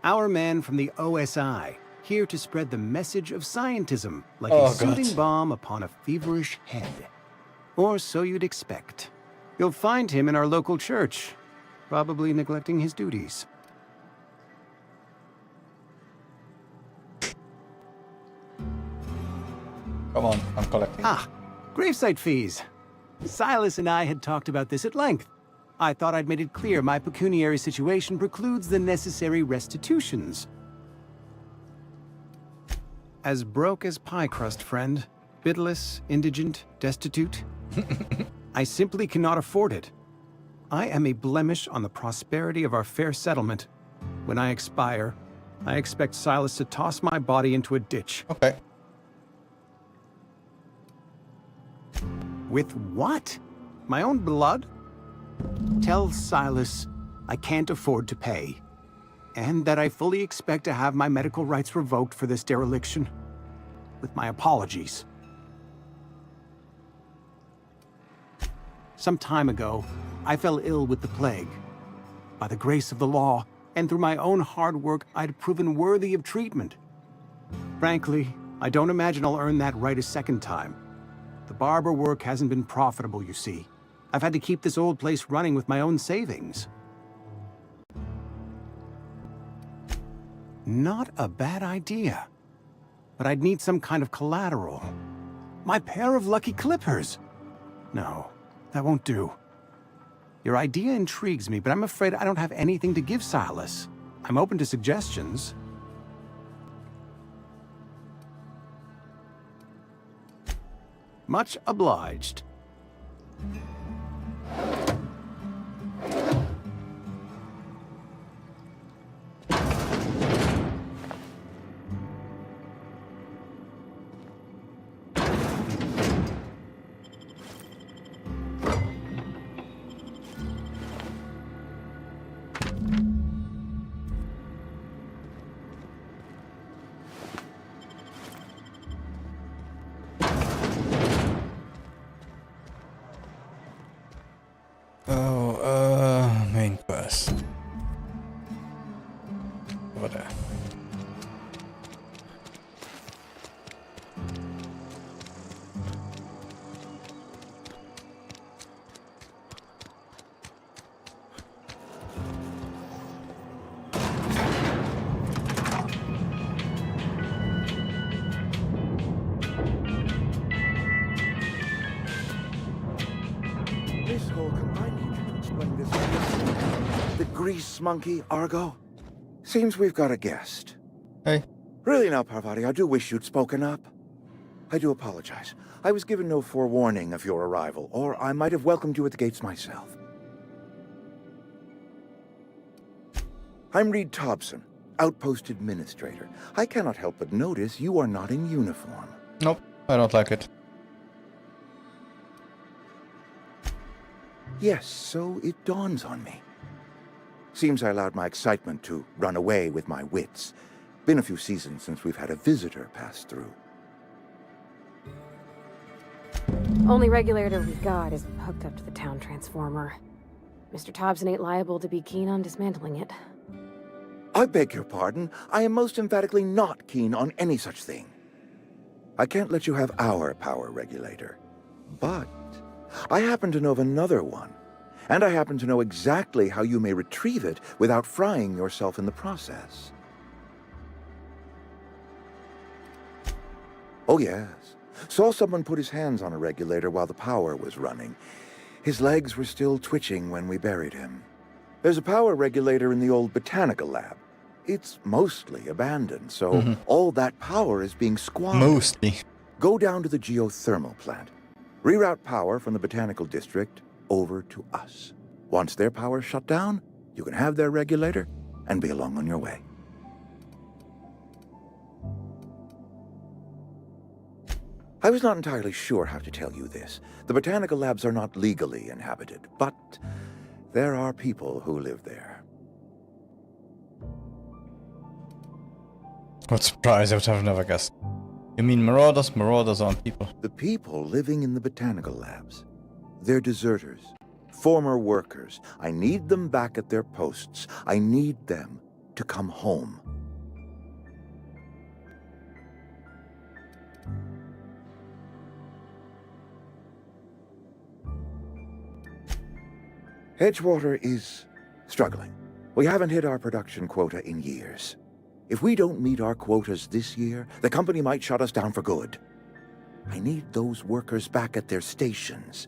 our man from the OSI, here to spread the message of scientism like a soothing balm upon a feverish head. Or so you'd expect. You'll find him in our local church, probably neglecting his duties. Come on, I'm collecting. Ah, gravesite fees. Silas and I had talked about this at length. I thought I'd made it clear my pecuniary situation precludes the necessary restitutions. As broke as pie crust, friend. Bidless, indigent, destitute. I simply cannot afford it. I am a blemish on the prosperity of our fair settlement. When I expire, I expect Silas to toss my body into a ditch. Okay. With what? My own blood? Tell Silas I can't afford to pay, and that I fully expect to have my medical rights revoked for this dereliction. With my apologies. Some time ago, I fell ill with the plague. By the grace of the law, and through my own hard work, I'd proven worthy of treatment. Frankly, I don't imagine I'll earn that right a second time. The barber work hasn't been profitable, you see. I've had to keep this old place running with my own savings. Not a bad idea. But I'd need some kind of collateral. My pair of lucky clippers. No, that won't do. Your idea intrigues me, but I'm afraid I don't have anything to give Silas. I'm open to suggestions. Much obliged. Miss Holcomb, I need you to explain this to me. The grease monkey, Argo? Seems we've got a guest. Hey. Really now, Parvati, I do wish you'd spoken up. I do apologize. I was given no forewarning of your arrival, or I might have welcomed you at the gates myself. I'm Reed Thompson, Outpost Administrator. I cannot help but notice you are not in uniform. Nope, I don't like it. Yes, so it dawns on me. Seems I allowed my excitement to run away with my wits. Been a few seasons since we've had a visitor pass through. Only regulator we've got is hooked up to the town transformer. Mr. Thompson ain't liable to be keen on dismantling it. I beg your pardon. I am most emphatically not keen on any such thing. I can't let you have our power regulator. But I happen to know of another one. And I happen to know exactly how you may retrieve it without frying yourself in the process. Oh yes. Saw someone put his hands on a regulator while the power was running. His legs were still twitching when we buried him. There's a power regulator in the old botanical lab. It's mostly abandoned, so all that power is being squandered. Mostly. Go down to the geothermal plant. Reroute power from the botanical district over to us. Once their power's shut down, you can have their regulator and be along on your way. I was not entirely sure how to tell you this. The botanical labs are not legally inhabited, but there are people who live there. What surprise, I would have never guessed. You mean marauders? Marauders aren't people. The people living in the botanical labs. They're deserters. Former workers. I need them back at their posts. I need them to come home. Edgewater is struggling. We haven't hit our production quota in years. If we don't meet our quotas this year, the company might shut us down for good. I need those workers back at their stations.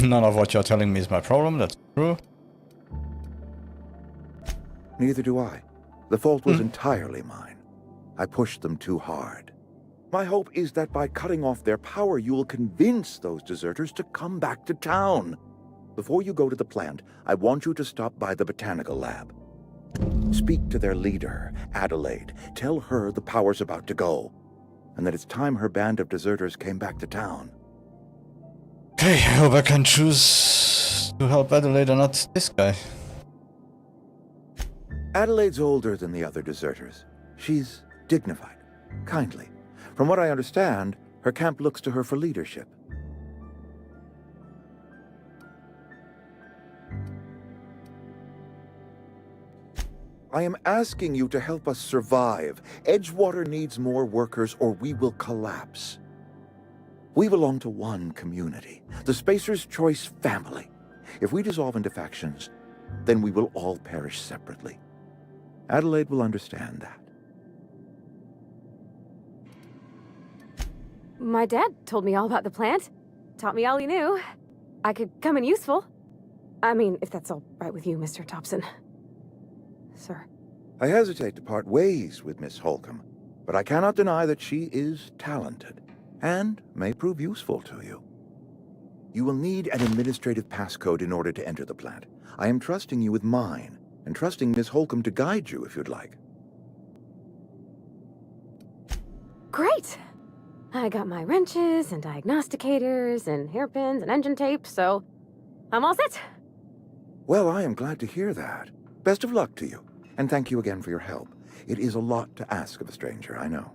None of what you're telling me is my problem, that's true. Neither do I. The fault was entirely mine. I pushed them too hard. My hope is that by cutting off their power, you will convince those deserters to come back to town. Before you go to the plant, I want you to stop by the botanical lab. Speak to their leader, Adelaide. Tell her the power's about to go, and that it's time her band of deserters came back to town. Okay, I hope I can choose to help Adelaide and not this guy. Adelaide's older than the other deserters. She's dignified, kindly. From what I understand, her camp looks to her for leadership. I am asking you to help us survive. Edgewater needs more workers or we will collapse. We belong to one community, the Spacer's Choice family. If we dissolve into factions, then we will all perish separately. Adelaide will understand that. My dad told me all about the plant. Taught me all he knew. I could come in useful. I mean, if that's all right with you, Mr. Thompson. Sir. I hesitate to part ways with Miss Holcomb, but I cannot deny that she is talented and may prove useful to you. You will need an administrative passcode in order to enter the plant. I am trusting you with mine, and trusting Miss Holcomb to guide you if you'd like. Great! I got my wrenches and diagnosticators and hairpins and engine tape, so I'm all set. Well, I am glad to hear that. Best of luck to you, and thank you again for your help. It is a lot to ask of a stranger, I know.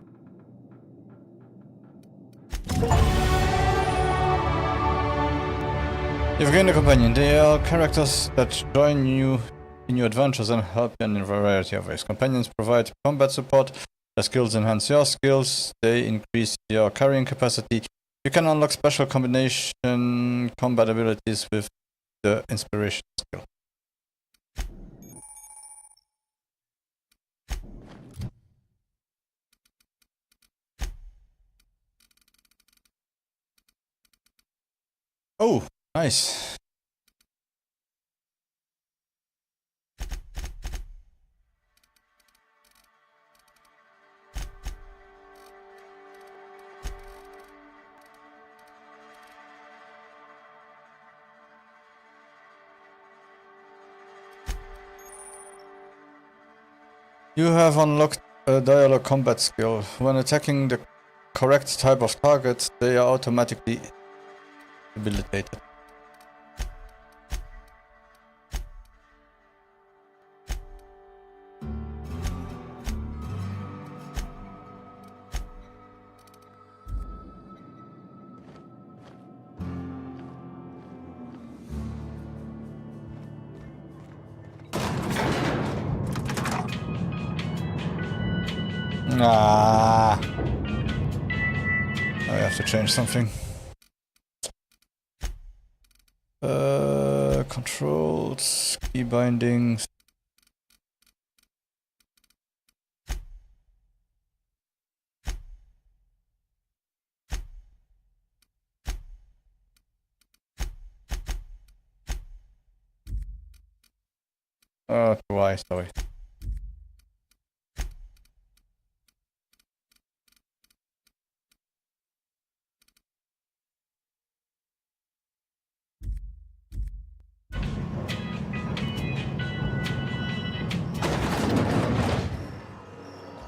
You've gained a companion. They are characters that join you in your adventures and help you in a variety of ways. Companions provide combat support. Their skills enhance your skills. They increase your carrying capacity. You can unlock special combination combat abilities with the inspiration skill. Oh, nice. You have unlocked a dialogue combat skill. When attacking the correct type of target, they are automatically debilitated. Ah, I have to change something. Controls, key bindings. Why? Sorry.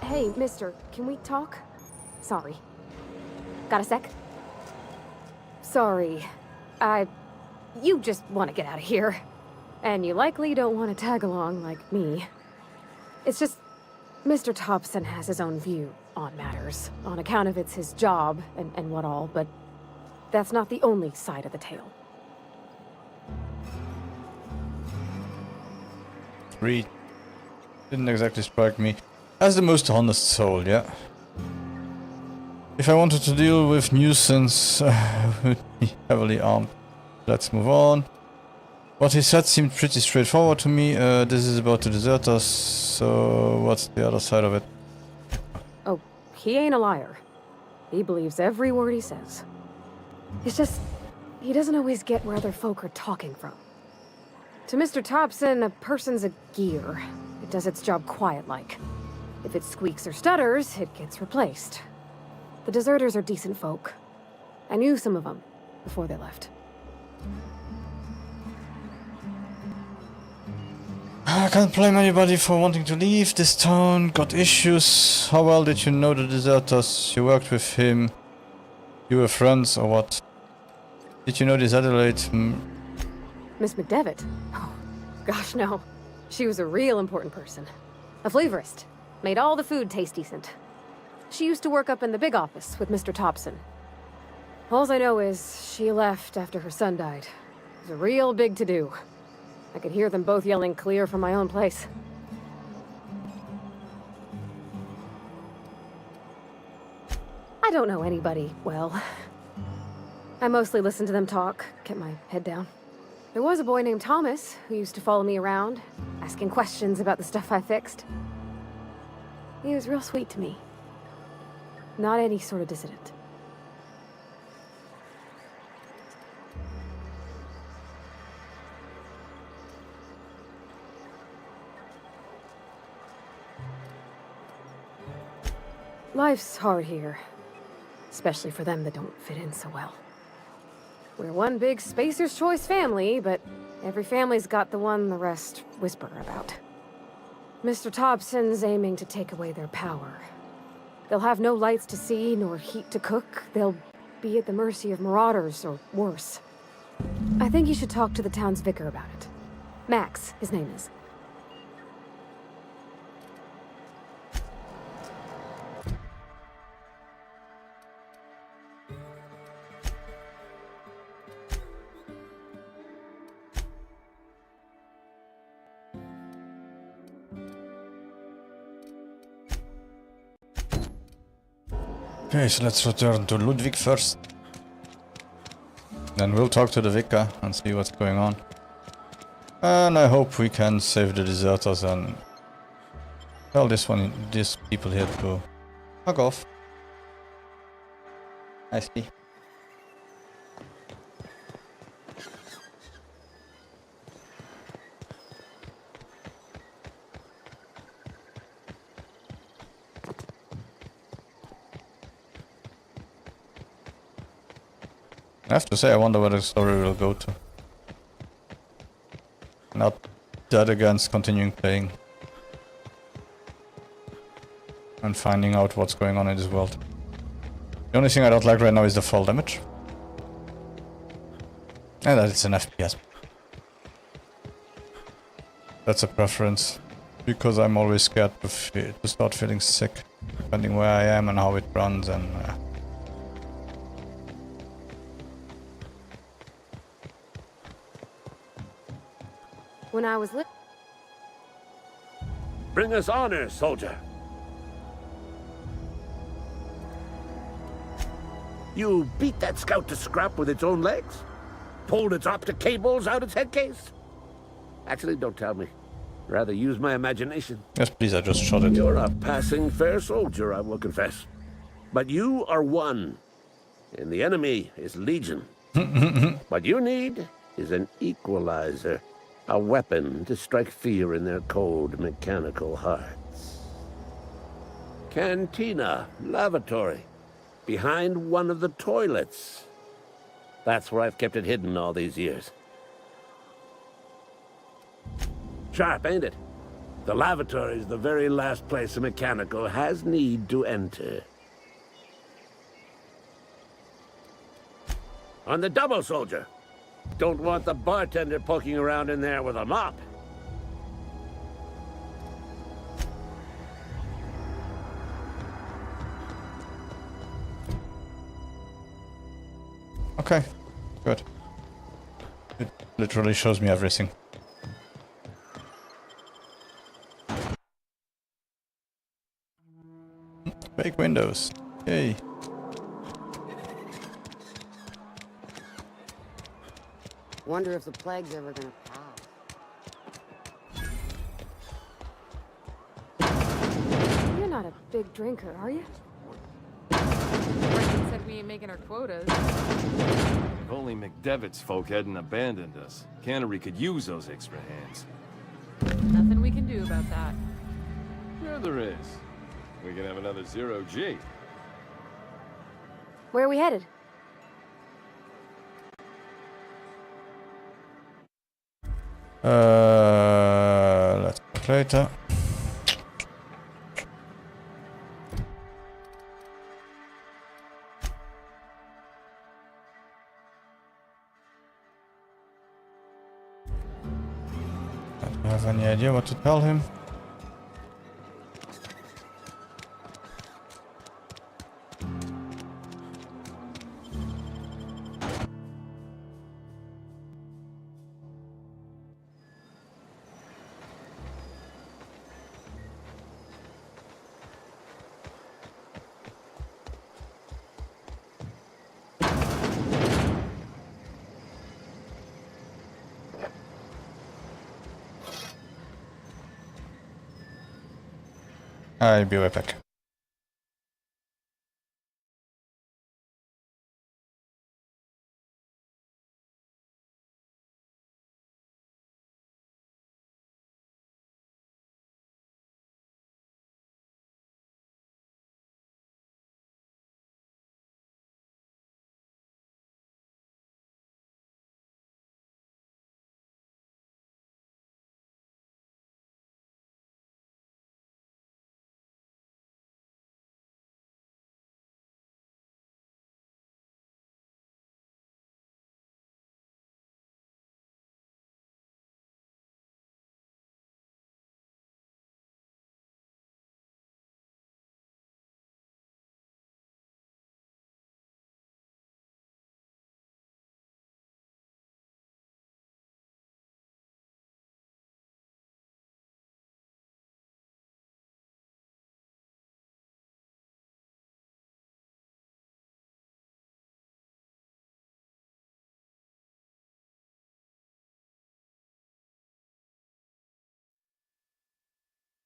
Hey, mister, can we talk? Sorry. Got a sec? Sorry. You just want to get out of here. And you likely don't want to tag along like me. It's just, Mr. Thompson has his own view on matters, on account of it's his job and what all, but that's not the only side of the tale. Reed didn't exactly strike me as the most honest soul, yeah. If I wanted to deal with nuisance, I would be heavily armed. Let's move on. What he said seemed pretty straightforward to me. This is about to desert us, so what's the other side of it? Oh, he ain't a liar. He believes every word he says. It's just, he doesn't always get where other folk are talking from. To Mr. Thompson, a person's a gear. It does its job quiet-like. If it squeaks or stutters, it gets replaced. The deserters are decent folk. I knew some of them before they left. I can't blame anybody for wanting to leave this town. Got issues. How well did you know the deserters? You worked with him. You were friends or what? Did you know this Adelaide? Miss McDevitt? Oh, gosh, no. She was a real important person. A flavorist. Made all the food taste decent. She used to work up in the big office with Mr. Thompson. All I know is she left after her son died. It was a real big to-do. I could hear them both yelling clear from my own place. I don't know anybody well. I mostly listened to them talk, kept my head down. There was a boy named Thomas who used to follow me around, asking questions about the stuff I fixed. He was real sweet to me. Not any sort of dissident. Life's hard here. Especially for them that don't fit in so well. We're one big Spacer's Choice family, but every family's got the one the rest whisper about. Mr. Thompson's aiming to take away their power. They'll have no lights to see, nor heat to cook. They'll be at the mercy of marauders, or worse. I think you should talk to the town's vicar about it. Max, his name is. Okay, so let's return to Ludwig first. Then we'll talk to the vicar and see what's going on. And I hope we can save the deserters and tell these people here to fuck off. I see. I have to say, I wonder where the story will go to. Not that against continuing playing. And finding out what's going on in this world. The only thing I don't like right now is the fall damage. And that it's an FPS. That's a preference. Because I'm always scared to start feeling sick. Depending where I am and how it runs and... When I was Bring us honor, soldier. You beat that scout to scrap with its own legs? Pulled its optic cables out its head case? Actually, don't tell me. Rather use my imagination. Yes, please, I just shot it. You're a passing fair soldier, I will confess. But you are one, and the enemy is legion. What you need is an equalizer. A weapon to strike fear in their cold, mechanical hearts. Cantina, lavatory, behind one of the toilets. That's where I've kept it hidden all these years. Sharp, ain't it? The lavatory is the very last place a mechanical has need to enter. On the double, soldier. Don't want the bartender poking around in there with a mop. Okay, good. It literally shows me everything. Fake windows. Yay. Wonder if the plague's ever gonna pass. You're not a big drinker, are you? Brendan said we ain't making our quotas. If only McDevitt's folk hadn't abandoned us. Cannery could use those extra hands. Nothing we can do about that. Sure there is. We can have another 0G. Where are we headed? Let's play later. Don't have any idea what to tell him. I'll be right back.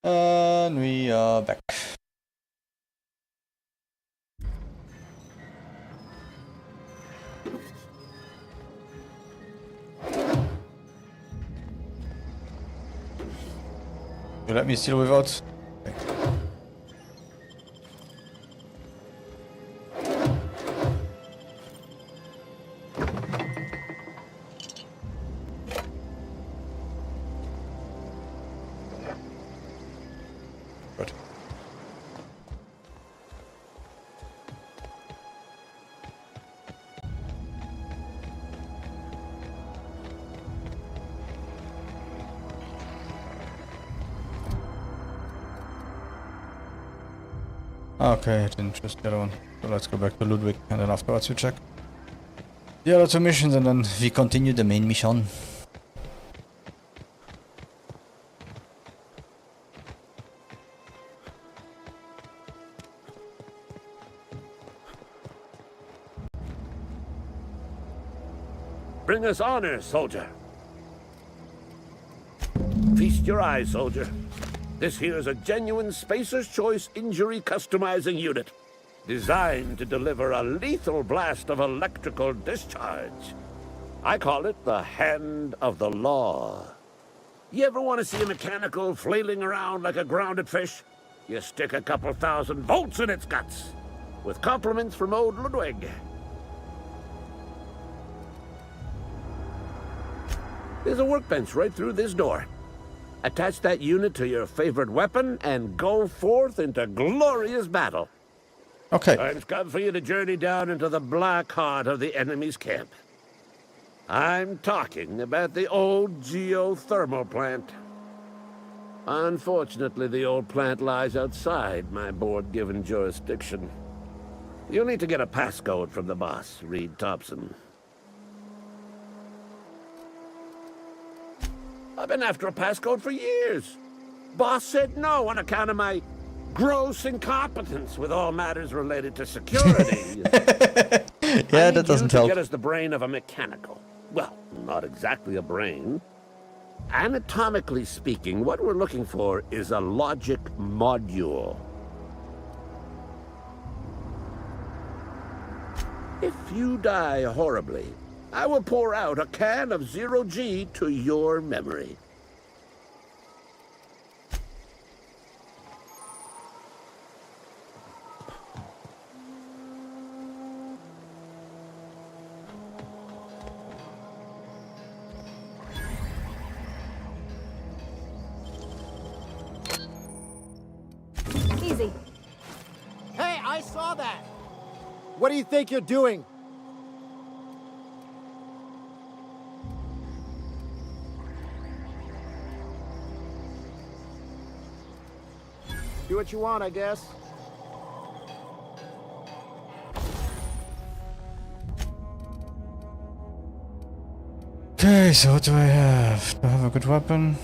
And we are back. You let me steal without? Okay. Okay, I didn't choose the other one. So let's go back to Ludwig and then afterwards we check the other two missions and then we continue the main mission. Bring us honor, soldier. Feast your eyes, soldier. This here is a genuine Spacer's Choice injury customizing unit, designed to deliver a lethal blast of electrical discharge. I call it the Hand of the Law. You ever want to see a mechanical flailing around like a grounded fish? You stick a couple thousand volts in its guts. With compliments from old Ludwig. There's a workbench right through this door. Attach that unit to your favorite weapon and go forth into glorious battle. Okay. Time's come for you to journey down into the black heart of the enemy's camp. I'm talking about the old geothermal plant. Unfortunately, the old plant lies outside my board-given jurisdiction. You'll need to get a passcode from the boss, Reed Thompson. I've been after a passcode for years. Boss said no on account of my gross incompetence with all matters related to security. Yeah, that doesn't help. Get us the brain of a mechanical. Well, not exactly a brain. Anatomically speaking, what we're looking for is a logic module. If you die horribly, I will pour out a can of 0G to your memory. Easy. Hey, I saw that! What do you think you're doing? Do what you want, I guess. Okay, so what do I have? Do I have a good weapon?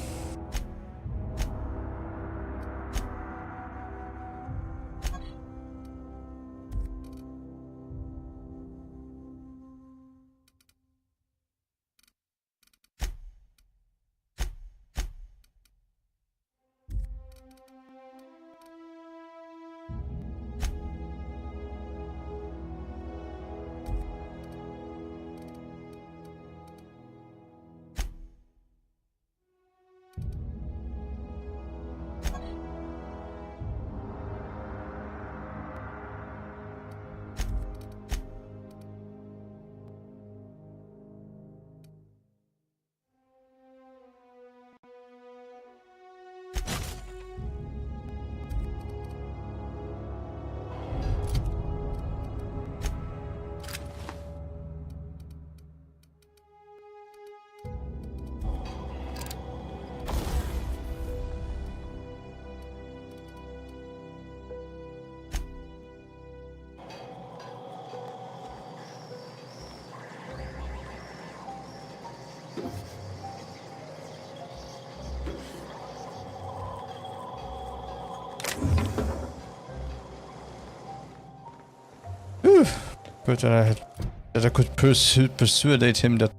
But that I could persuade him that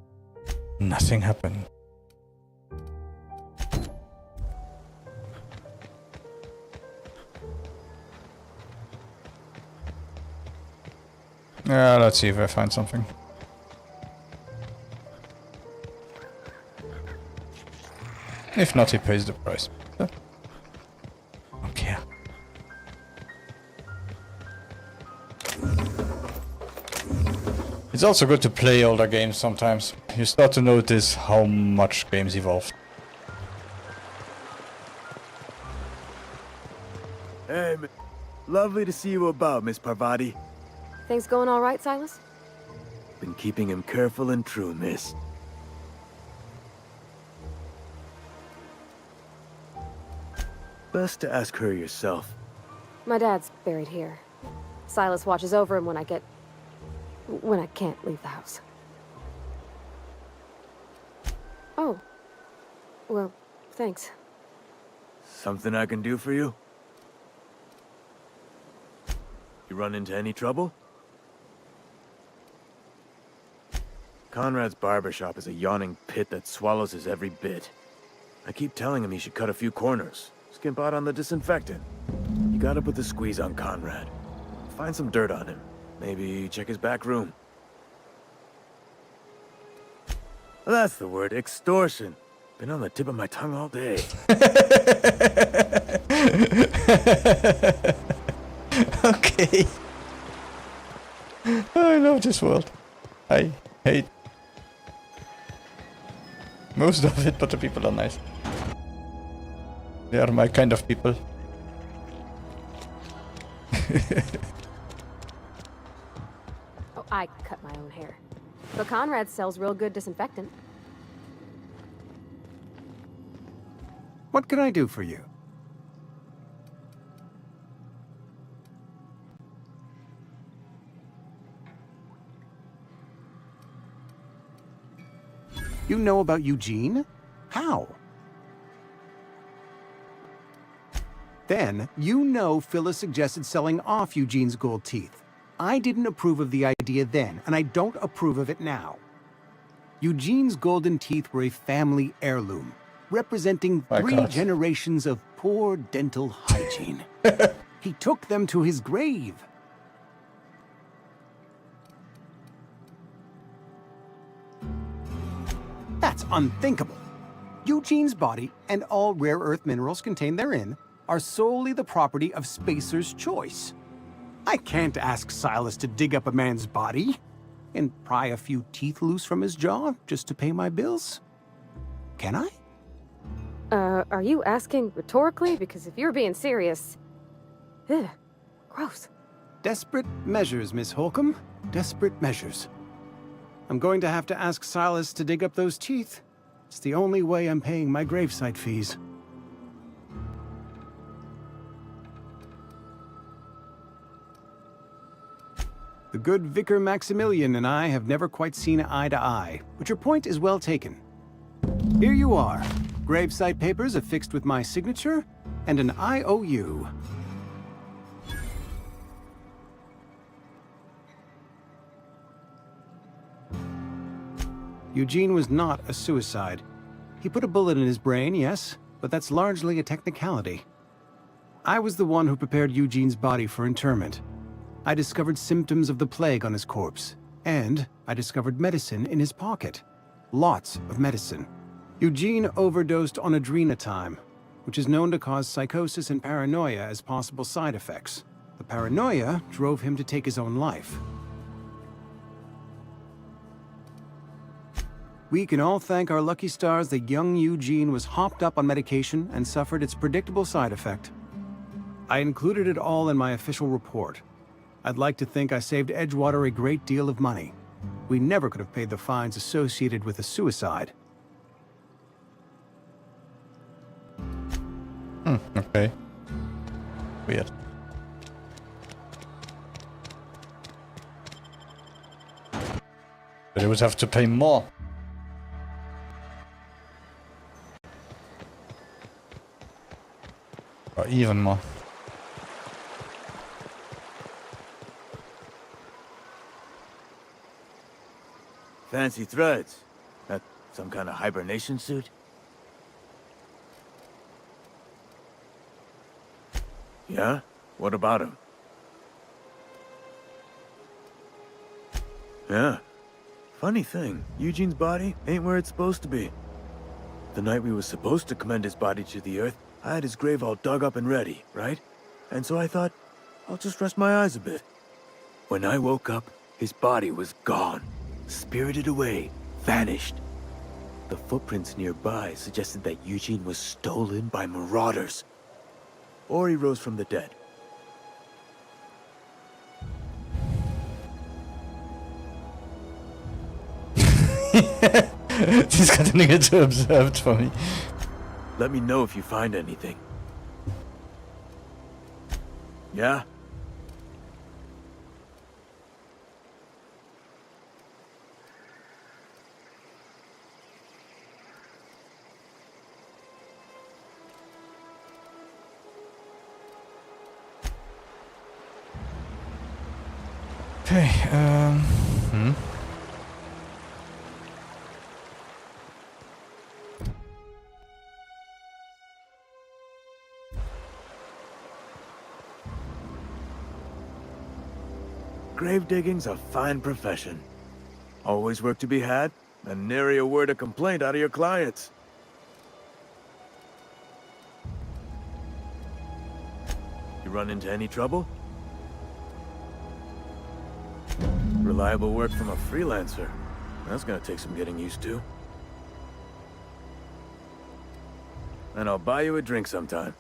nothing happened. Yeah, let's see if I find something. If not, he pays the price. Okay. It's also good to play older games sometimes. You start to notice how much games evolve. Hey, lovely to see you about, Miss Parvati. Things going all right, Silas? Been keeping him careful and true, miss. Best to ask her yourself. My dad's buried here. Silas watches over him when I can't leave the house. Oh. Well, thanks. Something I can do for you? You run into any trouble? Conrad's barbershop is a yawning pit that swallows his every bit. I keep telling him he should cut a few corners. Skimp out on the disinfectant. You gotta put the squeeze on Conrad. Find some dirt on him. Maybe check his back room. That's the word, extortion. Been on the tip of my tongue all day. Okay. I love this world. I hate most of it, but the people are nice. They are my kind of people. Oh, I cut my own hair. But Conrad sells real good disinfectant. What can I do for you? You know about Eugene? How? Then, you know Phyllis suggested selling off Eugene's gold teeth. I didn't approve of the idea then, and I don't approve of it now. Eugene's golden teeth were a family heirloom, representing three generations of poor dental hygiene. He took them to his grave. That's unthinkable. Eugene's body and all rare earth minerals contained therein are solely the property of Spacer's choice. I can't ask Silas to dig up a man's body and pry a few teeth loose from his jaw just to pay my bills. Can I? Are you asking rhetorically? Because if you're being serious... Ugh, gross. Desperate measures, Miss Holcomb. Desperate measures. I'm going to have to ask Silas to dig up those teeth. It's the only way I'm paying my gravesite fees. The good Vicar Maximilian and I have never quite seen eye to eye, but your point is well taken. Here you are. Gravesite papers affixed with my signature and an IOU. Eugene was not a suicide. He put a bullet in his brain, yes, but that's largely a technicality. I was the one who prepared Eugene's body for interment. I discovered symptoms of the plague on his corpse, and I discovered medicine in his pocket. Lots of medicine. Eugene overdosed on adrenatime, which is known to cause psychosis and paranoia as possible side effects. The paranoia drove him to take his own life. We can all thank our lucky stars that young Eugene was hopped up on medication and suffered its predictable side effect. I included it all in my official report. I'd like to think I saved Edgewater a great deal of money. We never could have paid the fines associated with a suicide. Okay. Weird. But I would have to pay more. Or even more. Fancy threads. That some kind of hibernation suit? Yeah? What about him? Yeah. Funny thing, Eugene's body ain't where it's supposed to be. The night we were supposed to commend his body to the earth, I had his grave all dug up and ready, right? And so I thought, I'll just rest my eyes a bit. When I woke up, his body was gone. Spirited away, vanished. The footprints nearby suggested that Eugene was stolen by marauders. Or he rose from the dead. This got nothing too observed for me. Let me know if you find anything. Yeah? Okay, Grave digging's a fine profession. Always work to be had, and nary a word of complaint out of your clients. You run into any trouble? Reliable work from a freelancer. That's gonna take some getting used to. And I'll buy you a drink sometime.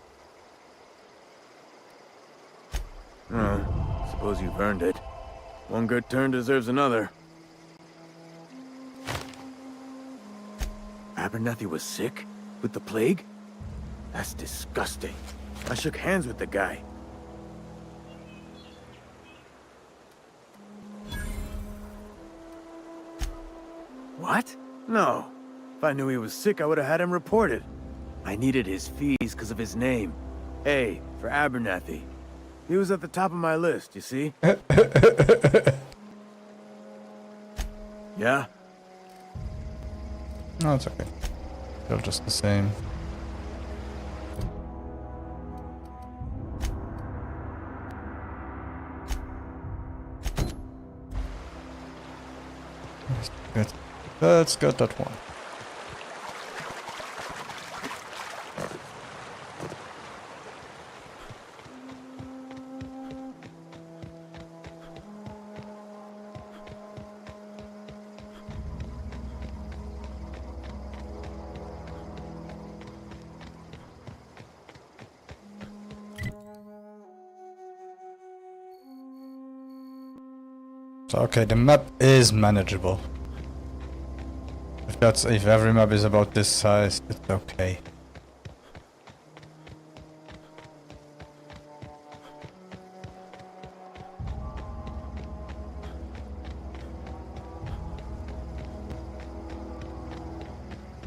Suppose you've earned it. One good turn deserves another. Abernathy was sick? With the plague? That's disgusting. I shook hands with the guy. What? No. If I knew he was sick, I would have had him reported. I needed his fees because of his name. A, for Abernathy. He was at the top of my list, you see? Yeah? No, it's okay. They're just the same. Good. Let's get that one. So, okay, the map is manageable. If every map is about this size, it's okay.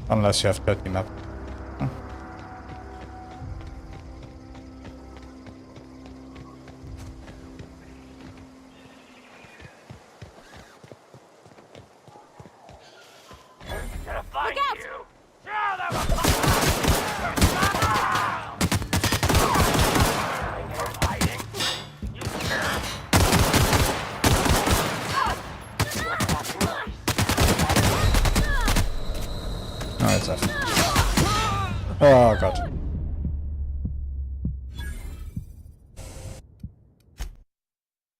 Unless you have 30 maps. Oh god. I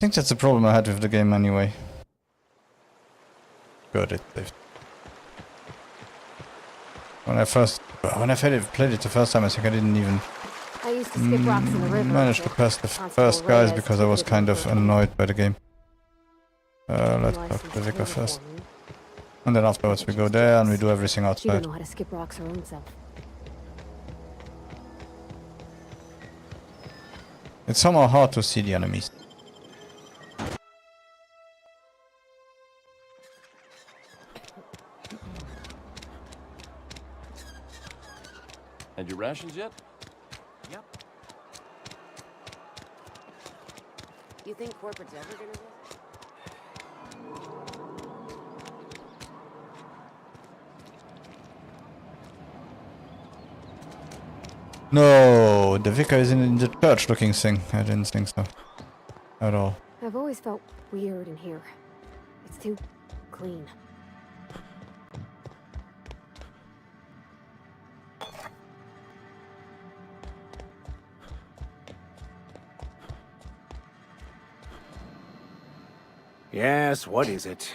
think that's the problem I had with the game anyway. Good, it saved. When I played it the first time, I think I didn't even I used to skip rocks in the river. manage to pass the first guys because I was kind of annoyed by the game. Let's talk to the vicar first. And then afterwards we go there and we do everything She outside. don't know how to skip rocks her own self. It's somehow hard to see the enemies. Had your rations yet? Yep. You think corporate's ever gonna visit? No, the vicar is in the church looking thing. I didn't think so. At all. I've always felt weird in here. It's too clean. Yes, what is it?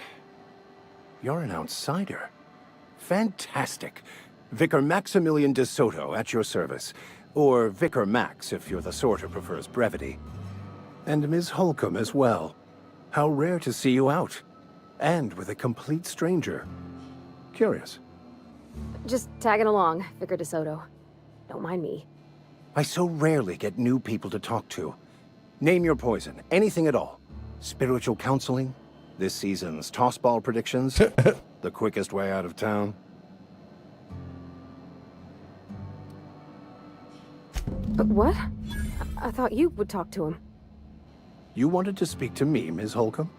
You're an outsider. Fantastic. Vicar Maximilian de Soto at your service. Or Vicar Max, if you're the sort who prefers brevity. And Ms. Holcomb as well. How rare to see you out. And with a complete stranger. Curious. Just tagging along, Vicar de Soto. Don't mind me. I so rarely get new people to talk to. Name your poison. Anything at all. Spiritual counseling? This season's tossball predictions? The quickest way out of town? But what? I thought you would talk to him. You wanted to speak to me, Ms. Holcomb?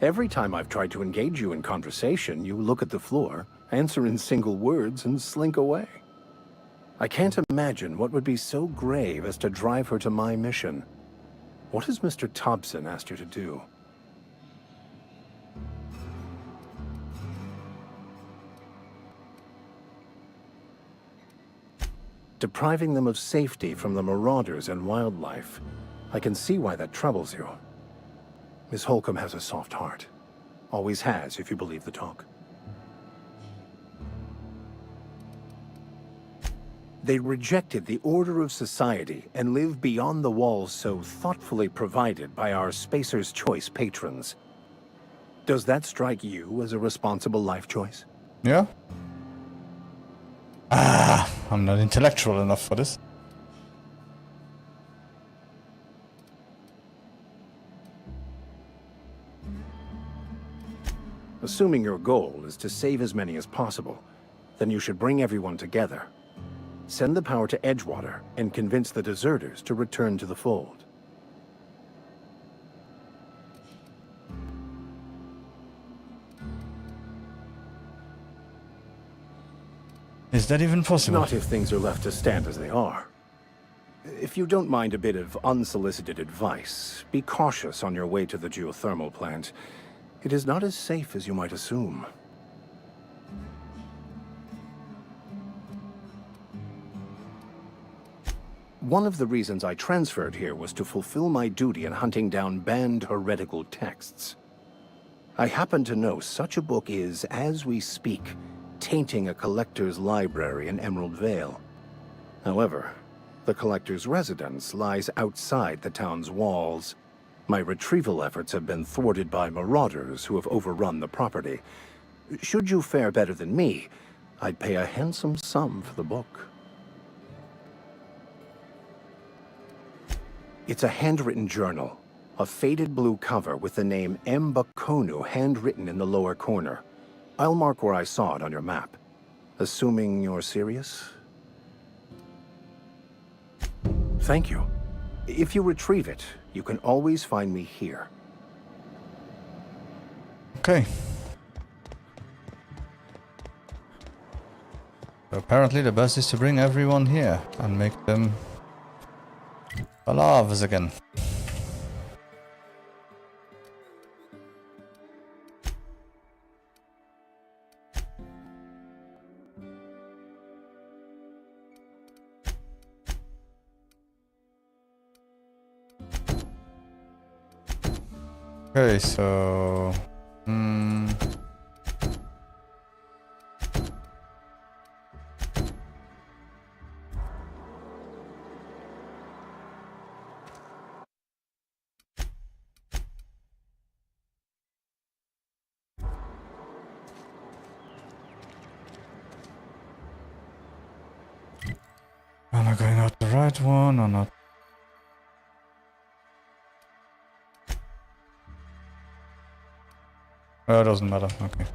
Every time I've tried to engage you in conversation, you look at the floor, answer in single words, and slink away. I can't imagine what would be so grave as to drive her to my mission. What has Mr. Thompson asked you to do? Depriving them of safety from the marauders and wildlife. I can see why that troubles you. Miss Holcomb has a soft heart. Always has, if you believe the talk. They rejected the order of society and live beyond the walls so thoughtfully provided by our Spacer's Choice patrons. Does that strike you as a responsible life choice? Yeah. I'm not intellectual enough for this. Assuming your goal is to save as many as possible, then you should bring everyone together. Send the power to Edgewater and convince the deserters to return to the fold. Is that even possible? Not if things are left to stand as they are. If you don't mind a bit of unsolicited advice, be cautious on your way to the geothermal plant. It is not as safe as you might assume. One of the reasons I transferred here was to fulfill my duty in hunting down banned heretical texts. I happen to know such a book is, as we speak, tainting a collector's library in Emerald Vale. However, the collector's residence lies outside the town's walls. My retrieval efforts have been thwarted by marauders who have overrun the property. Should you fare better than me, I'd pay a handsome sum for the book. It's a handwritten journal, a faded blue cover with the name M. Bakonu handwritten in the lower corner. I'll mark where I saw it on your map. Assuming you're serious? Thank you. If you retrieve it, you can always find me here. Okay. So apparently the best is to bring everyone here and make them palavas again. Okay, so... Am I going out the right one or not? It doesn't matter, okay.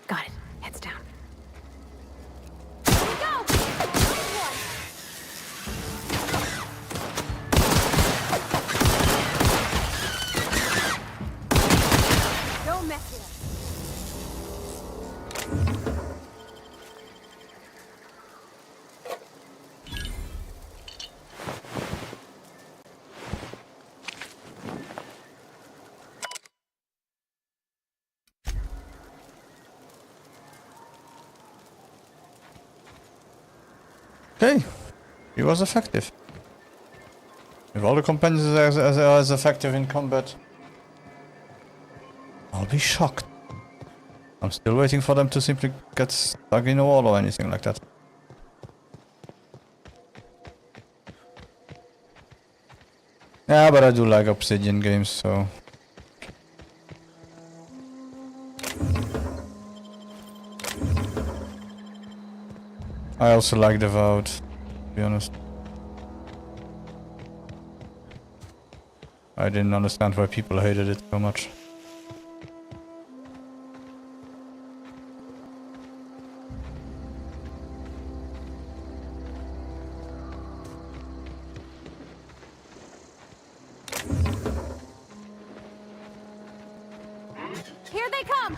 Got it. Heads down. Don't mess it up. Okay, he was effective. If all the companions are as effective in combat, I'll be shocked. I'm still waiting for them to simply get stuck in a wall or anything like that. Yeah, but I do like Obsidian games, so... I also like Devout, to be honest. I didn't understand why people hated it so much. Here they come!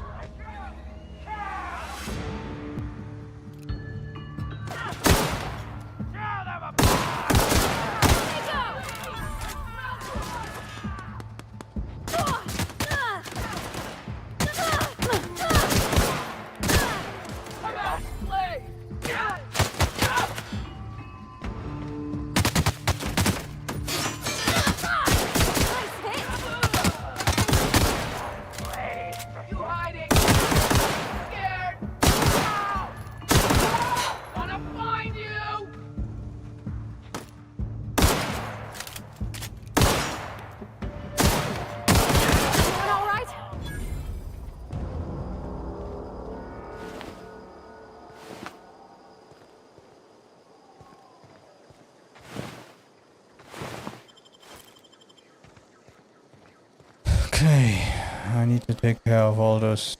Okay, I need to take care of all those.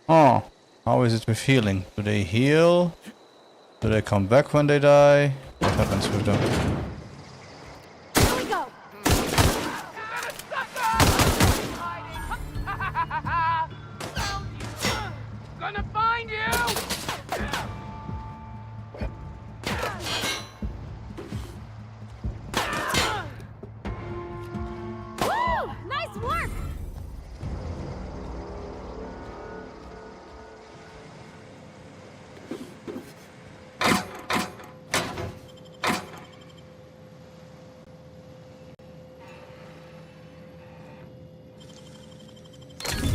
Oh, how is it with healing? Do they heal? Do they come back when they die? What happens with them? Here we go! Gonna find you! Woo! Nice work!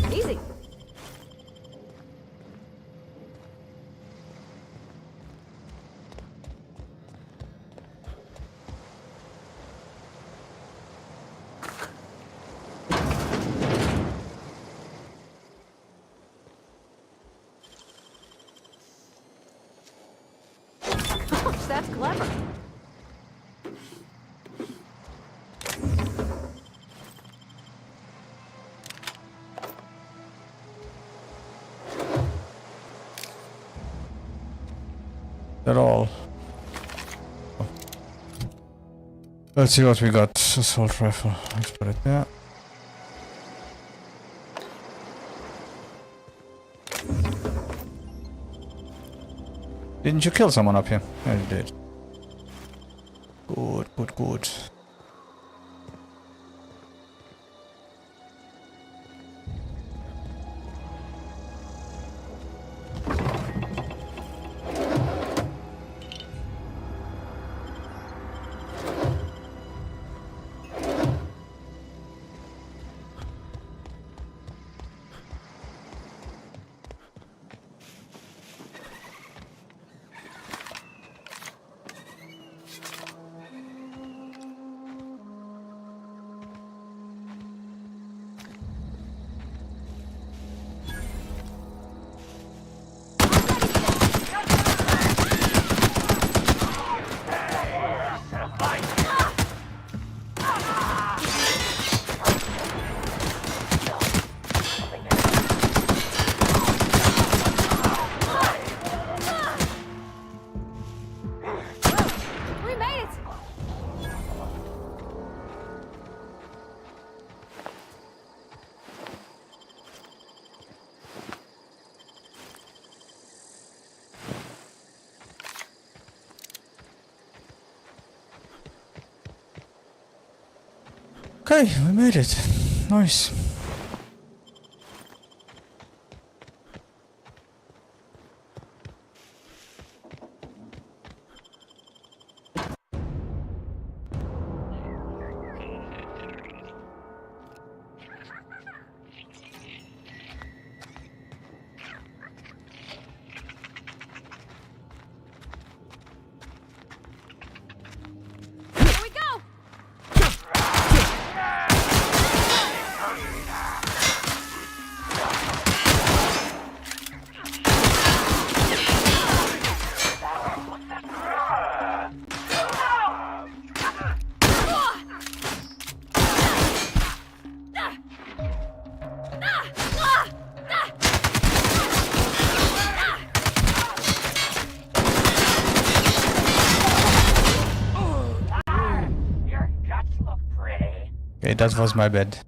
Easy. Gosh, that's clever. That all. Let's see what we got. Assault rifle. Let's put it there. Didn't you kill someone up here? Yeah, you did. Good, good, good. We made it! Okay, we made it. Nice. Okay, that was my bad.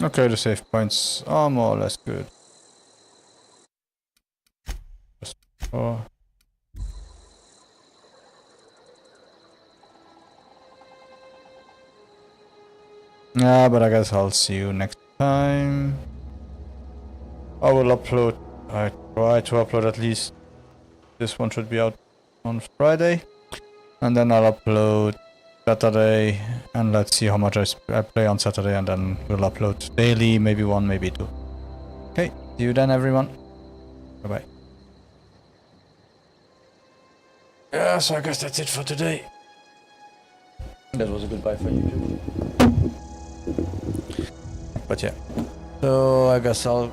Okay, the save points are more or less good. Just 4. Yeah, but I guess I'll see you next time. I will upload. I try to upload at least. This one should be out on Friday. And then I'll upload Saturday. And let's see how much I play on Saturday. And then we'll upload daily. Maybe 1, maybe 2. Okay, see you then, everyone. Bye-bye. Yeah, so I guess that's it for today. That was a goodbye for you. But yeah. So I guess I'll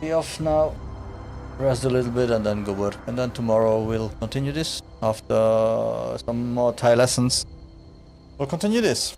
be off now. Rest a little bit and then go work. And then tomorrow we'll continue this. After some more Thai lessons, we'll continue this.